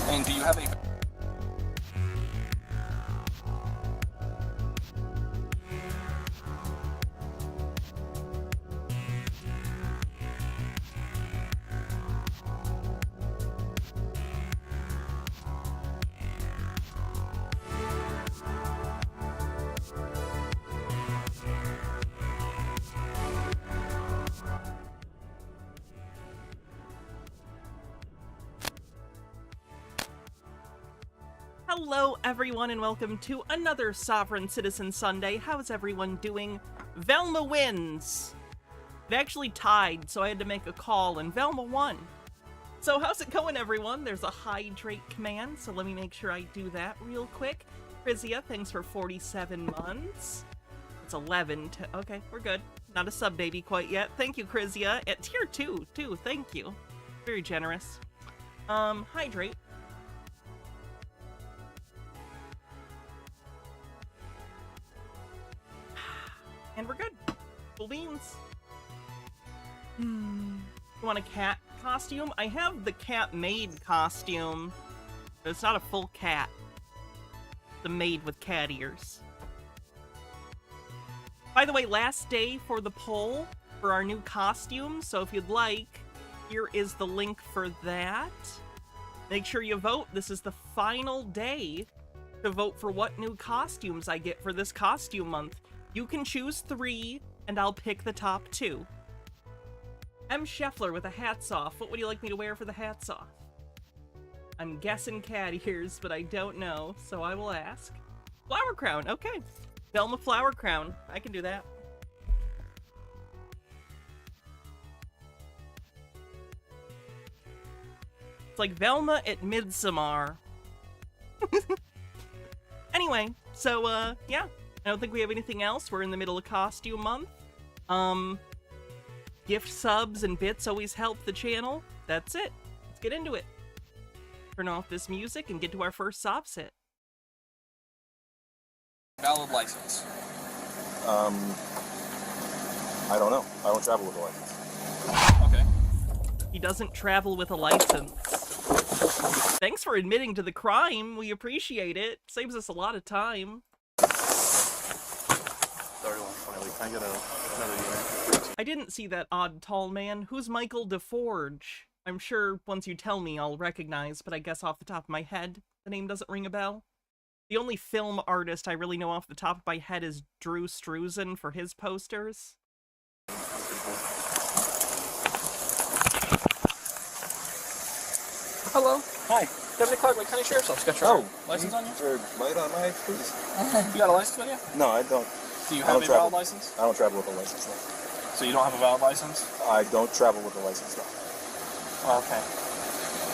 And do you have a... Hello everyone and welcome to another Sovereign Citizen Sunday. How's everyone doing? Velma wins! It actually tied, so I had to make a call and Velma won. So how's it going everyone? There's a hydrate command, so let me make sure I do that real quick. Krizia, thanks for 47 months. It's 11 to... okay, we're good. Not a sub baby quite yet. Thank you, Krizia. At tier 2, too. Thank you. Very generous. Hydrate. And we're good. Cool beans. You want a cat costume? I have the cat maid costume, but it's not a full cat. It's a maid with cat ears. By the way, last day for the poll for our new costume, so if you'd like, here is the link for that. Make sure you vote. This is the final day to vote for what new costumes I get for this costume month. You can choose 3, and I'll pick the top 2. M. Scheffler with a hats off. What would you like me to wear for the hats off? I'm guessing cat ears, but I don't know, so I will ask. Flower crown, okay. Velma flower crown. I can do that. It's like Velma at Midsommar. Anyway, so, yeah. I don't think we have anything else. We're in the middle of costume month. Gift subs and bits always help the channel. That's it. Let's get into it. Turn off this music and get to our first sob sit. valid license? I don't know. I don't travel with a license. Okay. He doesn't travel with a license. Thanks for admitting to the crime. We appreciate it. Saves us a lot of time. Can I get another unit? I didn't see that odd tall man. Who's Michael DeForge? I'm sure once you tell me I'll recognize, but I guess off the top of my head, the name doesn't ring a bell. The only film artist I really know off the top of my head is Drew Struzan for his posters. Hello. Hi. Deputy Clark, Lake County Sheriff's Office. Got your license on you? Or light on my, please. You got a license with you? No, I don't. Do you have a valid license? I don't travel with a license, no. So you don't have a valid license? I don't travel with a license, no. Okay.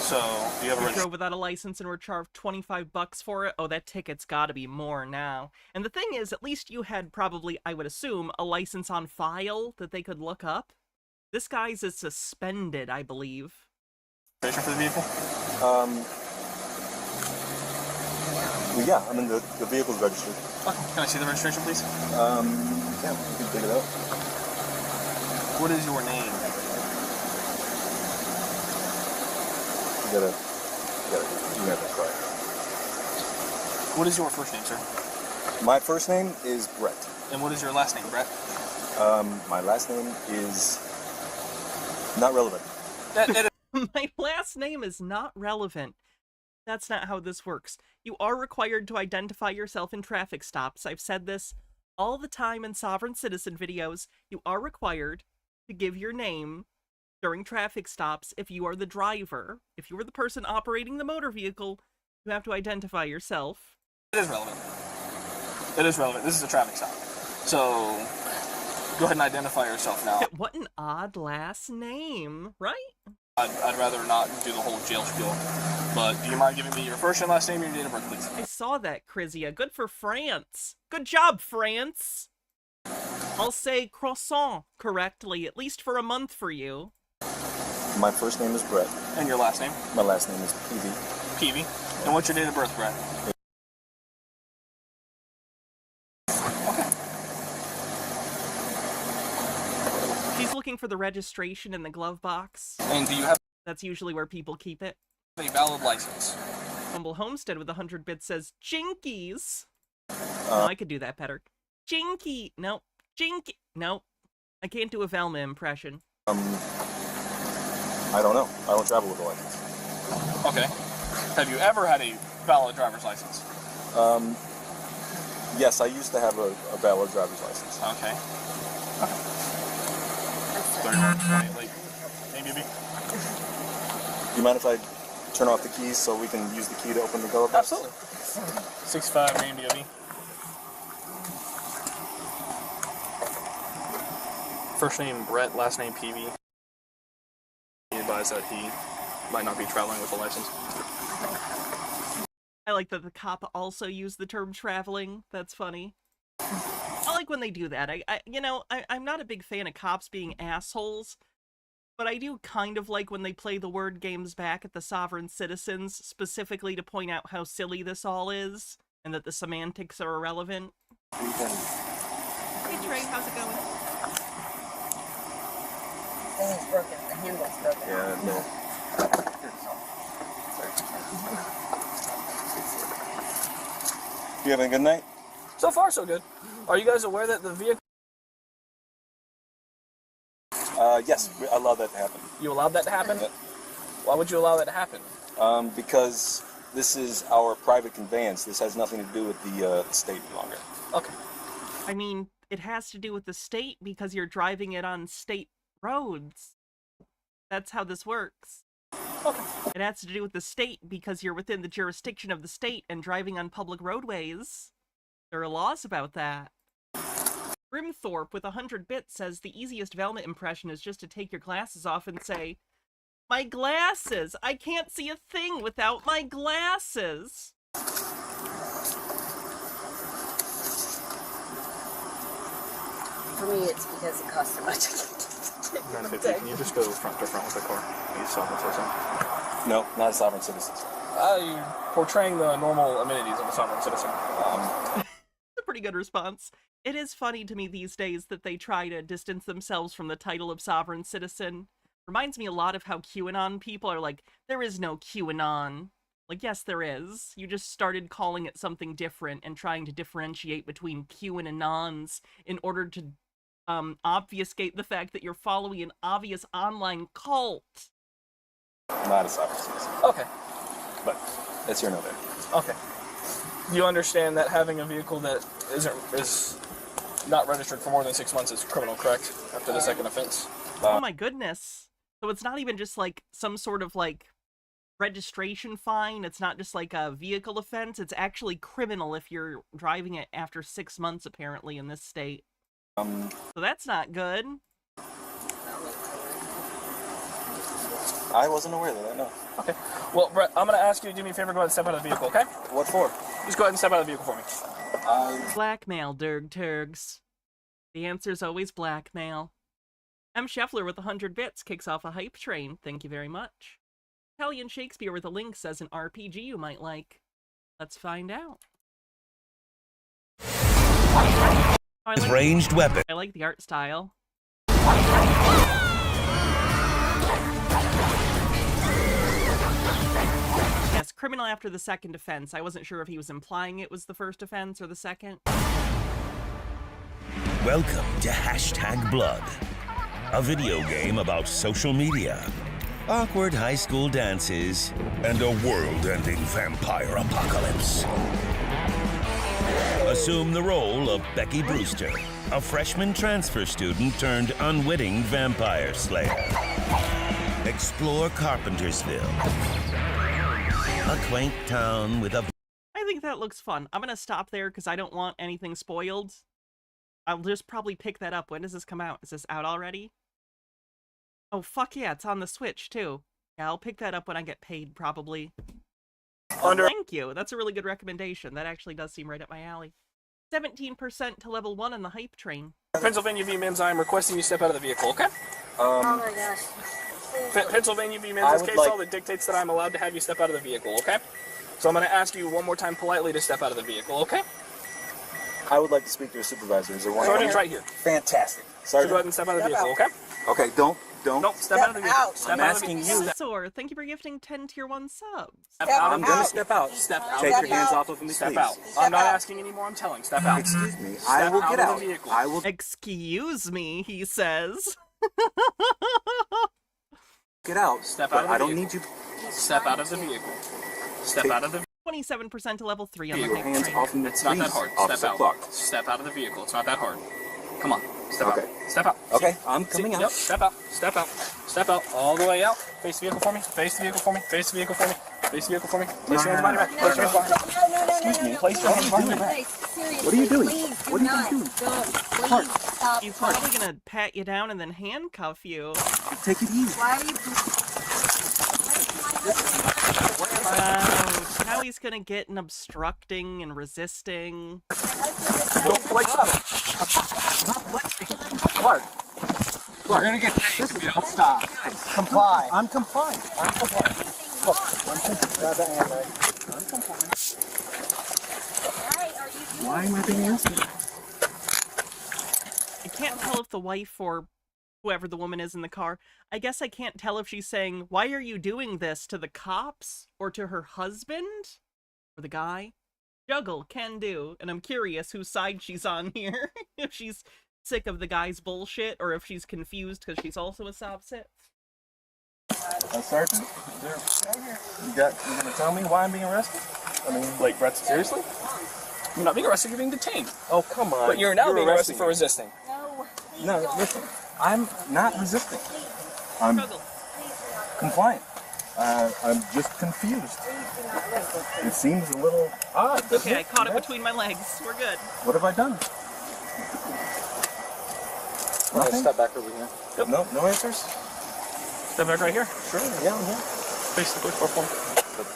So, do you have a You registration? drove without a license and were charged 25 bucks for it? Oh, that ticket's gotta be more now. And the thing is, at least you had probably, I would assume, a license on file that they could look up. This guy's is suspended, I believe. For the vehicle? Yeah, I mean, the vehicle's registered. Okay. Can I see the registration, please? Yeah, you can pick it up. What is your name? You have to try. What is your first name, sir? My first name is Brett. And what is your last name, Brett? My last name is not relevant. My last name is not relevant. That's not how this works. You are required to identify yourself in traffic stops. I've said this all the time in Sovereign Citizen videos. You are required to give your name during traffic stops if you are the driver. If you are the person operating the motor vehicle, you have to identify yourself. It is relevant. It is relevant. This is a traffic stop. So, go ahead and identify yourself now. What an odd last name, right? I'd rather not do the whole jail spiel. But do you mind giving me your first and last name and your date of birth, please? I saw that, Krizia. Good for France. Good job, France. I'll say croissant correctly, at least for a month for you. My first name is Brett. And your last name? My last name is Peavy. Peavy. And what's your date of birth, Brett? She's looking for the registration in the glove box. And do you have That's usually where people keep it. a valid license? Humble Homestead with 100 bits says, Jinkies. No, I could do that better. Jinky. Nope. Jinky. Nope. I can't do a Velma impression. I don't know. I don't travel with a license. Okay. Have you ever had a valid driver's license? Yes, I used to have a valid driver's license. Okay. 31, 20, like, maybe. Do you mind if I turn off the keys so we can use the key to open the door? Absolutely. 65 name BOB. First name Brett, last name PV. He advised that he might not be traveling with a license. I like that the cop also used the term traveling. That's funny. I like when they do that. I'm not a big fan of cops being assholes, but I do kind of like when they play the word games back at the sovereign citizens, specifically to point out how silly this all is, and that the semantics are irrelevant. Hey Trey, how's it going? Thing's broken. The handle's broken. Yeah, no. You having a good night? So far, so good. Are you guys aware that the vehicle... Yes, I allowed that to happen. You allowed that to happen? Yeah. Why would you allow that to happen? Because this is our private conveyance. This has nothing to do with the state any longer. Okay. I mean, it has to do with the state because you're driving it on state roads. That's how this works. Okay. It has to do with the state because you're within the jurisdiction of the state and driving on public roadways. There are laws about that. Grimthorpe with 100 bits says the easiest Velma impression is just to take your glasses off and say, "My glasses! I can't see a thing without my glasses!" For me, it's because it costs so much. Can you just go front to front with the car? You sovereign citizen. No, not a sovereign citizen. You're portraying the normal amenities of a sovereign citizen. A pretty good response. It is funny to me these days that they try to distance themselves from the title of sovereign citizen. Reminds me a lot of how QAnon people are like, there is no QAnon. Like, yes, there is. You just started calling it something different and trying to differentiate between Q and Anons in order to obfuscate the fact that you're following an obvious online cult. Not a sovereign citizen. Okay. But that's here nor there. Okay. Do you understand that having a vehicle that is not registered for more than 6 months is criminal, correct? After the second offense? Oh my goodness. So it's not even just like some sort of like registration fine. It's not just like a vehicle offense. It's actually criminal if you're driving it after 6 months, apparently, in this state. So that's not good. I wasn't aware of that, no. Okay. Well, Brett, I'm going to ask you to do me a favor, go ahead and step out of the vehicle, okay? What for? Just go ahead and step out of the vehicle for me. Blackmail, Derg Turgs. The answer's always blackmail. M. Scheffler with 100 bits kicks off a hype train. Thank you very much. Italian Shakespeare with a link says an RPG you might like. Let's find out. Oh, Ranged weapon. I like the art style. Yes, criminal after the second offense. I wasn't sure if he was implying it was the first offense or the second. Welcome to #Blood, a video game about social media, awkward high school dances, and a world-ending vampire apocalypse. Assume the role of Becky Brewster, a freshman transfer student turned unwitting vampire slayer. Explore Carpentersville, a quaint town with a... I think that looks fun. I'm gonna stop there because I don't want anything spoiled. I'll just probably pick that up. When does this come out? Is this out already? Oh, fuck yeah, it's on the Switch, too. Yeah, I'll pick that up when I get paid, probably. Thank you. That's a really good recommendation. That actually does seem right up my alley. 17% to level 1 on the hype train. Pennsylvania v. Mims, I am requesting you step out of the vehicle, okay? Oh my gosh. Pennsylvania v. Mims, this case law that dictates that I'm allowed to have you step out of the vehicle, okay? So I'm going to ask you one more time politely to step out of the vehicle, okay? I would like to speak to your supervisor. Is there one? Sergeant's right here. Fantastic. So go ahead and step out of the vehicle, okay? Okay, don't Don't. Nope, step out of the vehicle. out. Step I'm out asking of the you. vehicle. Dinosaur, thank you for gifting 10 tier 1 subs. Step Step out I'm of gonna the step out. Step out. Take Step your hands out. off of me, Step please. out. Step I'm not out. asking anymore. I'm telling. Step out. Excuse me. Step I will out get of the out. vehicle. I will Excuse me, he says. get out. Step but out of the I don't vehicle. need you. Step out of the vehicle. Step out of the 27% to level 3 on the Your hype hands train. off me, It's not that please, hard. Officer Step out. Clark. Step out of the vehicle. It's not that hard. Come on. Step Okay. out. Step out. Okay, See? I'm coming See? out. Yep. Step out. Step out. Step out. All the way out. Face the vehicle for me. Face the vehicle for me. Face the vehicle for me. Face the vehicle for me. Place your hands behind your back. Place your hands behind your back. Excuse me. Place your hands behind your back. Seriously, What are you doing? Please do What are you not. doing? Don't. Please stop. He's probably gonna pat you down and then handcuff you. Take it easy. Why are you... Now he's gonna get an obstructing and resisting. Don't play up. Clark. We're gonna get this if you don't stop. Comply. I'm complying. I'm complying. Look, I'm complying. Grab that hand, right? I'm complying. Why am I being arrested? I can't tell if the wife or whoever the woman is in the car, I guess I can't tell if she's saying, why are you doing this, to the cops or to her husband or the guy. Juggle, can do, and I'm curious whose side she's on here. If she's sick of the guy's bullshit or if she's confused because she's also a subset. Sergeant, you gonna tell me why I'm being arrested? I mean, like, Brett, seriously? You're not being arrested. You're being detained. Oh, come on. But you're now being arrested arresting for me. resisting. No, listen. I'm not resisting. I'm Struggle. compliant. I'm just confused. It seems a little odd. doesn't Okay, I it? caught it Yes. between my legs. We're good. What have I done? Nothing? Step back over here. Yep. No answers? Step back right here. Sure, yeah. Face the push for me.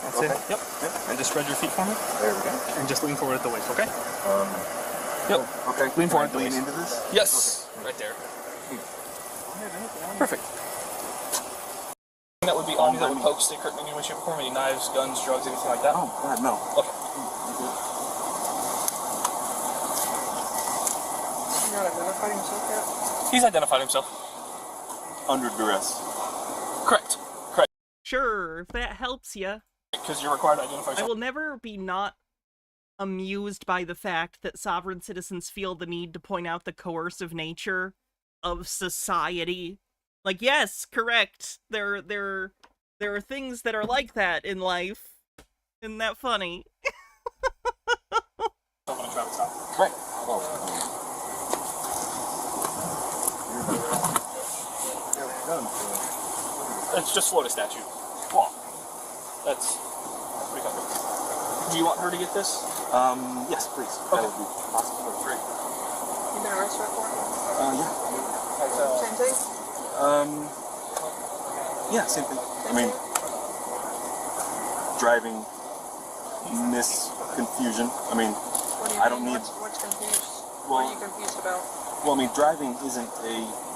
That's it. Yep. And just spread your feet for me. There we go. And just lean forward at the waist, okay? Yep. Okay. Lean forward at the Lean waist. into this? Yes. Right there. Perfect. That would be on you that would poke, stick, hurt any windshield before, any knives, guns, drugs, anything like that? Oh, God, no. Okay. He's not identified himself yet? He's identified himself. Under duress. Correct. Sure, if that helps you. Because you're required to identify I yourself. will never be not amused by the fact that sovereign citizens feel the need to point out the coercive nature of society. Like, yes, correct. There are things that are like that in life. Isn't that funny? I'm gonna try to stop. Right. It's just Florida statute. Law. That's pretty comfortable. Do you want her to get this? Yes, please. Okay. That would be possible. Great. You been arrested for it? Yeah. Same thing? Yeah, same thing. I mean, driving, confusion. I mean, What do you I don't mean? need- What's confused? Well- What are you confused about? well, I mean, driving isn't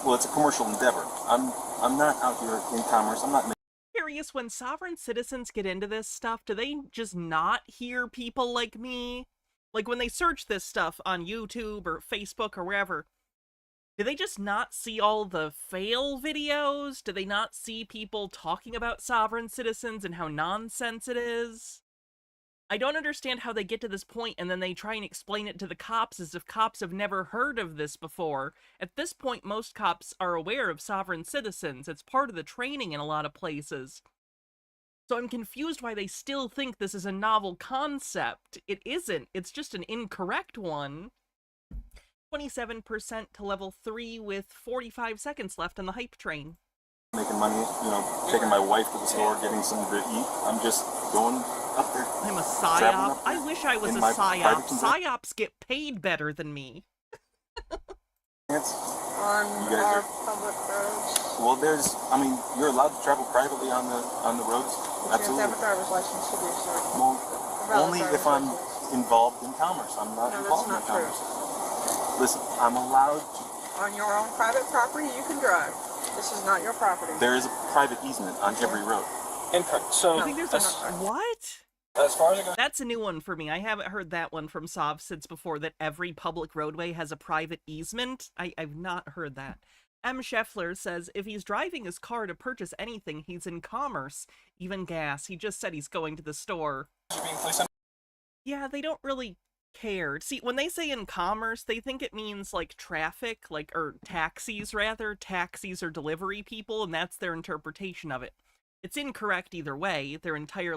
it's a commercial endeavor. I'm not out here in commerce. I'm not making Curious, when sovereign citizens get into this stuff, do they just not hear people like me? Like, when they search this stuff on YouTube or Facebook or wherever, do they just not see all the fail videos? Do they not see people talking about sovereign citizens and how nonsense it is? I don't understand how they get to this point and then they try and explain it to the cops as if cops have never heard of this before. At this point, most cops are aware of sovereign citizens. It's part of the training in a lot of places. So I'm confused why they still think this is a novel concept. It isn't. It's just an incorrect one. 27% to level 3 with 45 seconds left on the hype train. money, taking my wife to the store, getting something to eat. I'm just going up there. I'm a Traveling psyop. up there I wish I was in a my psyop. private conveyance. Psyops get paid better than me. On You guys our are- public roads. Well, you're allowed to travel privately on the roads. But you have to Absolutely. have a driver's license to do so. Well, A valid only driver's if I'm license. involved in commerce. I'm not No, that's involved not in true. commerce. Listen, I'm allowed to. On your own private property, you can drive. This is not your property. There is a private easement on every road. Incorrect. So, I think there's as, What? as far as it goes, That's a new one for me. I haven't heard that one from Sovsids before, that every public roadway has a private easement. I've not heard that. M. Scheffler says if he's driving his car to purchase anything, he's in commerce, even gas. He just said he's going to the store. Being placed under Yeah, they don't really care. See, when they say in commerce, they think it means like traffic, or taxis rather. Taxis are delivery people, and that's their interpretation of it. It's incorrect either way. Their entire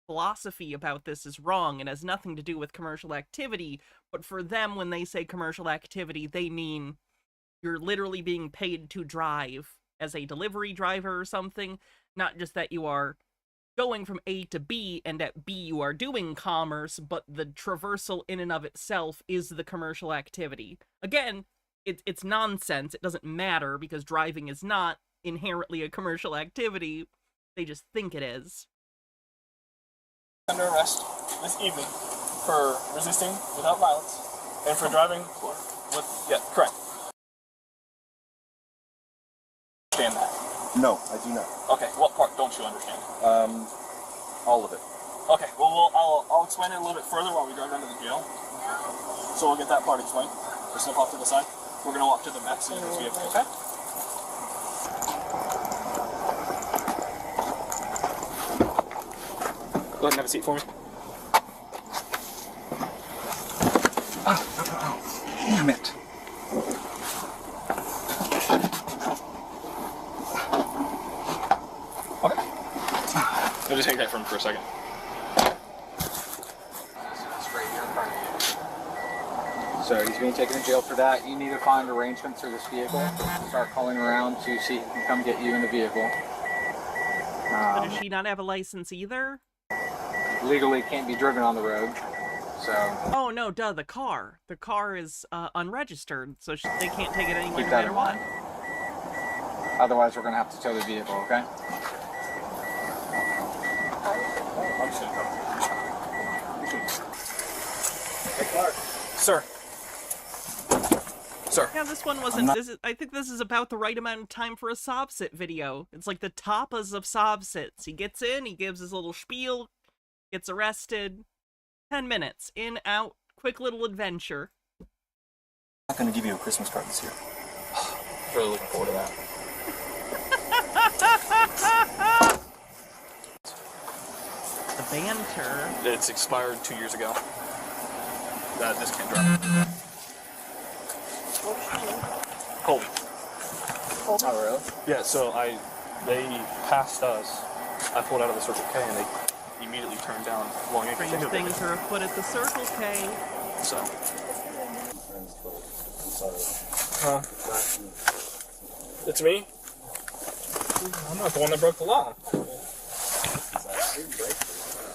philosophy about this is wrong and has nothing to do with commercial activity. But for them, when they say commercial activity, they mean you're literally being paid to drive as a delivery driver or something, not just that you are going from A to B, and at B you are doing commerce, but the traversal in and of itself is the commercial activity. Again, it's nonsense. It doesn't matter, because driving is not inherently a commercial activity. They just think it is. under arrest this evening for resisting without violence and for driving with, yeah, correct. Understand that? No, I do not. Okay, what part don't you understand? All of it. Okay, well, I'll explain it a little bit further while we drive down to the jail. So we'll get that part explained. Just step off to the side. We're going to walk to the back seat of this vehicle, okay? Go ahead and have a seat for me. Damn it. Okay. I'll just take that from for a second. So he's being taken to jail for that. You need to find arrangements for this vehicle. Start calling around to see who can come get you in the vehicle. But does she not have a license either? Legally can't be driven on the road. So Oh, no, duh, the car. The car is unregistered, so they can't take it anywhere keep no that matter in what. mind. Otherwise, we're going to have to tow the vehicle, okay? Sir. Sir. Yeah, this one wasn't. I think this is about the right amount of time for a Sobsit video. It's like the tapas of Sobsits. He gets in, he gives his little spiel, gets arrested. 10 minutes. In, out, quick little adventure. I'm not going to give you a Christmas card this year. Really looking forward to that. The banter. It's expired 2 years ago. This can't drive. Colby. Oh, really? Yeah, so they passed us. I pulled out of the Circle K and they immediately turned down long Strange things are afoot at the Circle K. So. It's me? I'm not the one that broke the law.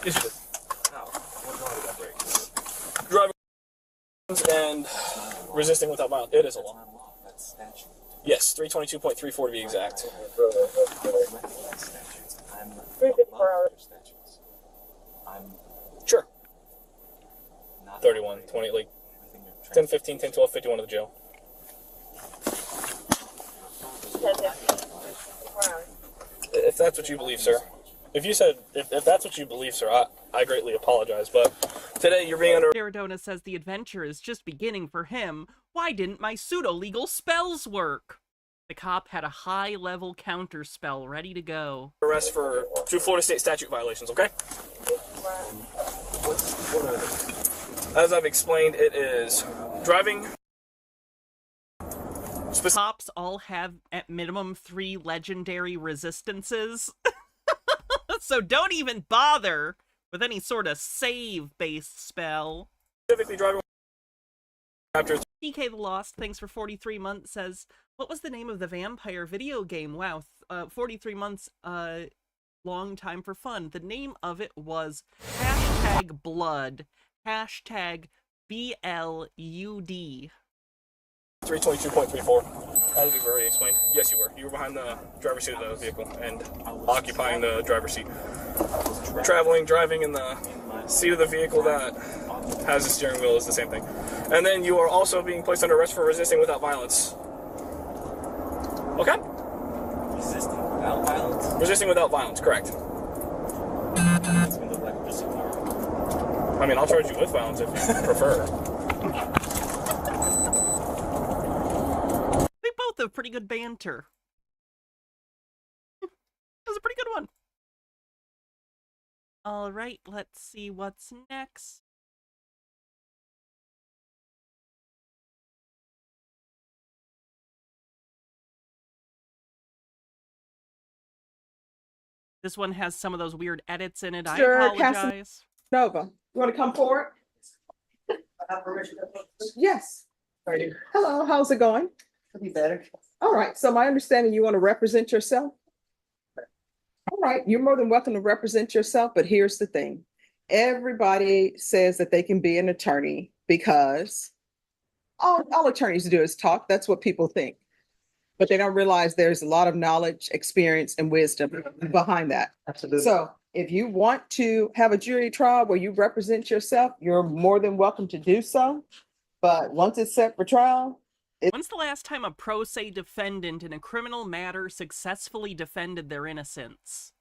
Is it? Driving and resisting without violence. It is a law. Yes, 322.34 to be exact. 354 hours. Sure. 31, 20, like 10, 15, 10, 12, 51 to the jail. 24 hours. If that's what you believe, sir. If you said, if that's what you believe, sir, I greatly apologize, but today you're being under... Arizona says the adventure is just beginning for him. Why didn't my pseudo-legal spells work? The cop had a high-level counter spell ready to go. arrest for 2 Florida state statute violations, okay? As I've explained, it is driving... Cops all have, at minimum, 3 legendary resistances. So don't even bother with any sort of save-based spell. Specifically driving... Chapter DK the Lost, thanks for 43 months, says, what was the name of the vampire video game? Wow, 43 months, long time for fun. The name of it was #blood, #BLUD. 322.34. As we've already explained. Yes, you were. You were behind the driver's seat of the vehicle and occupying the driver's seat. Driving in the seat of the vehicle that has a steering wheel is the same thing. And then you are also being placed under arrest for resisting without violence. Okay? Resisting without violence? Resisting without violence, correct. That's going to look like resisting violence. I mean, I'll charge you with violence if you prefer. They both have pretty good banter. It was a pretty good one. All right, let's see what's next. This one has some of those weird edits in it. I apologize. Nova, you want to come forward? Yes. Hello, how's it going? Could be better. All right, so my understanding, you want to represent yourself? All right, you're more than welcome to represent yourself, but here's the thing. Everybody says that they can be an attorney because all attorneys do is talk. That's what people think. But they don't realize there's a lot of knowledge, experience, and wisdom behind that. Absolutely. So if you want to have a jury trial where you represent yourself, you're more than welcome to do so. But once it's set for trial, when's the last time a pro se defendant in a criminal matter successfully defended their innocence?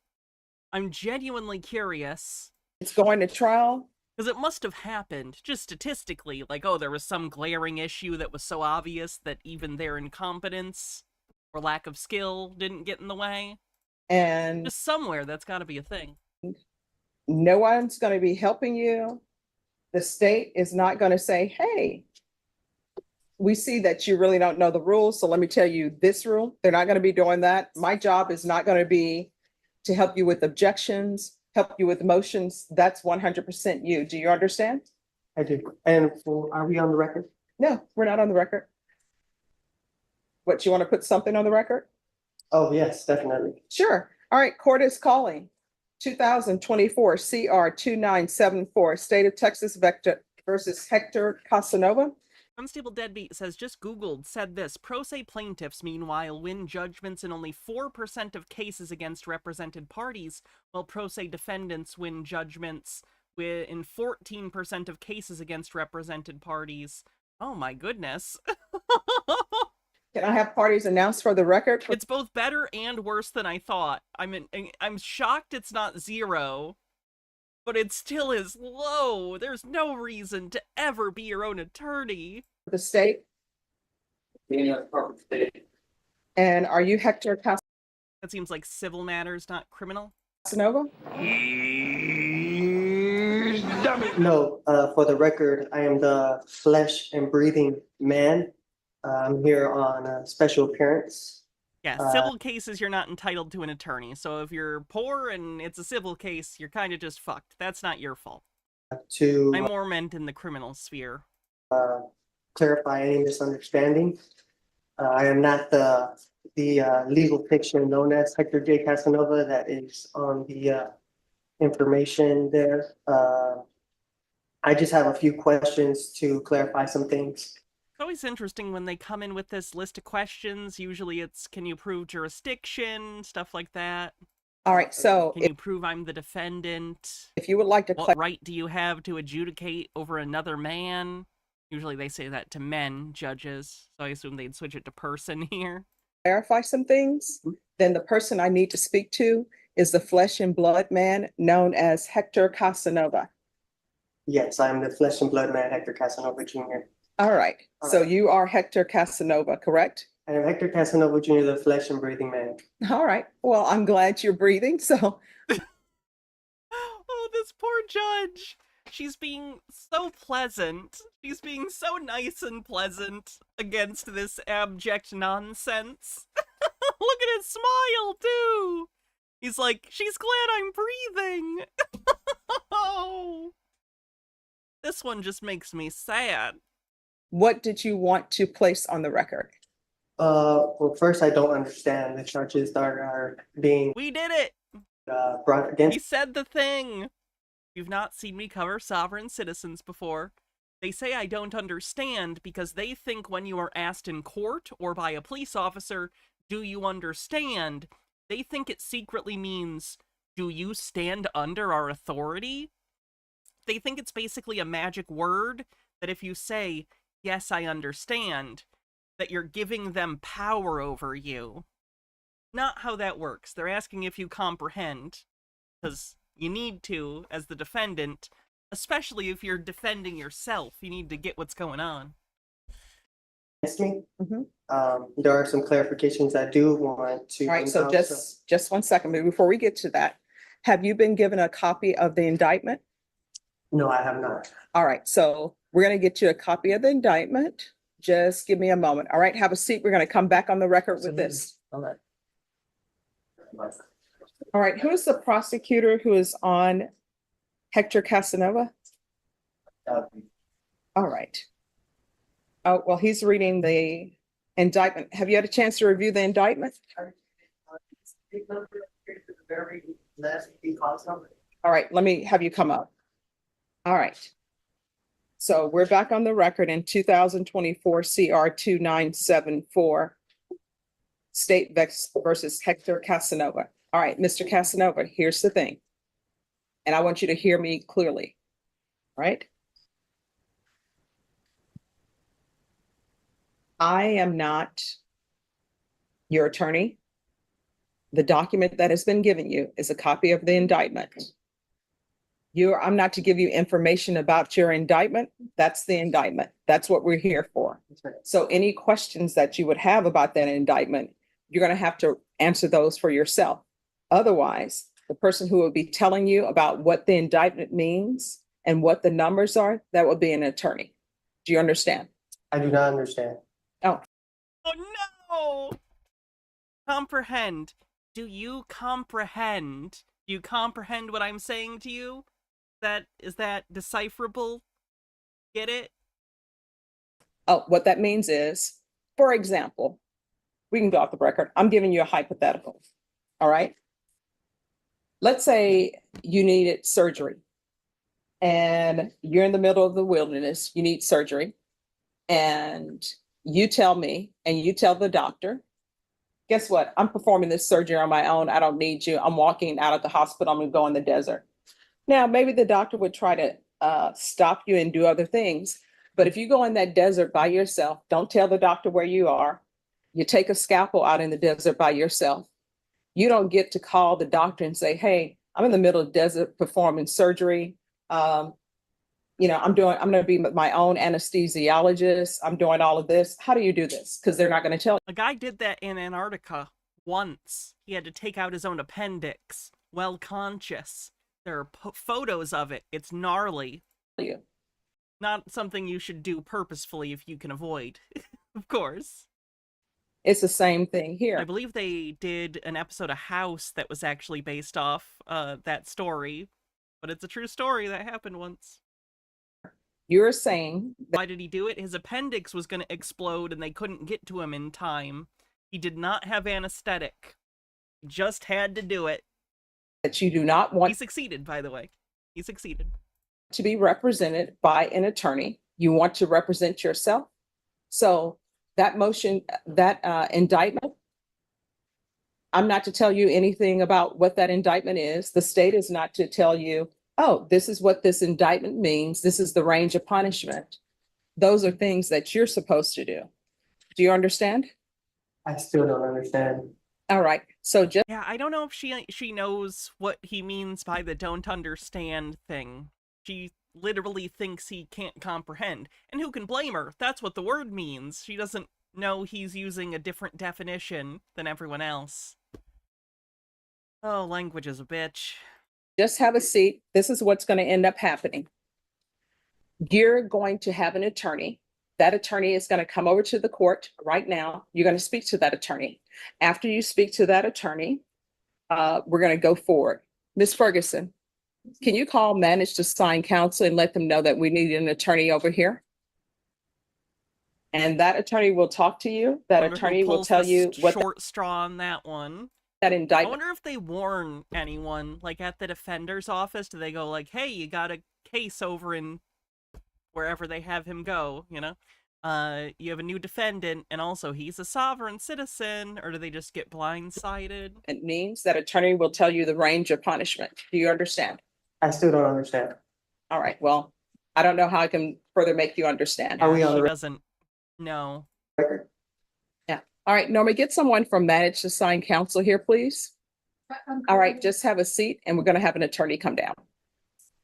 I'm genuinely curious. it's going to trial. Because it must have happened, just statistically, like, oh, there was some glaring issue that was so obvious that even their incompetence or lack of skill didn't get in the way. And Just somewhere, that's got to be a thing. no one's going to be helping you. The state is not going to say, hey, we see that you really don't know the rules, so let me tell you this rule. They're not going to be doing that. My job is not going to be to help you with objections, help you with motions. That's 100% you. Do you understand? I do. And are we on the record? No, we're not on the record. What, you want to put something on the record? Oh, yes, definitely. Sure. All right, court is calling 2024 CR 2974, State of Texas Vector versus Hector Casanova. Unstable Deadbeat says, just Googled, said this, pro se plaintiffs, meanwhile, win judgments in only 4% of cases against represented parties, while pro se defendants win judgments in 14% of cases against represented parties. Oh my goodness. Can I have parties announced for the record? It's both better and worse than I thought. I'm shocked it's not 0. But it still is low. There's no reason to ever be your own attorney. The state. And are you Hector That seems like civil matters, not criminal. Casanova? No, for the record, I am the flesh and breathing man. I'm here on a special appearance. Yeah, civil cases, you're not entitled to an attorney. So if you're poor and it's a civil case, you're kind of just fucked. That's not your fault. To I more meant in the criminal sphere. clarify any misunderstanding, I am not the legal fiction known as Hector J. Casanova that is on the information there. I just have a few questions to clarify some things. It's always interesting when they come in with this list of questions. Usually it's, can you prove jurisdiction, stuff like that. All right, so Can you prove I'm the defendant? if you would like to What right do you have to adjudicate over another man? Usually they say that to men, judges, so I assume they'd switch it to person here. clarify some things, then the person I need to speak to is the flesh and blood man known as Hector Casanova. Yes, I am the flesh and blood man, Hector Casanova Jr. All right, so you are Hector Casanova, correct? I am Hector Casanova Jr., the flesh and breathing man. All right, well, I'm glad you're breathing, so Oh, this poor judge. She's being so pleasant. She's being so nice and pleasant against this abject nonsense. Look at his smile, too. He's like, she's glad I'm breathing. Oh. This one just makes me sad. what did you want to place on the record? Well, first, I don't understand the charges that are being We did it. brought We against. said the thing. You've not seen me cover sovereign citizens before. They say I don't understand because they think when you are asked in court or by a police officer, do you understand? They think it secretly means, do you stand under our authority? They think it's basically a magic word that if you say, yes, I understand, that you're giving them power over you. Not how that works. They're asking if you comprehend, because you need to, as the defendant, especially if you're defending yourself, you need to get what's going on. against me. Mhm. There are some clarifications I do want to. All right, so also- just 1 second, before we get to that, have you been given a copy of the indictment? No, I have not. All right, so we're gonna get you a copy of the indictment. Just give me a moment. All right, have a seat. We're gonna come back on the record with this. All right. All right, who is the prosecutor who is on Hector Casanova? All right. Oh, well, he's reading the indictment. Have you had a chance to review the indictment? All right, let me have you come up. All right. So we're back on the record in 2024 CR 2974, State versus Hector Casanova. All right, Mr. Casanova, here's the thing. And I want you to hear me clearly, right? I am not your attorney. The document that has been given you is a copy of the indictment. I'm not to give you information about your indictment. That's the indictment. That's what we're here for. So any questions that you would have about that indictment, you're going to have to answer those for yourself. Otherwise, the person who will be telling you about what the indictment means and what the numbers are, that will be an attorney. Do you understand? I do not understand. Oh no! Comprehend. Do you comprehend? Do you comprehend what I'm saying to you? Is that decipherable? Get it? Oh, what that means is, for example, we can go off the record. I'm giving you a hypothetical. All right. Let's say you needed surgery and you're in the middle of the wilderness, you need surgery, and you tell me and you tell the doctor, guess what? I'm performing this surgery on my own. I don't need you. I'm walking out of the hospital. I'm going to go in the desert. Now, maybe the doctor would try to stop you and do other things. But if you go in that desert by yourself, don't tell the doctor where you are. You take a scalpel out in the desert by yourself. You don't get to call the doctor and say, hey, I'm in the middle of the desert performing surgery. I'm going to be my own anesthesiologist. I'm doing all of this. How do you do this? Because they're not going to tell you. A guy did that in Antarctica once. He had to take out his own appendix, well conscious. There are photos of it. It's gnarly. Not something you should do purposefully if you can avoid, of course. It's the same thing here. I believe they did an episode of House that was actually based off that story, but it's a true story that happened once. You're saying Why did he do it? His appendix was going to explode and they couldn't get to him in time. He did not have anesthetic. He just had to do it. that you do not want He succeeded, by the way. He succeeded. to be represented by an attorney. You want to represent yourself. So that motion, that indictment, I'm not to tell you anything about what that indictment is. The state is not to tell you, oh, this is what this indictment means. This is the range of punishment. Those are things that you're supposed to do. Do you understand? I still don't understand. All right. So just Yeah, I don't know if she knows what he means by the don't understand thing. She literally thinks he can't comprehend. And who can blame her? That's what the word means. She doesn't know he's using a different definition than everyone else. Oh, language is a bitch. just have a seat. This is what's going to end up happening. You're going to have an attorney. That attorney is going to come over to the court right now. You're going to speak to that attorney. After you speak to that attorney, we're going to go forward. Ms. Ferguson, can you call manage to sign counsel and let them know that we need an attorney over here? And that attorney will talk to you. That Wonder who attorney will pulls tell the you what short straw on that one. that I indictment. wonder if they warn anyone, like at the defender's office. Do they go like, hey, you got a case over in wherever they have him go, you know? You have a new defendant, and also he's a sovereign citizen, or do they just get blindsided? It means that attorney will tell you the range of punishment. Do you understand? I still don't understand. All right, well, I don't know how I can further make you understand. Are we on She the doesn't know. record? All right, Norma, get someone from manage to sign counsel here, please. All right, just have a seat and we're gonna have an attorney come down.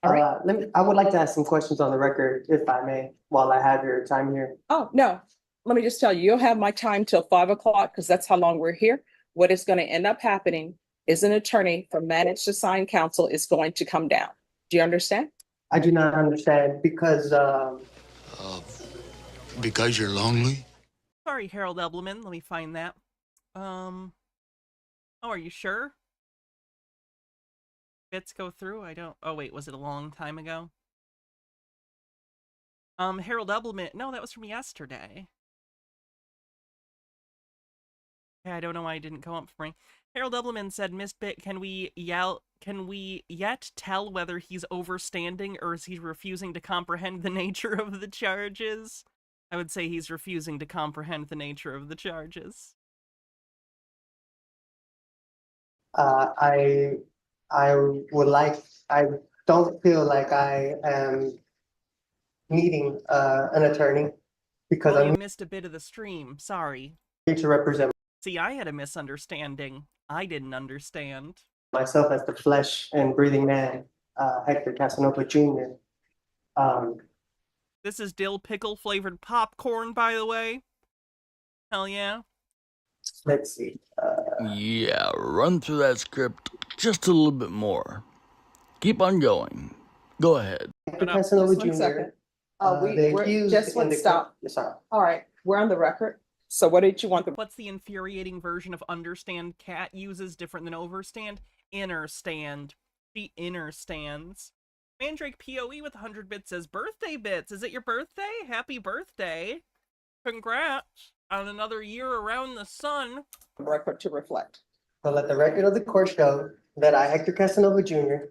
All right. I would like to ask some questions on the record, if I may, while I have your time here. Oh, no, let me just tell you, you'll have my time till 5 o'clock because that's how long we're here. What is going to end up happening is an attorney from managed assigned counsel is going to come down. Do you understand? I do not understand because Because you're lonely? Sorry, Harold Ebelman. Let me find that. Oh, are you sure? Bits go through? I don't. Oh, wait, was it a long time ago? Harold Ebelman. No, that was from yesterday. Yeah, I don't know why it didn't come up for me. Harold Ebelman said, Miss Bit, can we yet tell whether he's overstanding or is he refusing to comprehend the nature of the charges? I would say he's refusing to comprehend the nature of the charges. I I don't feel like I am needing an attorney because Well, I'm you missed a bit of the stream. Sorry. here to represent See, I had a misunderstanding. I didn't understand. myself as the flesh and breathing man, Hector Casanova Jr. This is dill pickle flavored popcorn, by the way. Hell yeah. Let's see. Yeah, run through that script just a little bit more. Keep on going. Go ahead. Hector Shut up. Casanova Just 1 Jr. second. The We're accused just in one the stop. Sorry. All right, we're on the record. So what did you want the What's the infuriating version of understand Cat uses different than overstand? Innerstand. She innerstands. Mandrake PoE with 100 bits says, birthday bits. Is it your birthday? Happy birthday. Congrats on another year around the sun. record to reflect? So let the record of the court show that I, Hector Casanova Jr.,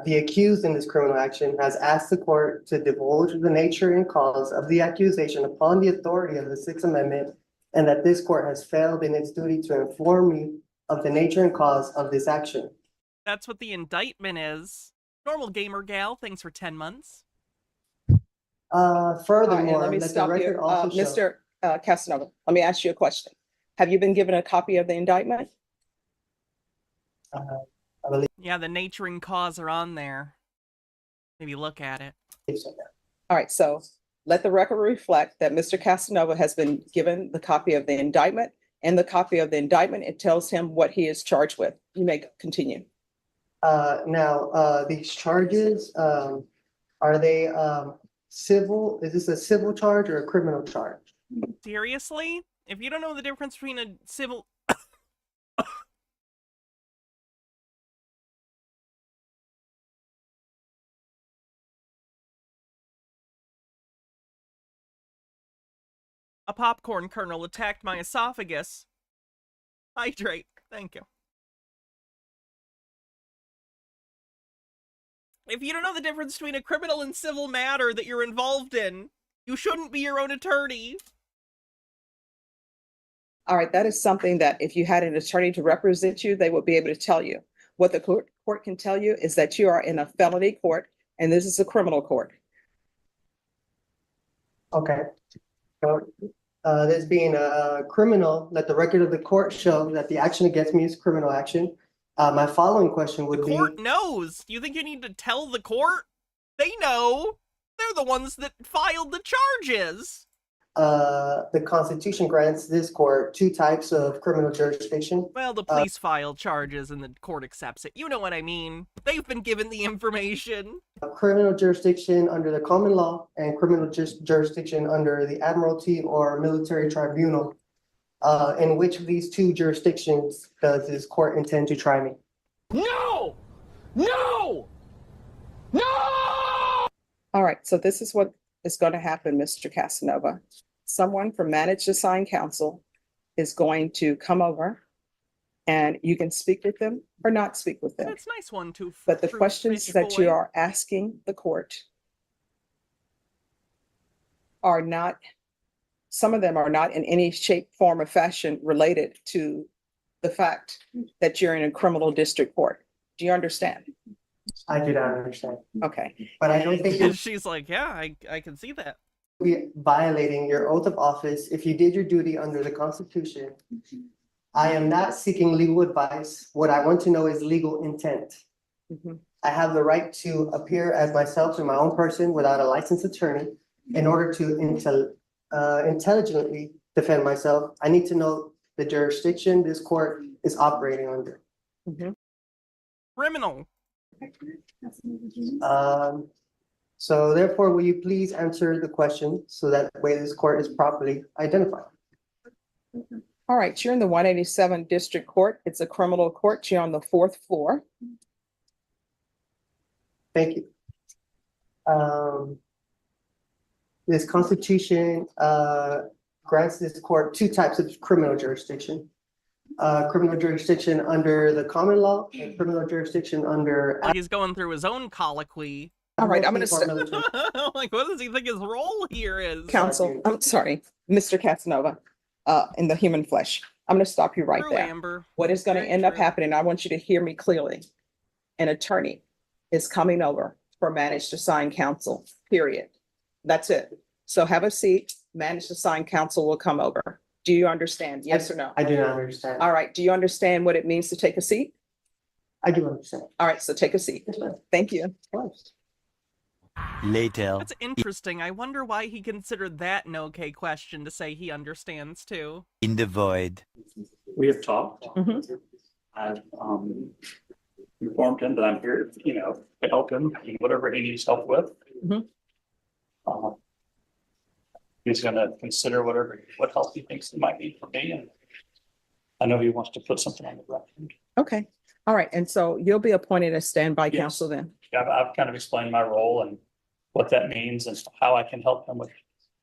the accused in this criminal action, has asked the court to divulge the nature and cause of the accusation upon the authority of the Sixth Amendment, and that this court has failed in its duty to inform me of the nature and cause of this action. That's what the indictment is. Normal gamer gal, thanks for 10 months. Furthermore, let me let the stop record you. also show. Mr. Casanova, let me ask you a question. Have you been given a copy of the indictment? I believe Yeah, the nature and cause are on there. Maybe look at it. so. All right, so let the record reflect that Mr. Casanova has been given the copy of the indictment. And the copy of the indictment, it tells him what he is charged with. You may continue. Now, these charges, are they civil? Is this a civil charge or a criminal charge? Seriously? If you don't know the difference between a civil... A popcorn kernel attacked my esophagus. Hydrate. Thank you. If you don't know the difference between a criminal and civil matter that you're involved in, you shouldn't be your own attorney. All right, that is something that if you had an attorney to represent you, they would be able to tell you. What the court can tell you is that you are in a felony court and this is a criminal court. Okay. So, this being a criminal, let the record of the court show that the action against me is criminal action. My following question The would be, court knows. Do you think you need to tell the court? They know. They're the ones that filed the charges. the Constitution grants this court two types of criminal jurisdiction. Well, the police file charges and the court accepts it. You know what I mean. They've been given the information. Criminal jurisdiction under the common law and criminal jurisdiction under the admiralty or military tribunal. In which of these two jurisdictions does this court intend to try me? No! No! No! All right, so this is what is going to happen, Mr. Casanova. Someone from managed assigned counsel is going to come over and you can speak with them or not speak with them. It's a nice one too. But the questions that you are asking the court are not, some of them are not in any shape, form, or fashion related to the fact that you're in a criminal district court. Do you understand? I do not understand. Okay. But I don't think you're She's like, yeah, I can see that. violating your oath of office if you did your duty under the Constitution. I am not seeking legal advice. What I want to know is legal intent. Mhm. I have the right to appear as myself in my own person without a licensed attorney in order to intelligently defend myself, I need to know the jurisdiction this court is operating under. Criminal. So therefore, will you please answer the question so that way this court is properly identified? All right, you're in the 187 District Court. It's a criminal court. You're on the 4th floor. Thank you. This constitution grants this court two types of criminal jurisdiction. Criminal jurisdiction under the common law and criminal jurisdiction under. Like he's going through his own colloquy. All right, I'm going Like, what does he think his role here is? counsel, I'm sorry, Mr. Casanova, in the human flesh. I'm going to stop you right True, there. Amber. What is going to Very end up true. happening, I want you to hear me clearly. An attorney is coming over for managed assigned counsel, period. That's it. So have a seat, managed assigned counsel will come over. Do you understand? Yes or no? I do not understand. All right, do you understand what it means to take a seat? I do understand. All right, so take a seat. Thank you. Later. That's interesting. I wonder why he considered that an okay question to say he understands too. In the void. We have talked. Mhm. I've informed him that I'm here, to help him in whatever he needs help with. Mhm. He's gonna consider what help he thinks he might need from me, and I know he wants to put something on the record. Okay, all right, and so you'll be appointed as standby Yes. counsel then? I've kind of explained my role and what that means and how I can help him with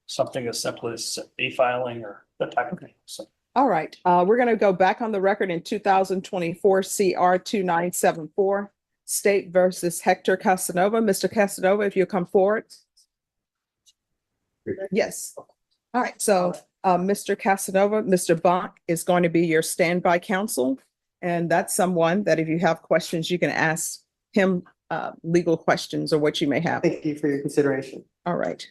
something as simple as e-filing or that type of thing. So All right, we're going to go back on the record in 2024 CR 2974, State versus Hector Casanova. Mr. Casanova, if you'll come forward. Yes. All right, so Mr. Casanova, Mr. Bonk is going to be your standby counsel. And that's someone that if you have questions, you can ask him legal questions or what you may have. Thank you for your consideration. All right.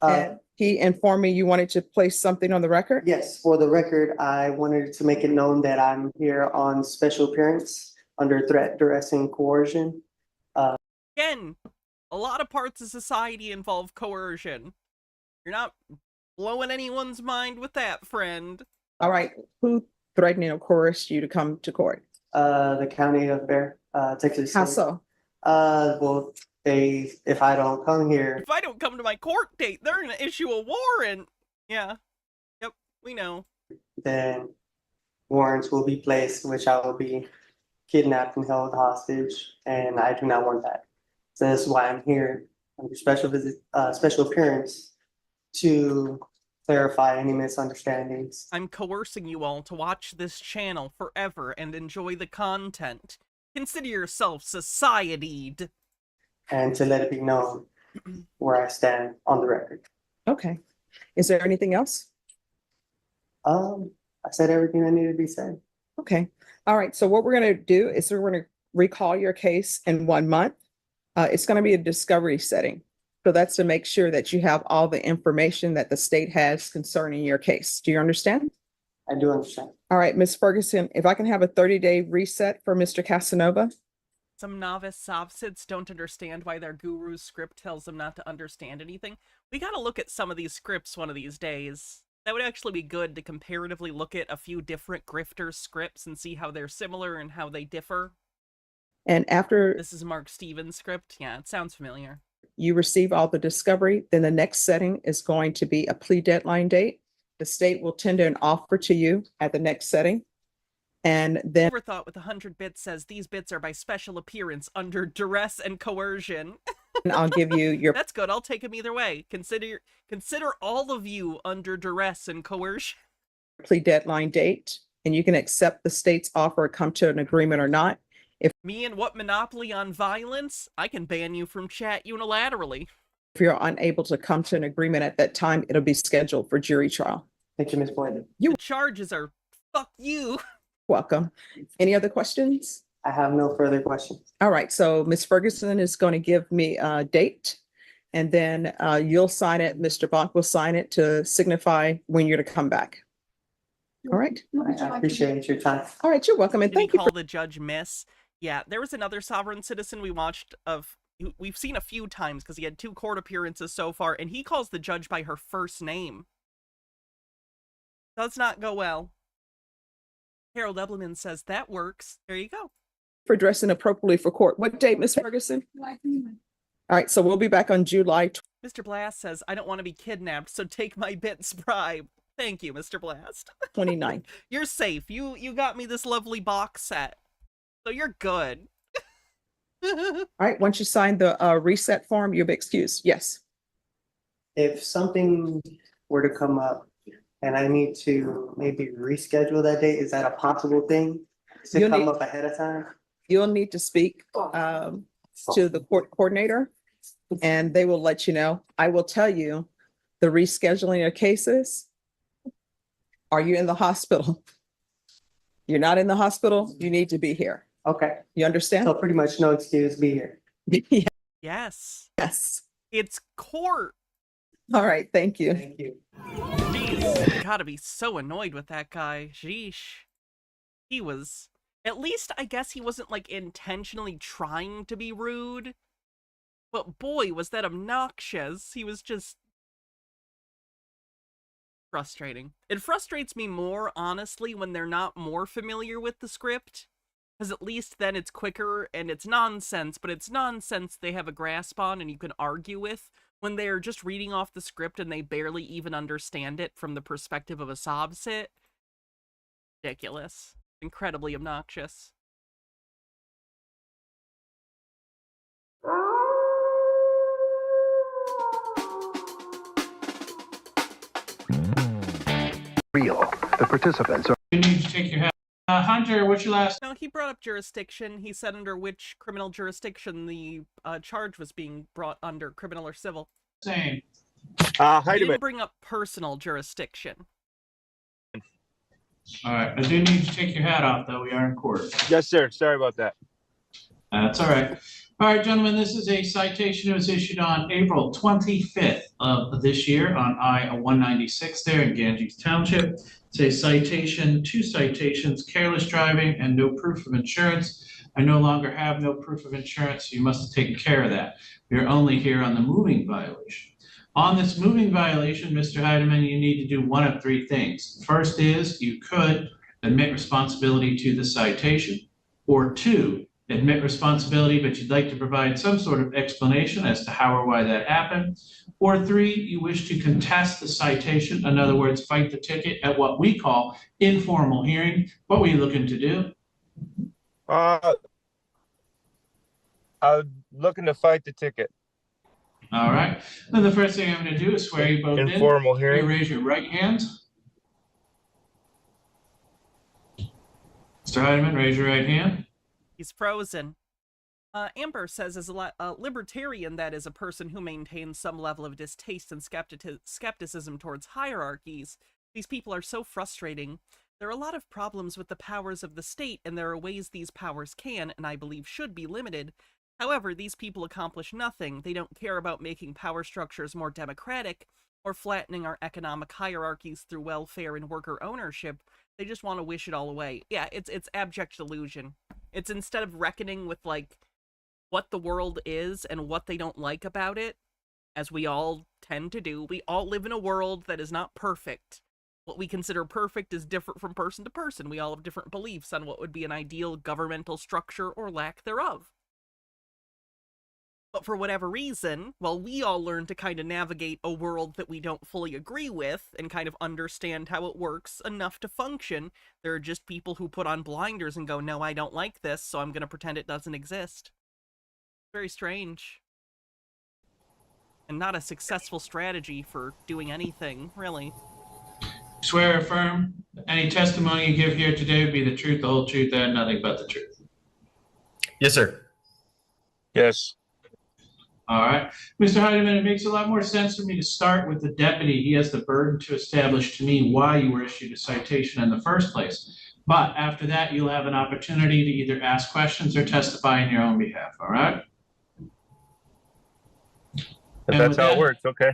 Uh, And he informed me you wanted to place something on the record? yes, for the record, I wanted to make it known that I'm here on special appearance under threat, duress, and coercion. Again, a lot of parts of society involve coercion. You're not blowing anyone's mind with that, friend. All right, who threatened or coerced you to come to court? The county of Bear, Texas. How so? Well, if I don't come here, If I don't come to my court date, they're gonna issue a warrant. Yeah. Yep, we know. then warrants will be placed, which I will be kidnapped and held hostage, and I do not want that. So that's why I'm here under special appearance to clarify any misunderstandings I'm coercing you all to watch this channel forever and enjoy the content. Consider yourself societied. and to let it be known where I stand on the record. Okay. Is there anything else? I said everything that needed to be said. Okay. All right. So what we're going to do is we're going to recall your case in 1 month. It's going to be a discovery setting. So that's to make sure that you have all the information that the state has concerning your case. Do you understand? I do understand. All right, Ms. Ferguson, if I can have a 30-day reset for Mr. Casanova. Some novice sopsids don't understand why their guru's script tells them not to understand anything. We gotta look at some of these scripts one of these days. That would actually be good to comparatively look at a few different grifters' scripts and see how they're similar and how they differ. And after This is Mark Stevens' script. Yeah, it sounds familiar. you receive all the discovery, then the next setting is going to be a plea deadline date. The state will tender an offer to you at the next setting. And then Overthought with 100 bits says these bits are by special appearance under duress and coercion. I'll give you your That's good. I'll take them either way. Consider all of you under duress and coercion. plea deadline date, and you can accept the state's offer or come to an agreement or not. Me and what monopoly on violence? I can ban you from chat unilaterally. If you're unable to come to an agreement at that time, it'll be scheduled for jury trial. Thank you, Ms. Boyd. The charges are fuck you. Welcome. Any other questions? I have no further questions. All right, so Ms. Ferguson is going to give me a date, and then you'll sign it. Mr. Bonk will sign it to signify when you're to come back. All right. I appreciate your time. All right, you're welcome, and Did he thank you call for the judge miss? Yeah, there was another sovereign citizen we watched we've seen a few times because he had 2 court appearances so far, and he calls the judge by her first name. Does not go well. Harold Ebleman says that works. There you go. For dressing appropriately for court. What date, Ms. Ferguson? All right, so we'll be back on July Mr. Blast says, I don't want to be kidnapped, so take my bits bribe. Thank you, Mr. Blast. 29th. You're safe. You got me this lovely box set. So you're good. All right, once you sign the reset form, you'll be excused. Yes. If something were to come up and I need to maybe reschedule that date, is that a possible thing to You'll come need- up ahead of time? You'll need to speak to the court coordinator and they will let you know. I will tell you the rescheduling of cases. Are you in the hospital? You're not in the hospital, you need to be here. Okay, You understand? so pretty much no excuse, be here. Yes. Yes. It's court. All right, thank you. Thank you. Jeez, you gotta be so annoyed with that guy. Sheesh. He was, at least I guess he wasn't like intentionally trying to be rude. But boy, was that obnoxious. He was just frustrating. It frustrates me more, honestly, when they're not more familiar with the script. Because at least then it's quicker and it's nonsense, but it's nonsense they have a grasp on and you can argue with. When they're just reading off the script and they barely even understand it from the perspective of a sob sit. Ridiculous. Incredibly obnoxious. Real. The participants are. You need to take your hat. Hunter, what's your last? No, he brought up jurisdiction. He said under which criminal jurisdiction the charge was being brought under, criminal or civil. Same. He didn't bring up personal jurisdiction. All right, I do need to take your hat off, though. We are in court. Yes, sir. Sorry about that. That's all right. All right, gentlemen, this is a citation that was issued on April 25th of this year on I-196 there in Ganges Township. It's a citation, 2 citations, careless driving and no proof of insurance. I no longer have no proof of insurance, so you must have taken care of that. We're only here on the moving violation. On this moving violation, Mr. Heidemann, you need to do one of 3 things. First is you could admit responsibility to the citation, or 2, admit responsibility, but you'd like to provide some sort of explanation as to how or why that happened. Or 3, you wish to contest the citation, in other words, fight the ticket at what we call informal hearing. What were you looking to do? I was looking to fight the ticket. All right. Then the first thing I'm going to do is swear you both in. Informal hearing. You raise your right hand. Mr. Heidemann, raise your right hand. He's frozen. Amber says, as a libertarian, that is a person who maintains some level of distaste and skepticism towards hierarchies. These people are so frustrating. There are a lot of problems with the powers of the state, and there are ways these powers can, and I believe should be limited. However, these people accomplish nothing. They don't care about making power structures more democratic or flattening our economic hierarchies through welfare and worker ownership. They just want to wish it all away. Yeah, it's abject delusion. It's instead of reckoning with, like, what the world is and what they don't like about it, as we all tend to do, we all live in a world that is not perfect. What we consider perfect is different from person to person. We all have different beliefs on what would be an ideal governmental structure or lack thereof. But for whatever reason, while we all learn to kind of navigate a world that we don't fully agree with and kind of understand how it works enough to function, there are just people who put on blinders and go, no, I don't like this, so I'm going to pretend it doesn't exist. Very strange. And not a successful strategy for doing anything, really. Swear or affirm any testimony you give here today would be the truth, the whole truth, and nothing but the truth. Yes, sir. Yes. All right. Mr. Heidemann, it makes a lot more sense for me to start with the deputy. He has the burden to establish to me why you were issued a citation in the first place. But after that, you'll have an opportunity to either ask questions or testify in your own behalf, all right? If that's how it works, okay.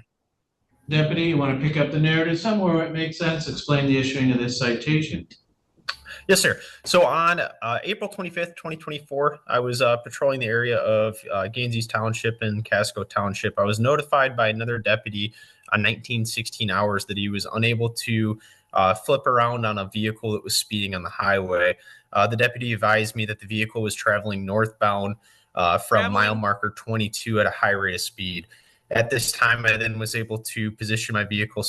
Deputy, you want to pick up the narrative somewhere where it makes sense, explain the issuing of this citation. Yes, sir. So on April 25th, 2024, I was patrolling the area of Gainesville Township and Casco Township. I was notified by another deputy on 1916 hours that he was unable to flip around on a vehicle that was speeding on the highway. The deputy advised me that the vehicle was traveling northbound from mile marker 22 at a high rate of speed. At this time, I then was able to position my vehicle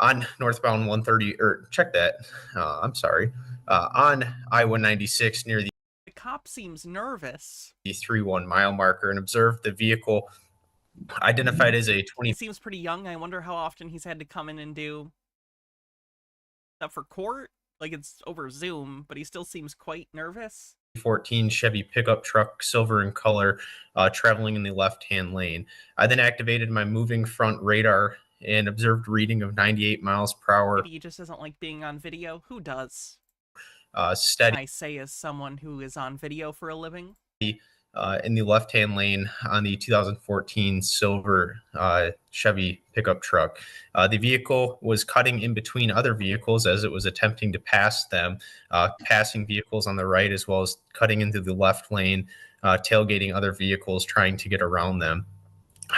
on northbound 130, or check that, I'm sorry, on I-196 near the cop seems nervous. The 3-1 mile marker and observed the vehicle identified as a 20. He seems pretty young. I wonder how often he's had to come in and do stuff for court. Like, it's over Zoom, but he still seems quite nervous. 14 Chevy pickup truck, silver in color, traveling in the left-hand lane. I then activated my moving front radar and observed reading of 98 miles per hour. Maybe he just doesn't like being on video. Who does? Steady. I say as someone who is on video for a living. In the left-hand lane on the 2014 silver Chevy pickup truck. The vehicle was cutting in between other vehicles as it was attempting to pass them, passing vehicles on the right as well as cutting into the left lane, tailgating other vehicles, trying to get around them.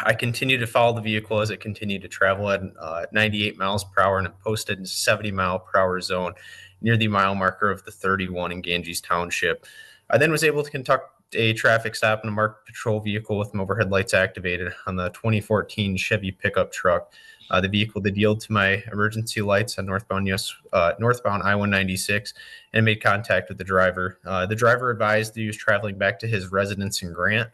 I continued to follow the vehicle as it continued to travel at 98 miles per hour in a posted 70 mile per hour zone near the mile marker of the 31 in Ganges Township. I then was able to conduct a traffic stop in a marked patrol vehicle with overhead lights activated on the 2014 Chevy pickup truck. The vehicle did yield to my emergency lights on northbound I-196 and made contact with the driver. The driver advised that he was traveling back to his residence in Grant.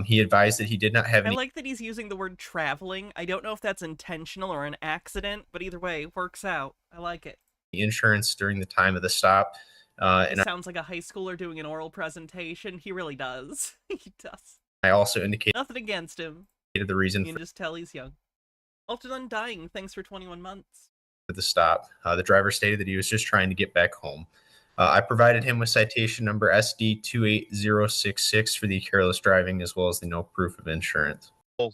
He advised that he did not have any. I like that he's using the word traveling. I don't know if that's intentional or an accident, but either way, it works out. I like it. Insurance during the time of the stop. It sounds like a high schooler doing an oral presentation. He really does. He does. I also indicated nothing against him. The reason you can just tell he's young. Ultra Undying, thanks for 21 months. For the stop. The driver stated that he was just trying to get back home. I provided him with citation number SD 28066 for the careless driving as well as the no proof of insurance. I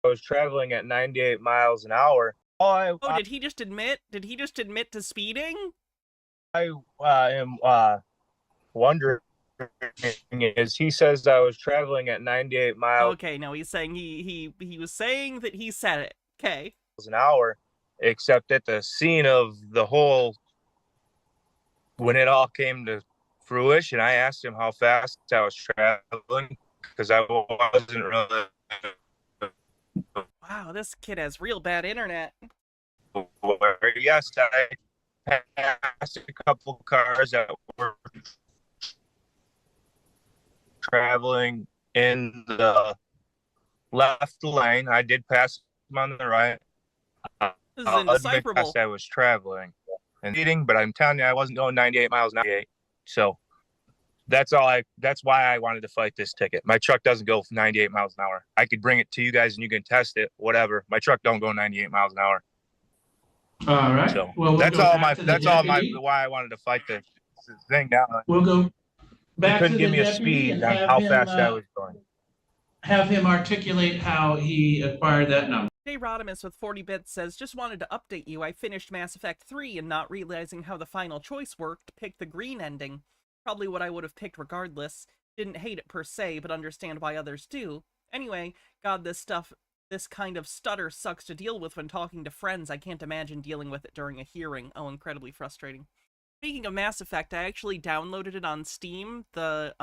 was traveling at 98 miles an hour. Did he just admit? Did he just admit to speeding? I am wondering is he says I was traveling at 98 miles. Okay, no, he's saying he was saying that he said it. Okay. An hour, except at the scene of the whole, when it all came to fruition, I asked him how fast I was traveling because I wasn't really. Wow, this kid has real bad internet. Yes, I passed a couple cars that were traveling in the left lane. I did pass them on the right. This is indecipherable. I was traveling and eating, but I'm telling you, I wasn't going 98 miles an hour. So that's why I wanted to fight this ticket. My truck doesn't go 98 miles an hour. I could bring it to you guys and you can test it, whatever. My truck don't go 98 miles an hour. All right. So well, that's all why I wanted to fight this thing down. We'll go back couldn't to give the me a deputy speed and on have how him, fast I was going. Have him articulate how he acquired that number. Jay Rodimus with 40 bits says, just wanted to update you. I finished Mass Effect 3 and not realizing how the final choice worked, picked the green ending. Probably what I would have picked regardless. Didn't hate it per se, but understand why others do. Anyway, God, this kind of stutter sucks to deal with when talking to friends. I can't imagine dealing with it during a hearing. Oh, incredibly frustrating. Speaking of Mass Effect, I actually downloaded it on Steam, the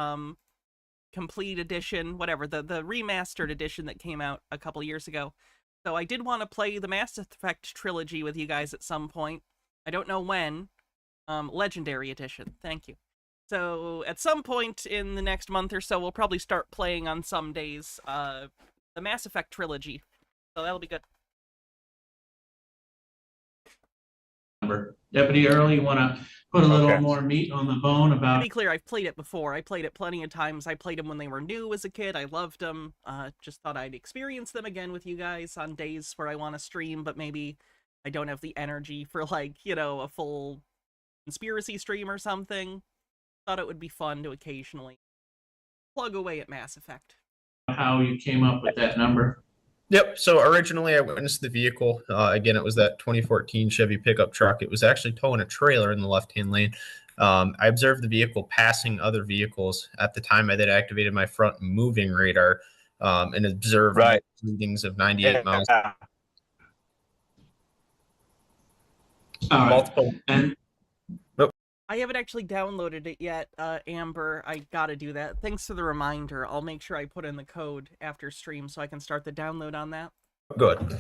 complete edition, whatever, the remastered edition that came out a couple years ago. So I did want to play the Mass Effect trilogy with you guys at some point. I don't know when. Legendary edition. Thank you. So at some point in the next month or so, we'll probably start playing on some days the Mass Effect trilogy. So that'll be good. Deputy Early, you want to put a little more meat on the bone about... To be clear, I've played it before. I played it plenty of times. I played them when they were new as a kid. I loved them. Just thought I'd experience them again with you guys on days where I want to stream, but maybe I don't have the energy for, like, you know, a full conspiracy stream or something. Thought it would be fun to occasionally plug away at Mass Effect. How you came up with that number? Yep. So originally I witnessed the vehicle. Again, it was that 2014 Chevy pickup truck. It was actually towing a trailer in the left-hand lane. I observed the vehicle passing other vehicles. At the time, I then activated my front moving radar and observed readings of 98 miles. All right. multiple. And I haven't actually downloaded it yet, Amber. I gotta do that. Thanks for the reminder. I'll make sure I put in the code after stream so I can start the download on that. Good.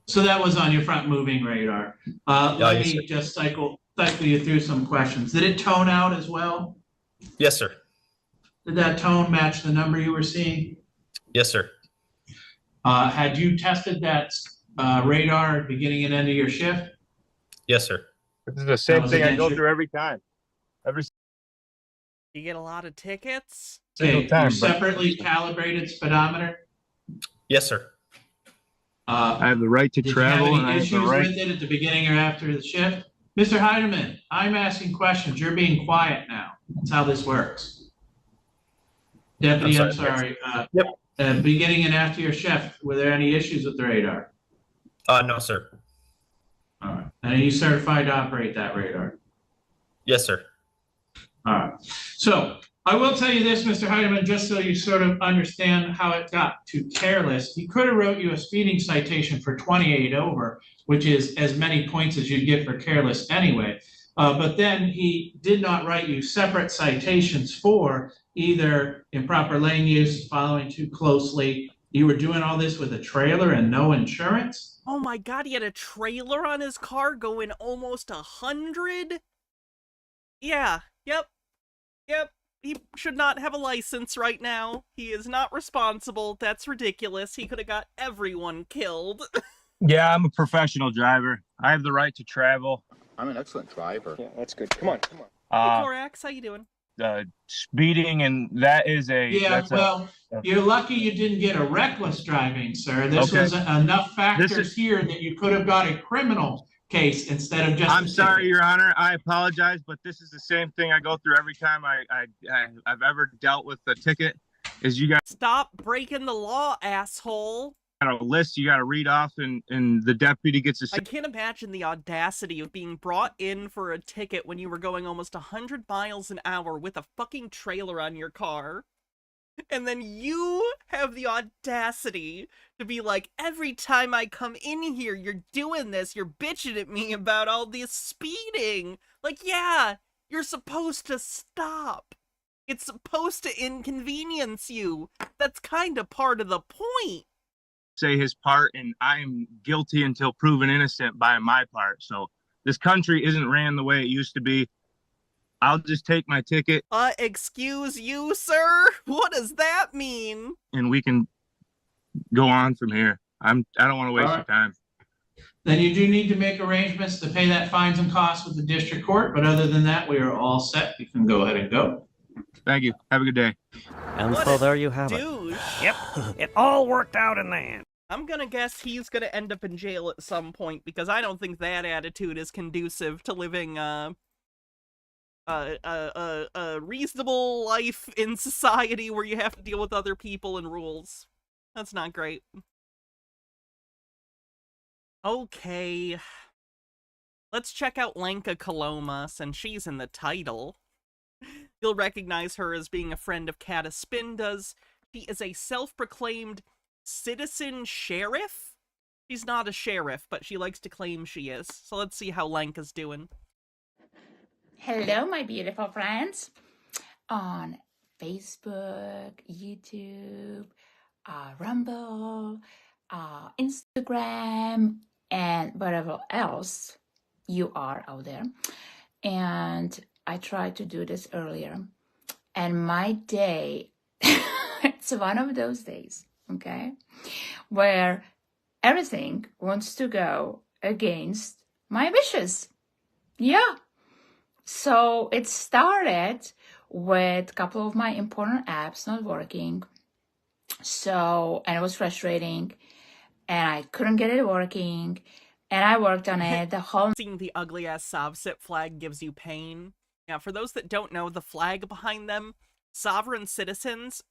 so that was on your front moving radar. Let me just cycle you through some questions. Did it tone out as well? Yes, sir. Did that tone match the number you were seeing? Yes, sir. Had you tested that radar at beginning and end of your shift? Yes, sir. This is the same thing I go through every time. You get a lot of tickets? Okay, your separately calibrated speedometer? Yes, sir. I have the right to travel. Did you have any issues with it at the beginning or after the shift? Mr. Heidemann, I'm asking questions. You're being quiet now. That's how this works. Deputy, I'm sorry. Yep. Beginning and after your shift, were there any issues with the radar? No, sir. All right. And are you certified to operate that radar? Yes, sir. All right. So I will tell you this, Mr. Heidemann, just so you sort of understand how it got to careless. He could have wrote you a speeding citation for 28 over, which is as many points as you'd get for careless anyway. But then he did not write you separate citations for either improper lane use, following too closely. You were doing all this with a trailer and no insurance? Oh my god, he had a trailer on his car going almost 100? Yeah, yep. He should not have a license right now. He is not responsible. That's ridiculous. He could have got everyone killed. Yeah, I'm a professional driver. I have the right to travel. I'm an excellent driver. Yeah, that's good. Come on. Hey, Corax, how you doing? Speeding, and that is you're lucky you didn't get a reckless driving, sir. This was enough factors here that you could have got a criminal case instead of just. I'm sorry, Your Honor. I apologize, but this is the same thing I go through every time I've ever dealt with a ticket. Is you guys stop breaking the law, asshole? Got a list you got to read off, and the deputy gets a. I can't imagine the audacity of being brought in for a ticket when you were going almost 100 miles an hour with a fucking trailer on your car. And then you have the audacity to be like, every time I come in here, you're doing this, you're bitching at me about all this speeding. Like, yeah, you're supposed to stop. It's supposed to inconvenience you. That's kind of part of the point. Say his part, and I am guilty until proven innocent by my part. So this country isn't ran the way it used to be. I'll just take my ticket. Excuse you, sir? What does that mean? And we can go on from here. I don't want to waste your time. Then you do need to make arrangements to pay that fines and costs with the district court. But other than that, we are all set. You can go ahead and go. Thank you. Have a good day. And so there you have it. Yep, it all worked out in the end. I'm gonna guess he's gonna end up in jail at some point, because I don't think that attitude is conducive to living a reasonable life in society where you have to deal with other people and rules. That's not great. Okay. Let's check out Lenca Coloma, since she's in the title. You'll recognize her as being a friend of Cataspinda's. She is a self-proclaimed citizen sheriff? She's not a sheriff, but she likes to claim she is. So let's see how Lenka's doing. Hello, my beautiful friends. On Facebook, YouTube, Rumble, Instagram, and whatever else you are out there. And I tried to do this earlier. And my day, it's one of those days, okay, where everything wants to go against my wishes. Yeah. So it started with a couple of my important apps not working. So, and it was frustrating, and I couldn't get it working, and I worked on it the whole. Seeing the ugly ass Sovsit flag gives you pain. Yeah, for those that don't know, the flag behind them, sovereign citizens,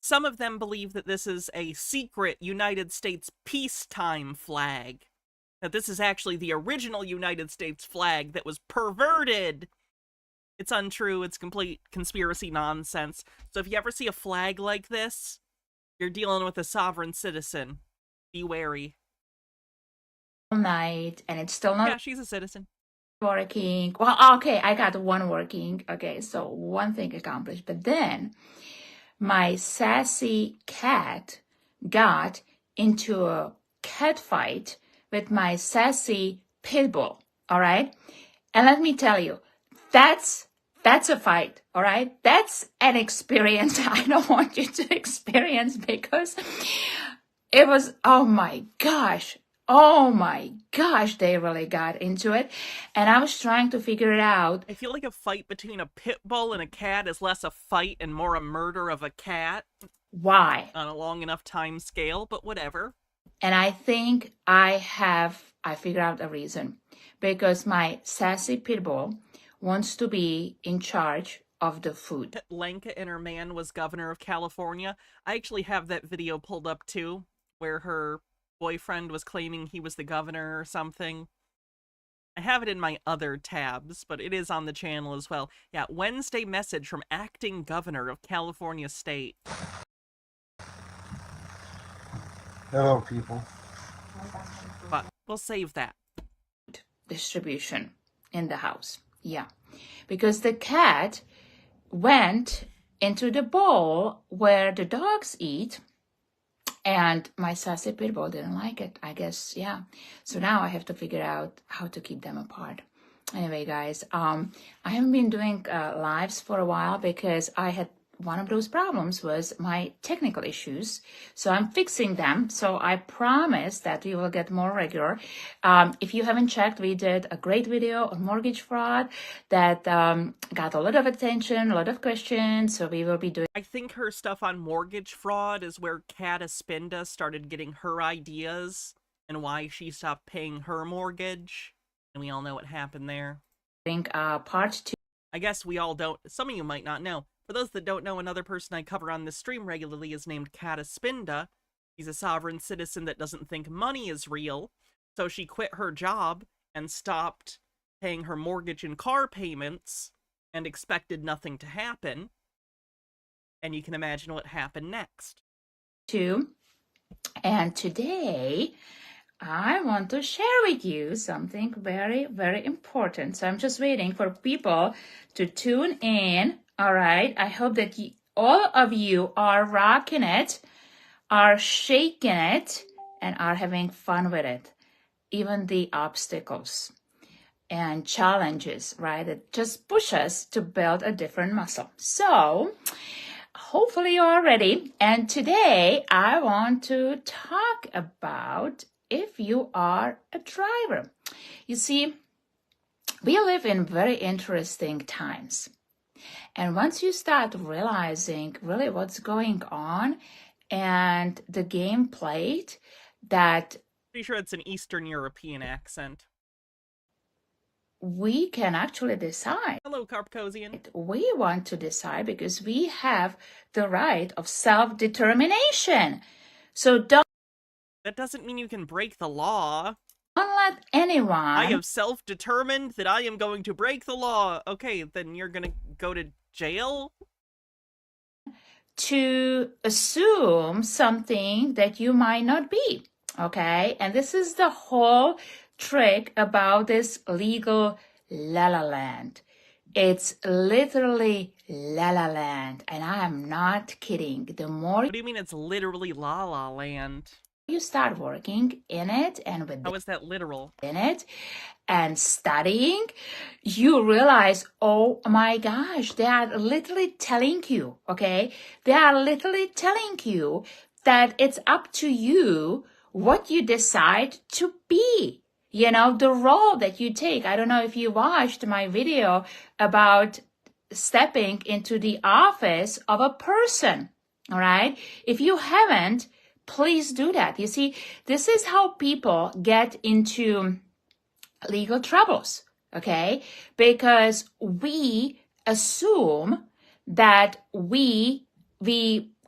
some of them believe that this is a secret United States peacetime flag. That this is actually the original United States flag that was perverted. It's untrue, it's complete conspiracy nonsense. So if you ever see a flag like this, you're dealing with a sovereign citizen. Be wary. night, and it's still not. Yeah, she's a citizen. Working. Well, okay, I got one working. Okay, so one thing accomplished. But then my sassy cat got into a cat fight with my sassy pit bull. All right. And let me tell you, that's a fight. All right. That's an experience I don't want you to experience, because it was, oh my gosh, they really got into it. And I was trying to figure it out. I feel like a fight between a pit bull and a cat is less a fight and more a murder of a cat. Why? On a long enough time scale, but whatever. And I think I figured out a reason. Because my sassy pit bull wants to be in charge of the food. Lenka and her man was governor of California. I actually have that video pulled up too, where her boyfriend was claiming he was the governor or something. I have it in my other tabs, but it is on the channel as well. Yeah, Wednesday message from acting governor of California state. Hello, people. But we'll save that. Distribution in the house. Yeah. Because the cat went into the bowl where the dogs eat, and my sassy pit bull didn't like it, I guess. Yeah. So now I have to figure out how to keep them apart. Anyway, guys, I haven't been doing lives for a while because I had one of those problems was my technical issues. So I'm fixing them. So I promise that we will get more regular. If you haven't checked, we did a great video on mortgage fraud that got a lot of attention, a lot of questions. So we will be doing. I think her stuff on mortgage fraud is where Kat Espinda started getting her ideas and why she stopped paying her mortgage. And we all know what happened there. I think part 2. I guess we all don't. Some of you might not know. For those that don't know, another person I cover on this stream regularly is named Kat Espinda. He's a sovereign citizen that doesn't think money is real. So she quit her job and stopped paying her mortgage and car payments and expected nothing to happen. And you can imagine what happened next. 2. And today, I want to share with you something very, very important. So I'm just waiting for people to tune in. All right. I hope that all of you are rocking it, are shaking it, and are having fun with it. Even the obstacles and challenges, right? It just push us to build a different muscle. So hopefully you are ready. And today I want to talk about if you are a driver. You see, we live in very interesting times. And once you start realizing really what's going on and the game played, that pretty sure it's an Eastern European accent. We can actually decide. Hello, Carpcosian. We want to decide because we have the right of self-determination. So don't. That doesn't mean you can break the law. Don't let anyone. I have self-determined that I am going to break the law. Okay, then you're gonna go to jail? To assume something that you might not be. Okay? And this is the whole trick about this legal la la land. It's literally la la land. And I am not kidding. The more. What do you mean it's literally la la land? You start working in it and with how is that literal in it and studying, you realize, oh my gosh, they are literally telling you, okay? They are literally telling you that it's up to you what you decide to be. You know, the role that you take. I don't know if you watched my video about stepping into the office of a person, all right? If you haven't, please do that. You see, this is how people get into legal troubles, okay? Because we assume that we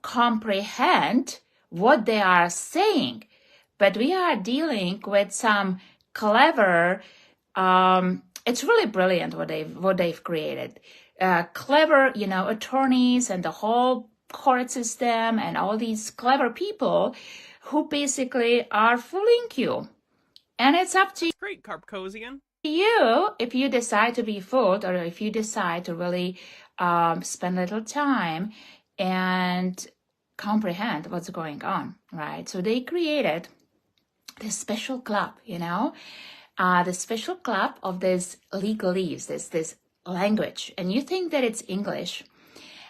comprehend what they are saying, but we are dealing with some clever, it's really brilliant what they've created. Clever, you know, attorneys and the whole court system and all these clever people who basically are fooling you And it's up to Great, Carpcosian. you if you decide to be fooled or if you decide to really spend a little time and comprehend what's going on, right? So they created this special club, the special club of this legalese, this language. And you think that it's English.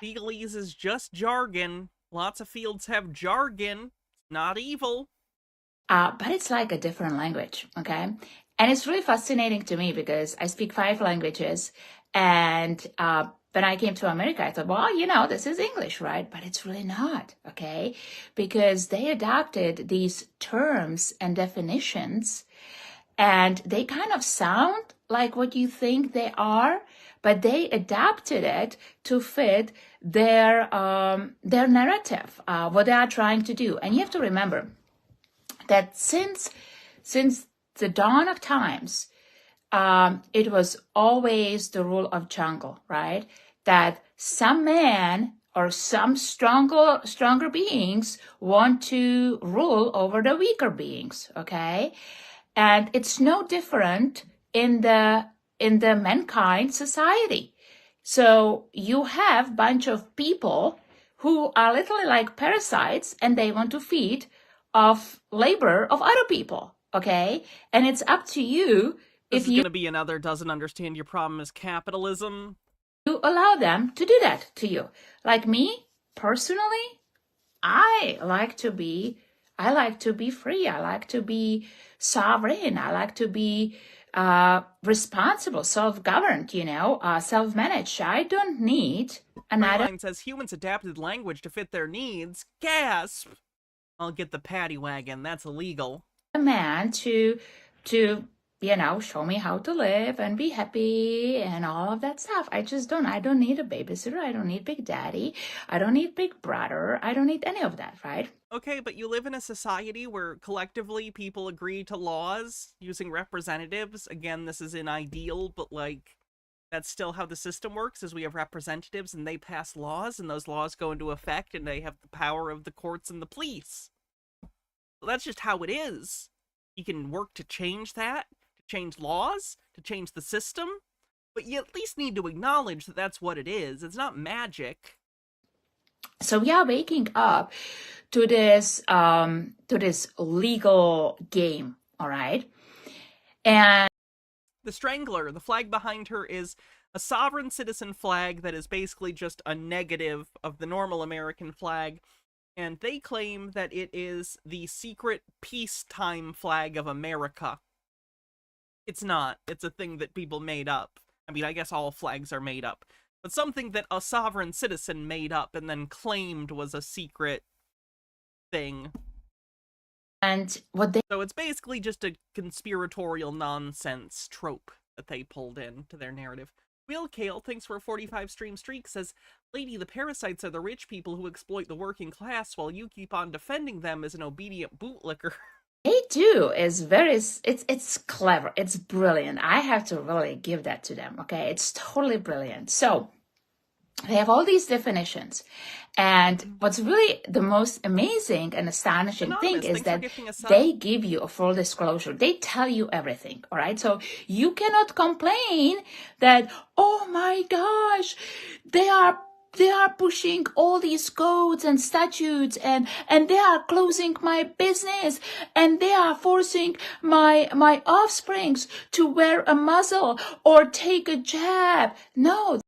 Legalese is just jargon. Lots of fields have jargon. Not evil. But it's like a different language, okay? And it's really fascinating to me because I speak 5 languages. And when I came to America, I thought, well, this is English, right? But it's really not, okay? Because they adopted these terms and definitions, and they kind of sound like what you think they are, but they adapted it to fit their narrative, what they are trying to do. And you have to remember that since the dawn of times, it was always the rule of jungle, right? That some man or some stronger beings want to rule over the weaker beings, okay? And it's no different in the mankind society. So you have a bunch of people who are literally like parasites, and they want to feed off labor of other people, okay? And it's up to you This is going to be another doesn't understand your problem is capitalism. You allow them to do that to you. Like me, personally, I like to be free. I like to be sovereign. I like to be responsible, self-governed, self-managed. I don't need another. Line says humans adapted language to fit their needs. Gasp! I'll get the paddy wagon. That's illegal. A man to show me how to live and be happy and all of that stuff. I don't need a babysitter. I don't need Big Daddy. I don't need Big Brother. I don't need any of that, right? Okay, but you live in a society where collectively people agree to laws using representatives. Again, this is an ideal, but that's still how the system works, is we have representatives and they pass laws, and those laws go into effect, and they have the power of the courts and the police. Well, that's just how it is. You can work to change that, to change laws, to change the system, but you at least need to acknowledge that that's what it is. It's not magic. So we are waking up to this legal game, all right? And the Strangler, the flag behind her, is a sovereign citizen flag that is basically just a negative of the normal American flag. And they claim that it is the secret peacetime flag of America. It's not. It's a thing that people made up. I mean, I guess all flags are made up. But something that a sovereign citizen made up and then claimed was a secret thing. And so it's basically just a conspiratorial nonsense trope that they pulled in to their narrative. Will Kale, thanks for a 45 stream streak, says, Lady, the parasites are the rich people who exploit the working class while you keep on defending them as an obedient bootlicker. They do is it's clever. It's brilliant. I have to really give that to them. Okay. It's totally brilliant. So they have all these definitions. And what's really the most amazing and astonishing thing is that they give you a full disclosure. They tell you everything. All right. So you cannot complain that, oh my gosh, they are pushing all these codes and statutes and they are closing my business and they are forcing my offsprings to wear a muzzle or take a jab. No.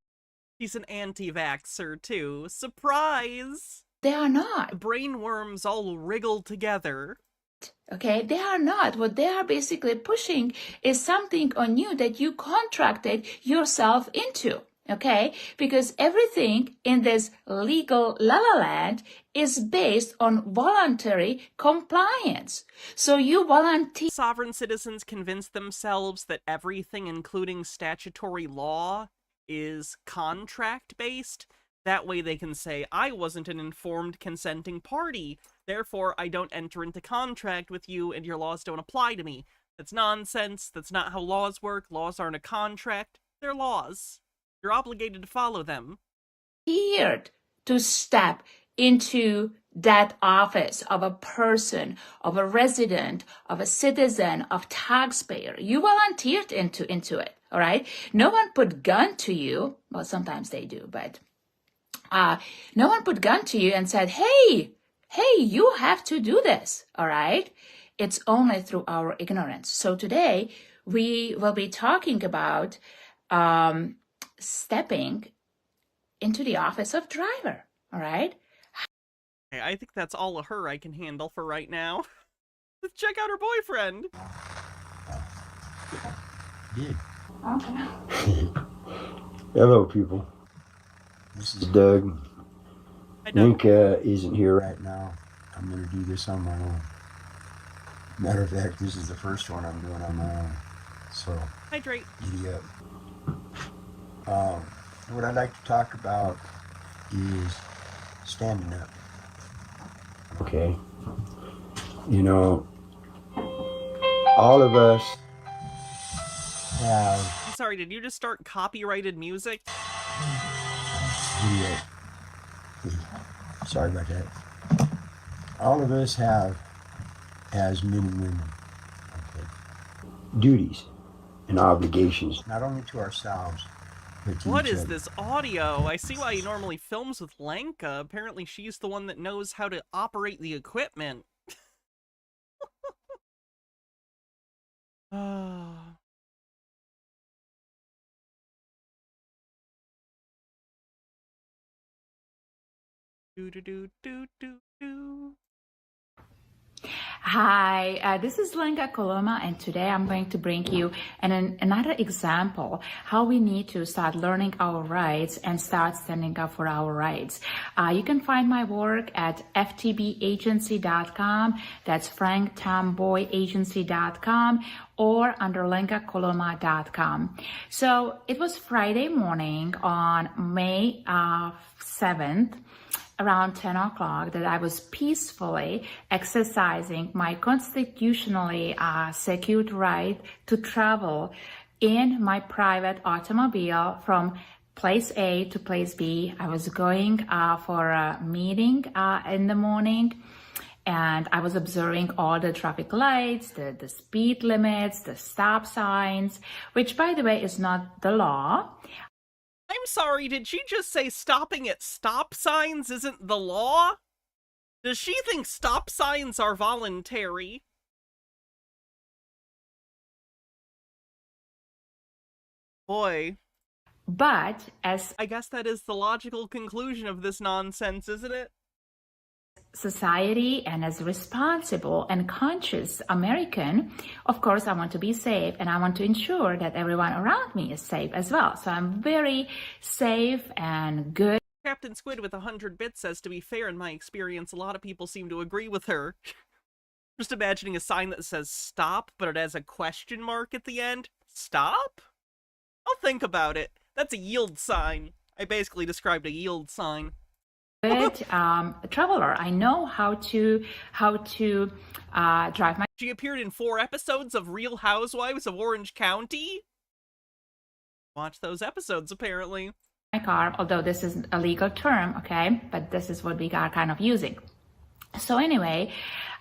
He's an anti-vaxxer, too. Surprise! They are not. The brain worms all wriggle together. Okay, they are not. What they are basically pushing is something on you that you contracted yourself into. Okay, because everything in this legal la-la land is based on voluntary compliance. So you volunteer. Sovereign citizens convince themselves that everything, including statutory law, is contract-based. That way they can say, I wasn't an informed consenting party, therefore I don't enter into contract with you and your laws don't apply to me. That's nonsense. That's not how laws work. Laws aren't a contract. They're laws. You're obligated to follow them. Here to step into that office of a person, of a resident, of a citizen, of taxpayer. You volunteered into it, all right? No one put gun to you. Well, sometimes they do, but no one put gun to you and said, hey, you have to do this, all right? It's only through our ignorance. So today we will be talking about stepping into the office of driver, all right? I think that's all of her I can handle for right now. Let's check out her boyfriend. Okay. Hello, people. This is Doug. Lenka isn't here right now. I'm going to do this on my own. Matter of fact, this is the first one I'm doing on my own. So, hydrate. Giddy up. What I'd like to talk about is standing up. Okay. You know, all of us have... I'm sorry, did you just start copyrighted music? Giddy up. Sorry about that. All of us have, as men and women, okay, duties and obligations, not only to ourselves, but to What each is other. this audio? I see why he normally films with Lenka. Apparently she's the one that knows how to operate the equipment. Do do do do do do. Hi, this is Lenca Koloma, and today I'm going to bring you another example how we need to start learning our rights and start standing up for our rights. You can find my work at ftbagency.com, that's franktomboyagency.com, or under lenkacoloma.com. So it was Friday morning on May 7th, around 10 o'clock, that I was peacefully exercising my constitutionally secured right to travel in my private automobile from place A to place B. I was going for a meeting in the morning, and I was observing all the traffic lights, the speed limits, the stop signs, which, by the way, is not the law. I'm sorry, did she just say stopping at stop signs isn't the law? Does she think stop signs are voluntary? Boy. But as I guess that is the logical conclusion of this nonsense, isn't it? Society and as a responsible and conscious American, of course, I want to be safe, and I want to ensure that everyone around me is safe as well. So I'm very safe and good. Captain Squid with 100 bits says, to be fair, in my experience, a lot of people seem to agree with her. Just imagining a sign that says stop, but it has a question mark at the end. Stop? I'll think about it. That's a yield sign. I basically described a yield sign. Traveler. I know how to drive my... She appeared in 4 episodes of Real Housewives of Orange County. Watch those episodes, apparently. My car, although this is a legal term, okay, but this is what we are kind of using. So anyway,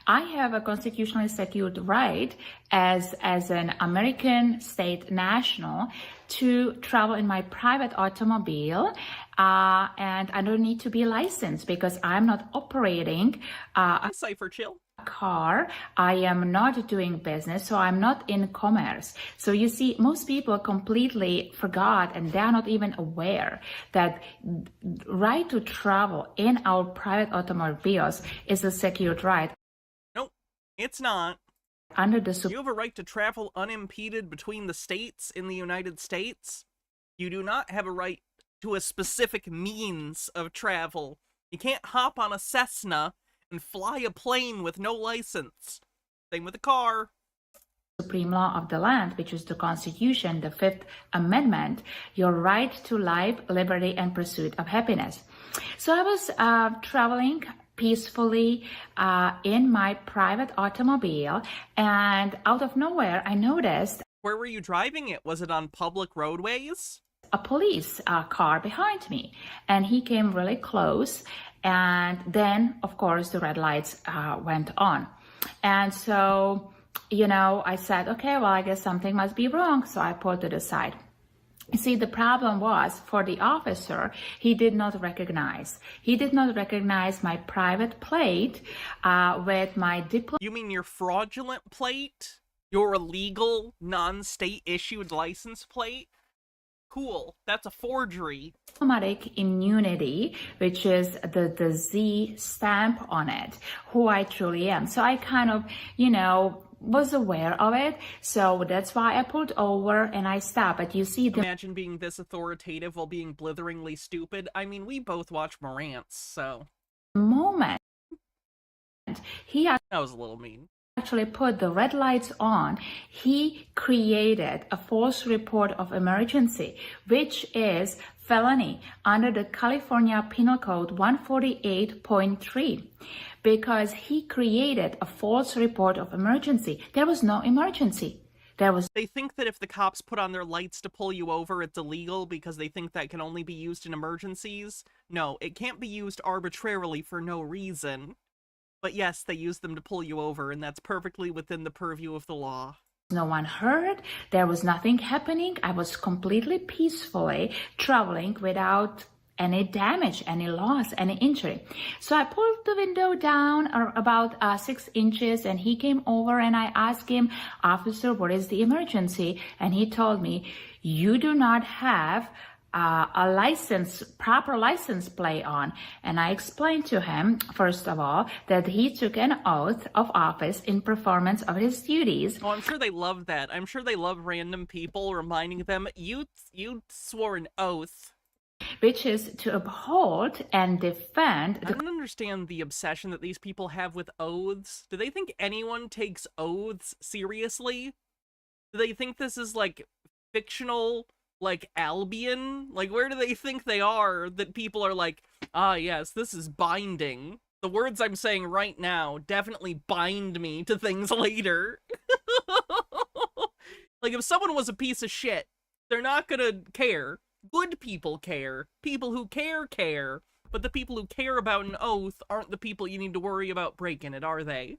I have a constitutionally secured right as an American state national to travel in my private automobile, and I don't need to be licensed because I'm not operating a Cipher chill car. I am not doing business, so I'm not in commerce. So you see, most people completely forgot, and they're not even aware that right to travel in our private automobiles is a secured right. Nope, it's not. Under the You have a right to travel unimpeded between the states in the United States. You do not have a right to a specific means of travel. You can't hop on a Cessna and fly a plane with no license. Same with a car. Supreme law of the land, which is the Constitution, the Fifth Amendment, your right to life, liberty, and pursuit of happiness. So I was traveling peacefully in my private automobile, and out of nowhere I noticed... Where were you driving it? Was it on public roadways? a police car behind me, and he came really close, and then of course the red lights went on. And so, you know, I said, okay, well, I guess something must be wrong, so I pulled it aside. You see, the problem was for the officer, he did not recognize my private plate with my diplomat. You mean your fraudulent plate? Your illegal, non-state issued license plate? Cool. That's a forgery. Diplomatic immunity, which is the Z stamp on it, who I truly am. So I kind of, you know, was aware of it. So that's why I pulled over and I stopped. But you see, imagine being this authoritative while being blitheringly stupid. I mean, we both watch Morantz, so. The moment he that was a little mean. Actually put the red lights on, he created a false report of emergency, which is felony under the California Penal Code 148.3, because he created a false report of emergency. There was no emergency. They think that if the cops put on their lights to pull you over, it's illegal because they think that can only be used in emergencies. No, it can't be used arbitrarily for no reason. But yes, they use them to pull you over, and that's perfectly within the purview of the law. No one heard. There was nothing happening. I was completely peacefully traveling without any damage, any loss, any injury. So I pulled the window down about 6 inches, and he came over, and I asked him, "Officer, what is the emergency?" And he told me, "You do not have a proper license plate on." And I explained to him, first of all, that he took an oath of office in performance of his duties. Oh, I'm sure they love that. I'm sure they love random people reminding them, you swore an oath. Which is to uphold and defend. I don't understand the obsession that these people have with oaths. Do they think anyone takes oaths seriously? Do they think this is like fictional, like Albion? Like, where do they think they are that people are like, ah, yes, this is binding. The words I'm saying right now definitely bind me to things later. Like, if someone was a piece of shit, they're not gonna care. Good people care. People who care. But the people who care about an oath aren't the people you need to worry about breaking it, are they?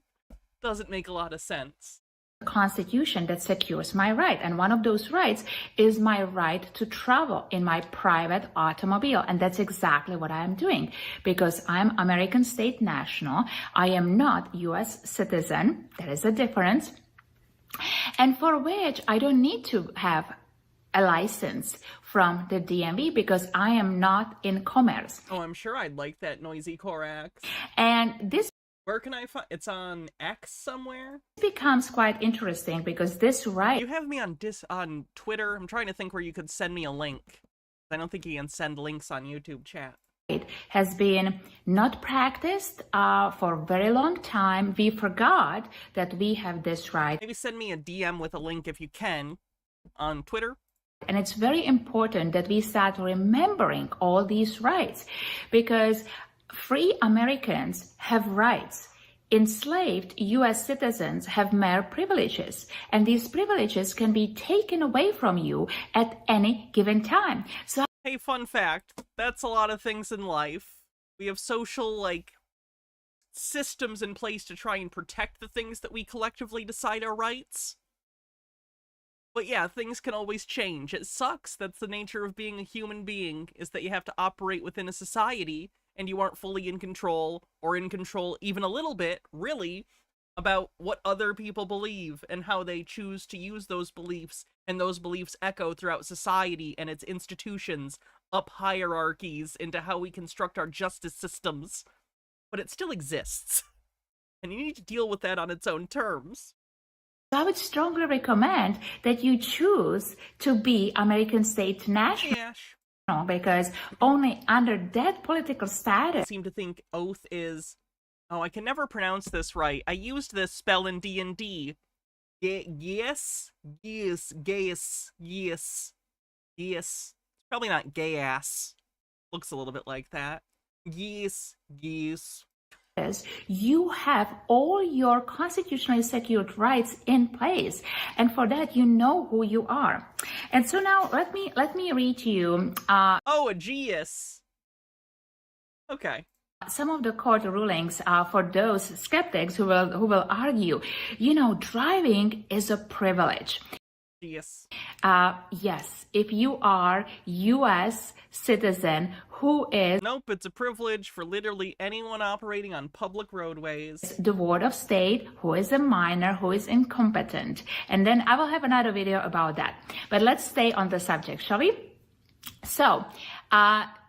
Doesn't make a lot of sense. Constitution that secures my right, and one of those rights is my right to travel in my private automobile, and that's exactly what I am doing, because I'm American state national. I am not US citizen. There is a difference, and for which I don't need to have a license from the DMV because I am not in commerce. Oh, I'm sure I'd like that, Noisy Corax. And this, where can I find? It's on X somewhere? Becomes quite interesting because this right... You have me on Twitter. I'm trying to think where you could send me a link. I don't think you can send links on YouTube chat. It has been not practiced for a very long time. We forgot that we have this right. Maybe send me a DM with a link if you can on Twitter. And it's very important that we start remembering all these rights, because free Americans have rights. Enslaved US citizens have mere privileges, and these privileges can be taken away from you at any given time. So, hey, fun fact, that's a lot of things in life. We have social, systems in place to try and protect the things that we collectively decide are rights. But yeah, things can always change. It sucks. That's the nature of being a human being, is that you have to operate within a society, and you aren't fully in control, or in control even a little bit, really, about what other people believe, and how they choose to use those beliefs, and those beliefs echo throughout society and its institutions, up hierarchies into how we construct our justice systems. But it still exists. And you need to deal with that on its own terms. I would strongly recommend that you choose to be American state national, because only under that political status... I seem to think oath is... Oh, I can never pronounce this right. I used this spell in D&D. Yes. It's probably not gay-ass. Looks a little bit like that. Yes. is you have all your constitutionally secured rights in place, and for that you know who you are. And so now let me read to you oh, Aegeus. Okay. Some of the court rulings for those skeptics who will argue, you know, driving is a privilege. Yes. Yes, if you are U.S. citizen who is... Nope, it's a privilege for literally anyone operating on public roadways. The ward of state, who is a minor, who is incompetent. And then I will have another video about that. But let's stay on the subject, shall we? So,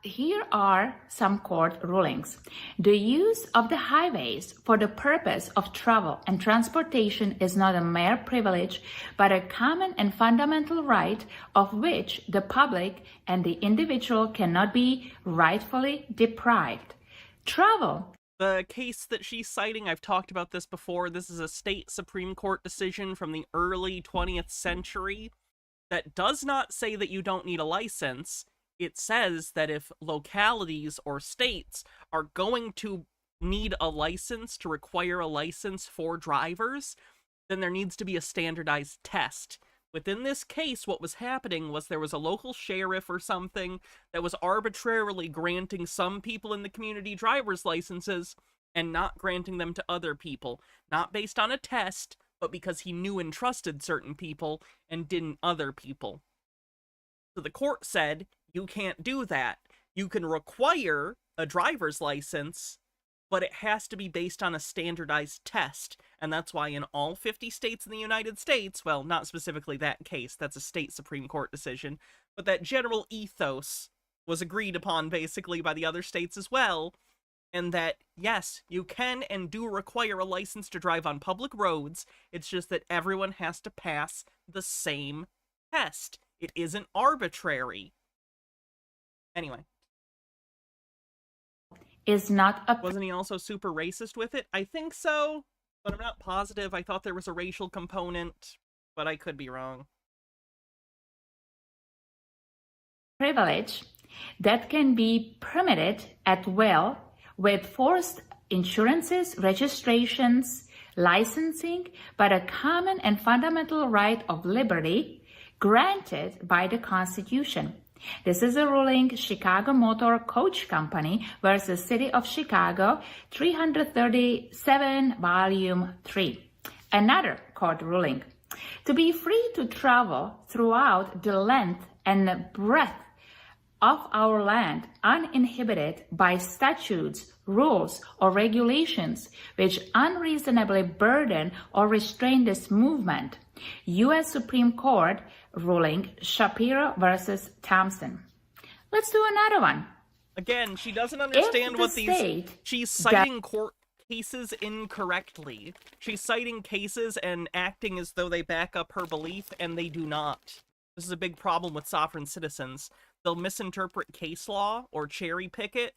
here are some court rulings. The use of the highways for the purpose of travel and transportation is not a mere privilege, but a common and fundamental right of which the public and the individual cannot be rightfully deprived. Travel. The case that she's citing, I've talked about this before. This is a state Supreme Court decision from the early 20th century that does not say that you don't need a license. It says that if localities or states are going to need a license, to require a license for drivers, then there needs to be a standardized test. Within this case, what was happening was there was a local sheriff or something that was arbitrarily granting some people in the community driver's licenses and not granting them to other people, not based on a test, but because he knew and trusted certain people and didn't other people. So the court said, you can't do that. You can require a driver's license, but it has to be based on a standardized test. And that's why in all 50 states in the United States, well, not specifically that case, that's a state Supreme Court decision, but that general ethos was agreed upon basically by the other states as well, and that, yes, you can and do require a license to drive on public roads. It's just that everyone has to pass the same test. It isn't arbitrary. Anyway. Is not a... Wasn't he also super racist with it? I think so, but I'm not positive. I thought there was a racial component, but I could be wrong. Privilege that can be permitted at will with forced insurances, registrations, licensing, but a common and fundamental right of liberty granted by the Constitution. This is a ruling, Chicago Motor Coach Company versus City of Chicago, 337, Volume 3. Another court ruling. To be free to travel throughout the length and breadth of our land, uninhibited by statutes, rules, or regulations which unreasonably burden or restrain this movement. U.S. Supreme Court ruling, Shapiro versus Thompson. Let's do another one. Again, she doesn't understand what these... She's citing court cases incorrectly. She's citing cases and acting as though they back up her belief, and they do not. This is a big problem with sovereign citizens. They'll misinterpret case law or cherry pick it,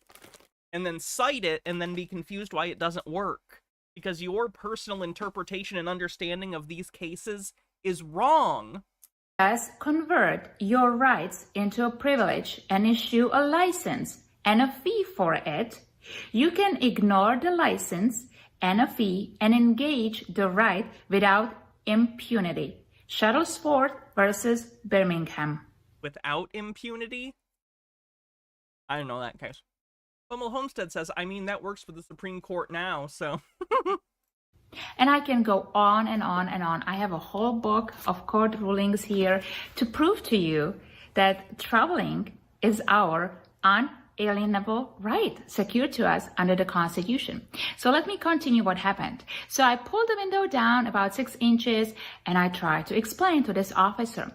and then cite it, and then be confused why it doesn't work. Because your personal interpretation and understanding of these cases is wrong. Thus, convert your rights into a privilege and issue a license and a fee for it. You can ignore the license and a fee and engage the right without impunity. Shuttlesworth versus Birmingham. Without impunity? I don't know that case. Hummel Homestead says, I mean, that works for the Supreme Court now, so... And I can go on and on and on. I have a whole book of court rulings here to prove to you that traveling is our unalienable right, secured to us under the Constitution. So let me continue what happened. So I pulled the window down about 6 inches and I tried to explain to this officer.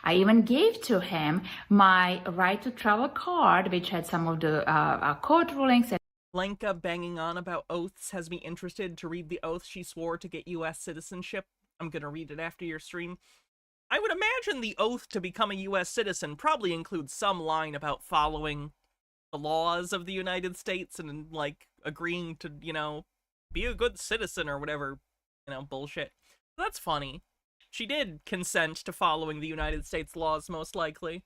I even gave to him my right to travel card, which had some of the court rulings. Lenka banging on about oaths has me interested to read the oath she swore to get U.S. citizenship. I'm gonna read it after your stream. I would imagine the oath to become a U.S. citizen probably includes some line about following the laws of the United States and, like, agreeing to, you know, be a good citizen or whatever, you know, bullshit. That's funny. She did consent to following the United States laws, most likely.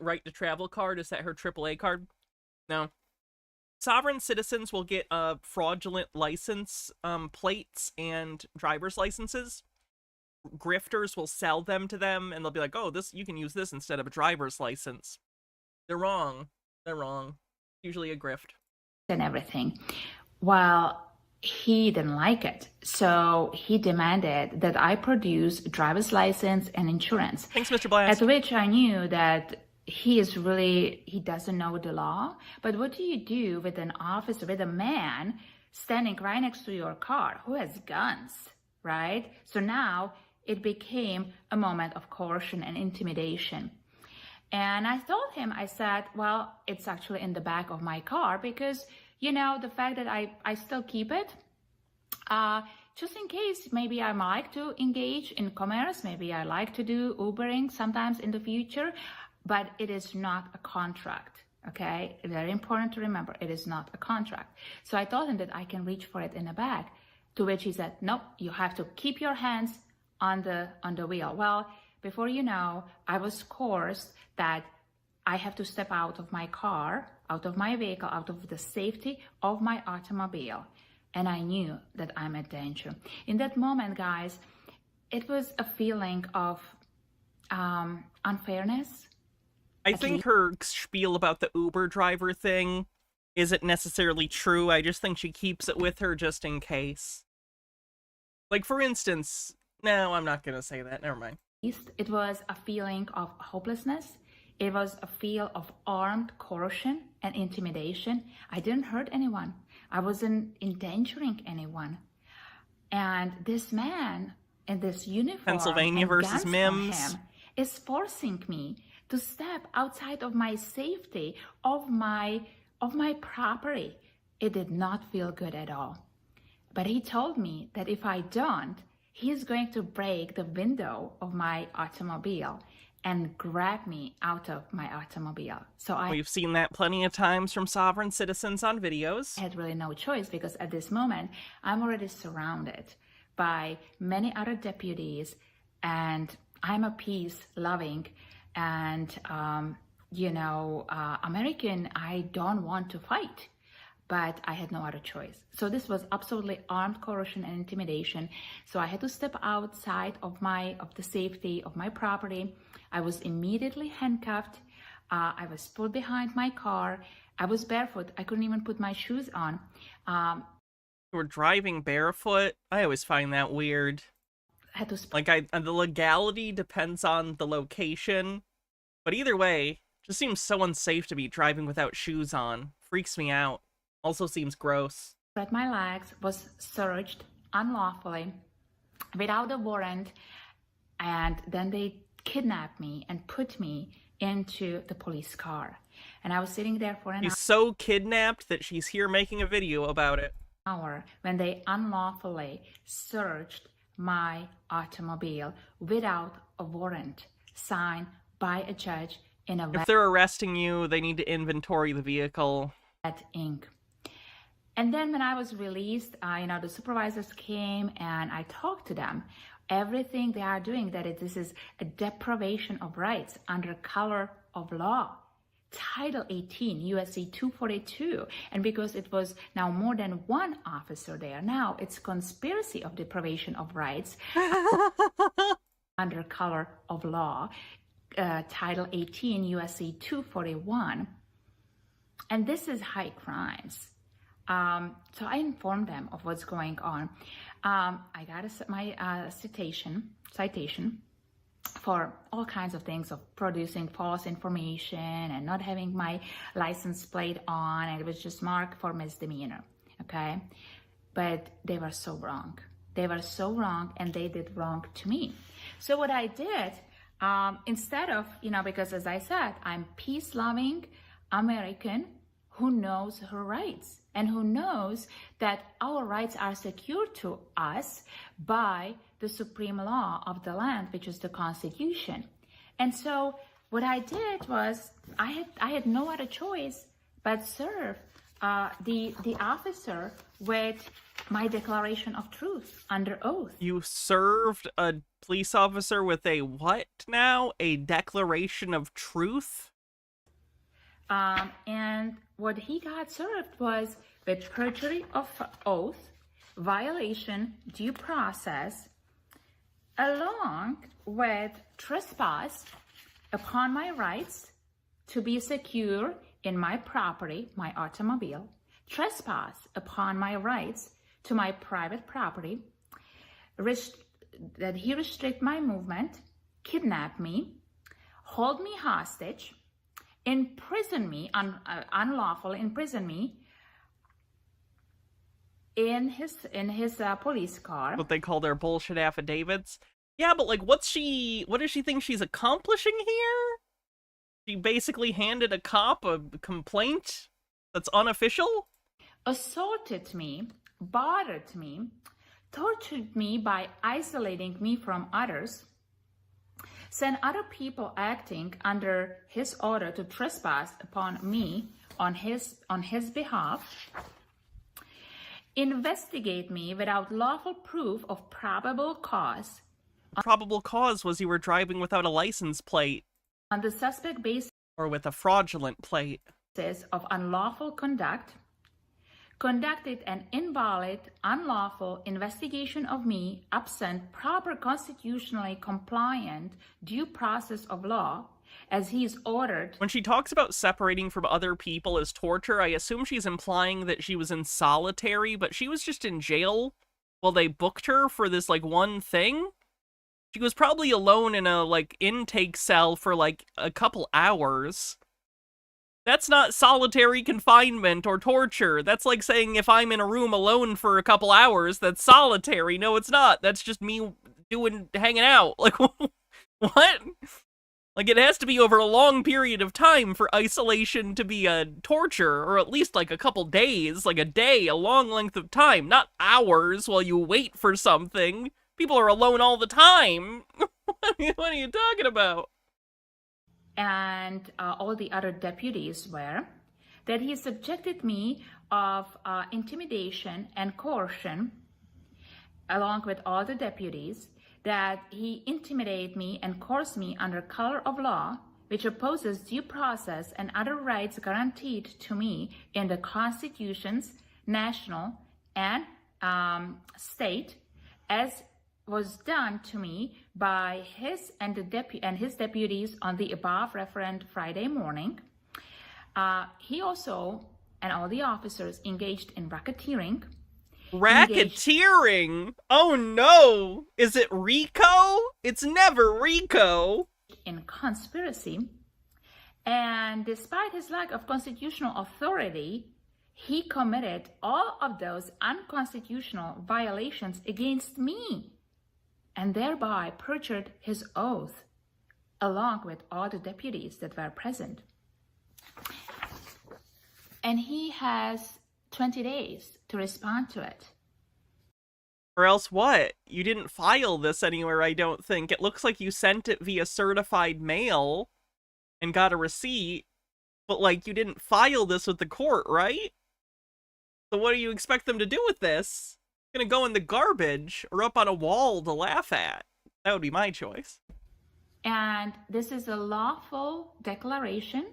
Right to travel card, is that her AAA card? No. Sovereign citizens will get fraudulent license plates and driver's licenses. Grifters will sell them to them, and they'll be like, oh, this, you can use this instead of a driver's license. They're wrong. They're wrong. Usually a grift. And everything. Well, he didn't like it. So he demanded that I produce driver's license and insurance. Thanks, Mr. Blast. At which I knew that he doesn't know the law. But what do you do with an officer, with a man standing right next to your car who has guns, right? So now it became a moment of coercion and intimidation. And I told him, I said, well, it's actually in the back of my car because, you know, the fact that I still keep it, just in case maybe I like to engage in commerce, maybe I like to do Ubering sometimes in the future, but it is not a contract, okay? Very important to remember, it is not a contract. So I told him that I can reach for it in the bag, to which he said, nope, you have to keep your hands on the wheel. Well, before you know, I was coerced that I have to step out of my car, out of my vehicle, out of the safety of my automobile. And I knew that I'm at danger. In that moment, guys, it was a feeling of unfairness. I think her spiel about the Uber driver thing isn't necessarily true. I just think she keeps it with her just in case. Like, for instance, no, I'm not going to say that. Never mind. It was a feeling of hopelessness. It was a feel of armed coercion and intimidation. I didn't hurt anyone. I wasn't endangering anyone. And this man in this uniform, Pennsylvania versus Mims, is forcing me to step outside of my safety, of my property. It did not feel good at all. But he told me that if I don't, he is going to break the window of my automobile and grab me out of my automobile. So we've seen that plenty of times from sovereign citizens on videos. I had really no choice because at this moment, I'm already surrounded by many other deputies, and I'm a peace-loving and, American. I don't want to fight. But I had no other choice. So this was absolutely armed coercion and intimidation. So I had to step outside of the safety of my property. I was immediately handcuffed. I was put behind my car. I was barefoot. I couldn't even put my shoes on. You were driving barefoot? I always find that weird. The legality depends on the location. But either way, it just seems so unsafe to be driving without shoes on. Freaks me out. Also seems gross. But my legs was searched unlawfully without a warrant, and then they kidnapped me and put me into the police car. And I was sitting there for an hour. She's so kidnapped that she's here making a video about it. When they unlawfully searched my automobile without a warrant signed by a judge in a... If they're arresting you, they need to inventory the vehicle. Ink. And then when I was released, the supervisors came and I talked to them. Everything they are doing, this is a deprivation of rights under color of law. Title 18, USC 242. And because it was now more than one officer there, now it's conspiracy of deprivation of rights under color of law. Title 18, USC 241. And this is high crimes. So I informed them of what's going on. I got my citation for all kinds of things, of producing false information and not having my license plate on, and it was just marked for misdemeanor, okay? But they were so wrong. They were so wrong, and they did wrong to me. So what I did, instead of, because as I said, I'm peace-loving American who knows her rights and who knows that our rights are secured to us by the supreme law of the land, which is the Constitution. And so what I did was I had no other choice but serve the officer with my declaration of truth under oath. You served a police officer with a what now? A declaration of truth? And what he got served was with perjury of oath, violation, due process, along with trespass upon my rights to be secure in my property, my automobile, trespass upon my rights to my private property, that he restrict my movement, kidnap me, hold me hostage, imprison me, unlawfully imprison me in his police car. What they call their bullshit affidavits. Yeah, but like, what does she think she's accomplishing here? She basically handed a cop a complaint that's unofficial? Assaulted me, bothered me, tortured me by isolating me from others, sent other people acting under his order to trespass upon me on his behalf, investigate me without lawful proof of probable cause. Probable cause was you were driving without a license plate. On the suspect basis or with a fraudulent plate of unlawful conduct, conducted an invalid, unlawful investigation of me, absent proper constitutionally compliant due process of law, as he is ordered. When she talks about separating from other people as torture, I assume she's implying that she was in solitary, but she was just in jail while they booked her for this, like, one thing? She was probably alone in a, like, intake cell for, like, a couple hours. That's not solitary confinement or torture. That's like saying if I'm in a room alone for a couple hours, that's solitary. No, it's not. That's just me hanging out. Like, what? Like, it has to be over a long period of time for isolation to be a torture, or at least, like, a couple days, like a day, a long length of time, not hours while you wait for something. People are alone all the time. What are you talking about? And all the other deputies were, that he subjected me of intimidation and coercion, along with all the deputies, that he intimidated me and coerced me under color of law, which opposes due process and other rights guaranteed to me in the constitutions, national and state, as was done to me by his and his deputies on the above referent Friday morning. He also and all the officers engaged in racketeering. Racketeering? Oh no! Is it RICO? It's never RICO. In conspiracy. And despite his lack of constitutional authority, he committed all of those unconstitutional violations against me, and thereby perjured his oath, along with all the deputies that were present. And he has 20 days to respond to it. Or else what? You didn't file this anywhere, I don't think. It looks like you sent it via certified mail and got a receipt, but, like, you didn't file this with the court, right? So what do you expect them to do with this? Gonna go in the garbage or up on a wall to laugh at. That would be my choice. And this is a lawful declaration,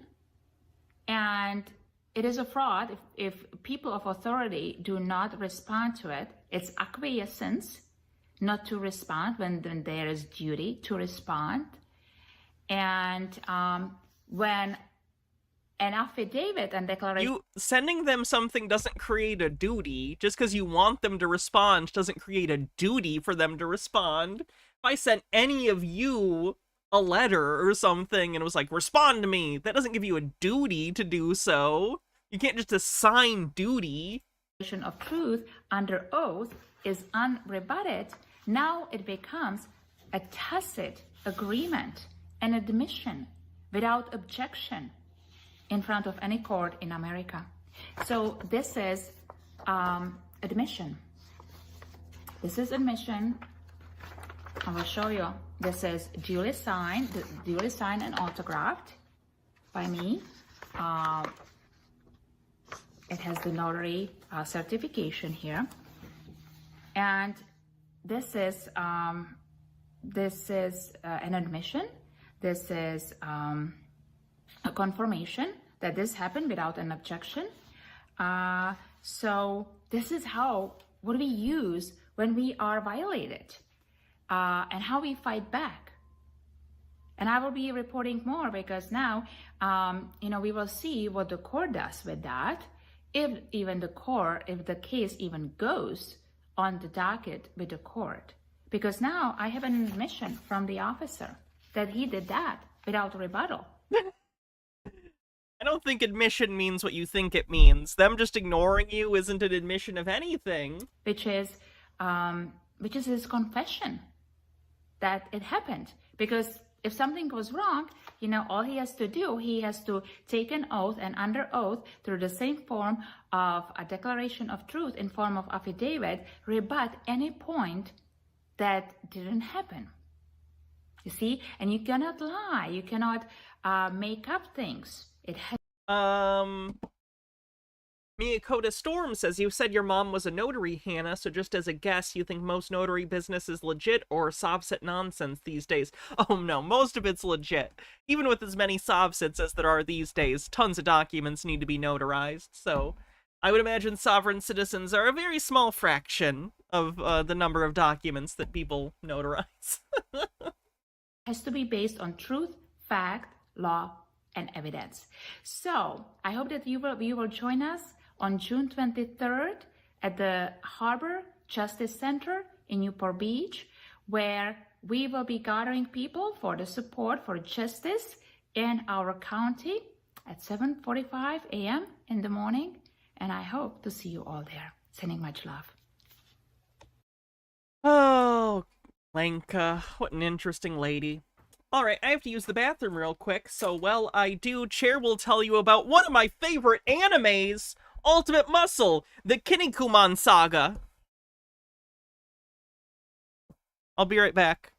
and it is a fraud if people of authority do not respond to it. It's acquiescence not to respond when there is duty to respond. And when an affidavit and declaration... Sending them something doesn't create a duty. Just because you want them to respond doesn't create a duty for them to respond. If I sent any of you a letter or something and it was like, respond to me, that doesn't give you a duty to do so. You can't just assign duty. Of truth under oath is unrebutted. Now it becomes a tacit agreement, an admission without objection in front of any court in America. So this is admission. This is admission. I will show you. This is duly signed and autographed by me. It has the notary certification here, and this is an admission. This is a confirmation that this happened without an objection. So this is what we use when we are violated, and how we fight back. And I will be reporting more because now, we will see what the court does with that. If the case even goes on the docket with the court. Because now I have an admission from the officer that he did that without rebuttal. I don't think admission means what you think it means. Them just ignoring you isn't an admission of anything. Which is his confession that it happened. Because if something goes wrong, all he has to do, he has to take an oath, and under oath, through the same form of a declaration of truth in form of affidavit, rebut any point that didn't happen. You see? And you cannot lie. You cannot make up things. It has. Miyakota Storm says, you said your mom was a notary, Hannah, so just as a guess, you think most notary business is legit or Sovset nonsense these days? Oh no, most of it's legit. Even with as many Sovsets as there are these days, tons of documents need to be notarized, so I would imagine sovereign citizens are a very small fraction of the number of documents that people notarize. Has to be based on truth, fact, law, and evidence. So I hope that you will join us on June 23rd at the Harbor Justice Center in Newport Beach, where we will be gathering people for the support for justice in our county at 7:45 a.m. in the morning. And I hope to see you all there. Sending much love. Oh, Lenka, what an interesting lady. Alright, I have to use the bathroom real quick, so while I do, Chair will tell you about one of my favorite animes, Ultimate Muscle, the Kinnikuman Saga. I'll be right back.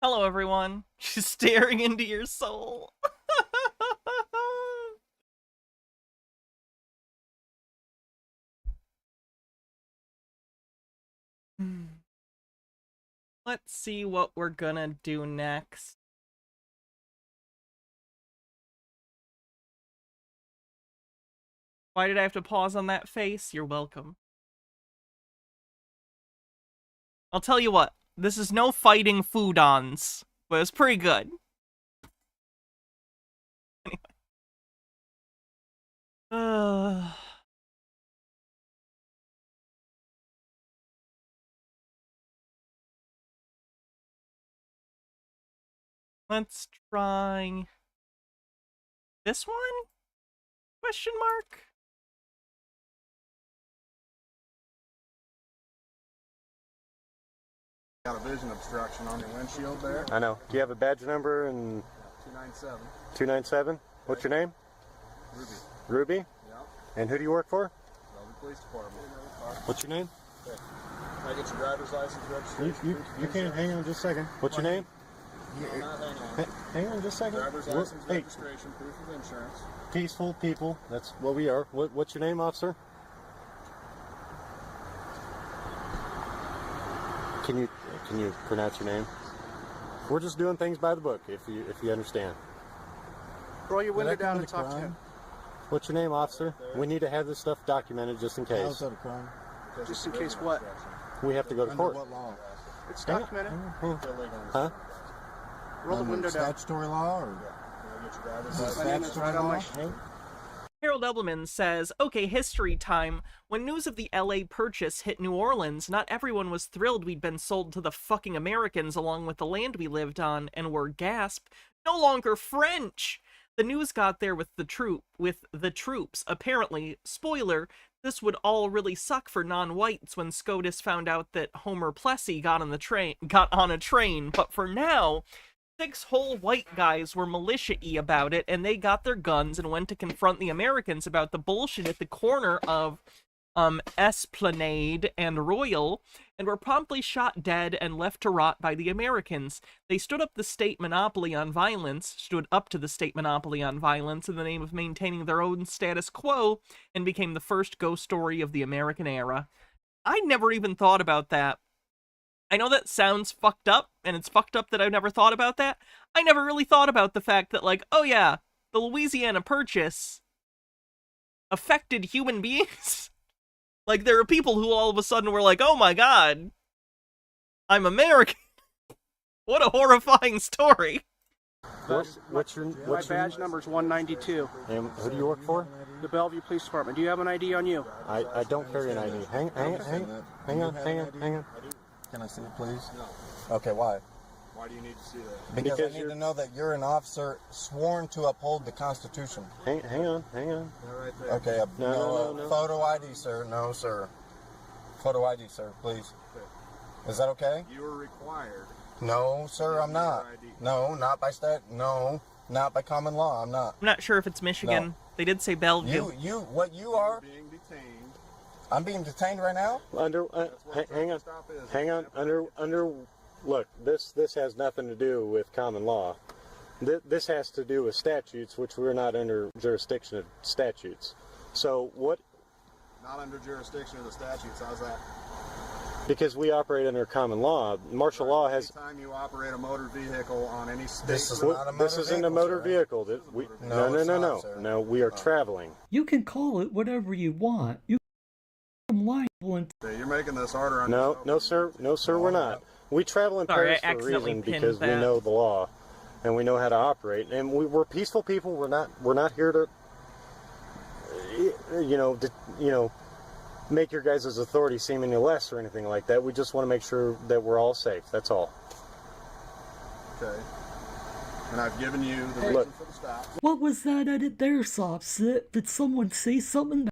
Hello, everyone. She's staring into your soul. Let's see what we're gonna do next. Why did I have to pause on that face? You're welcome. I'll tell you what, this is no fighting foodons, but it's pretty good. Anyway. Let's try this one? Question mark? Got a vision obstruction on your windshield there. I know. Do you have a badge number and 297. 297? What's your name? Ruby. Ruby? Yeah. And who do you work for? Bellevue Police Department. What's your name? Okay. Can I get your driver's license registration? You can't. Hang on just a second. What's your name? No, not hang on. Hang on just a second. Driver's license, registration, proof of insurance. Peaceful people. That's what we are. What's your name, officer? Can you pronounce your name? We're just doing things by the book, if you understand. Roll your window down and talk to him. What's your name, officer? We need to have this stuff documented just in case. How's that a crime? Just in case what? We have to go to court. Under what law? It's documented. Huh? Roll the window down. Statutory law or? My name is right on my Harold Edelman says, okay, history time. When news of the LA purchase hit New Orleans, not everyone was thrilled we'd been sold to the fucking Americans along with the land we lived on, and were, gasp, no longer French. The news got there with the troops. Apparently, spoiler, this would all really suck for non-whites when SCOTUS found out that Homer Plessy got on a train. But for now, 6 whole white guys were militia-y about it, and they got their guns and went to confront the Americans about the bullshit at the corner of Esplanade and Royal, and were promptly shot dead and left to rot by the Americans. They stood up to the state monopoly on violence in the name of maintaining their own status quo, and became the first ghost story of the American era. I never even thought about that. I know that sounds fucked up, and it's fucked up that I've never thought about that. I never really thought about the fact that, like, oh yeah, the Louisiana Purchase affected human beings. Like, there are people who all of a sudden were like, oh my god, I'm American. What a horrifying story. What's your My badge number is 192. And who do you work for? The Bellevue Police Department. Do you have an ID on you? I don't carry an ID. Hang on. Can I see it, please? No. Okay, why? Why do you need to see that? Because I need to know that you're an officer sworn to uphold the Constitution. Hang on. They're right there. Okay, no. Photo ID, sir. No, sir. Photo ID, sir, please. Okay. Is that okay? You are required. No, sir, I'm not. No, not by No, not by common law. I'm not. I'm not sure if it's Michigan. No. They did say Bellevue. What you are? Being detained. I'm being detained right now? Hang on. Look, this has nothing to do with common law. This has to do with statutes, which we're not under jurisdiction of statutes. So what? Not under jurisdiction of the statutes. How's that? Because we operate under common law. Martial law has. Anytime you operate a motor vehicle on any state. This isn't a motor vehicle. No, we are traveling. You can call it whatever you want. You're making this harder on No, sir, we're not. We travel in Paris for a reason because we know the law and we know how to operate, and we're peaceful people. We're not here to make your guys' authority seem any less or anything like that. We just want to make sure that we're all safe. That's all. Okay. And I've given you the reason for the stop. What was that edit there, Soft? Did someone say something?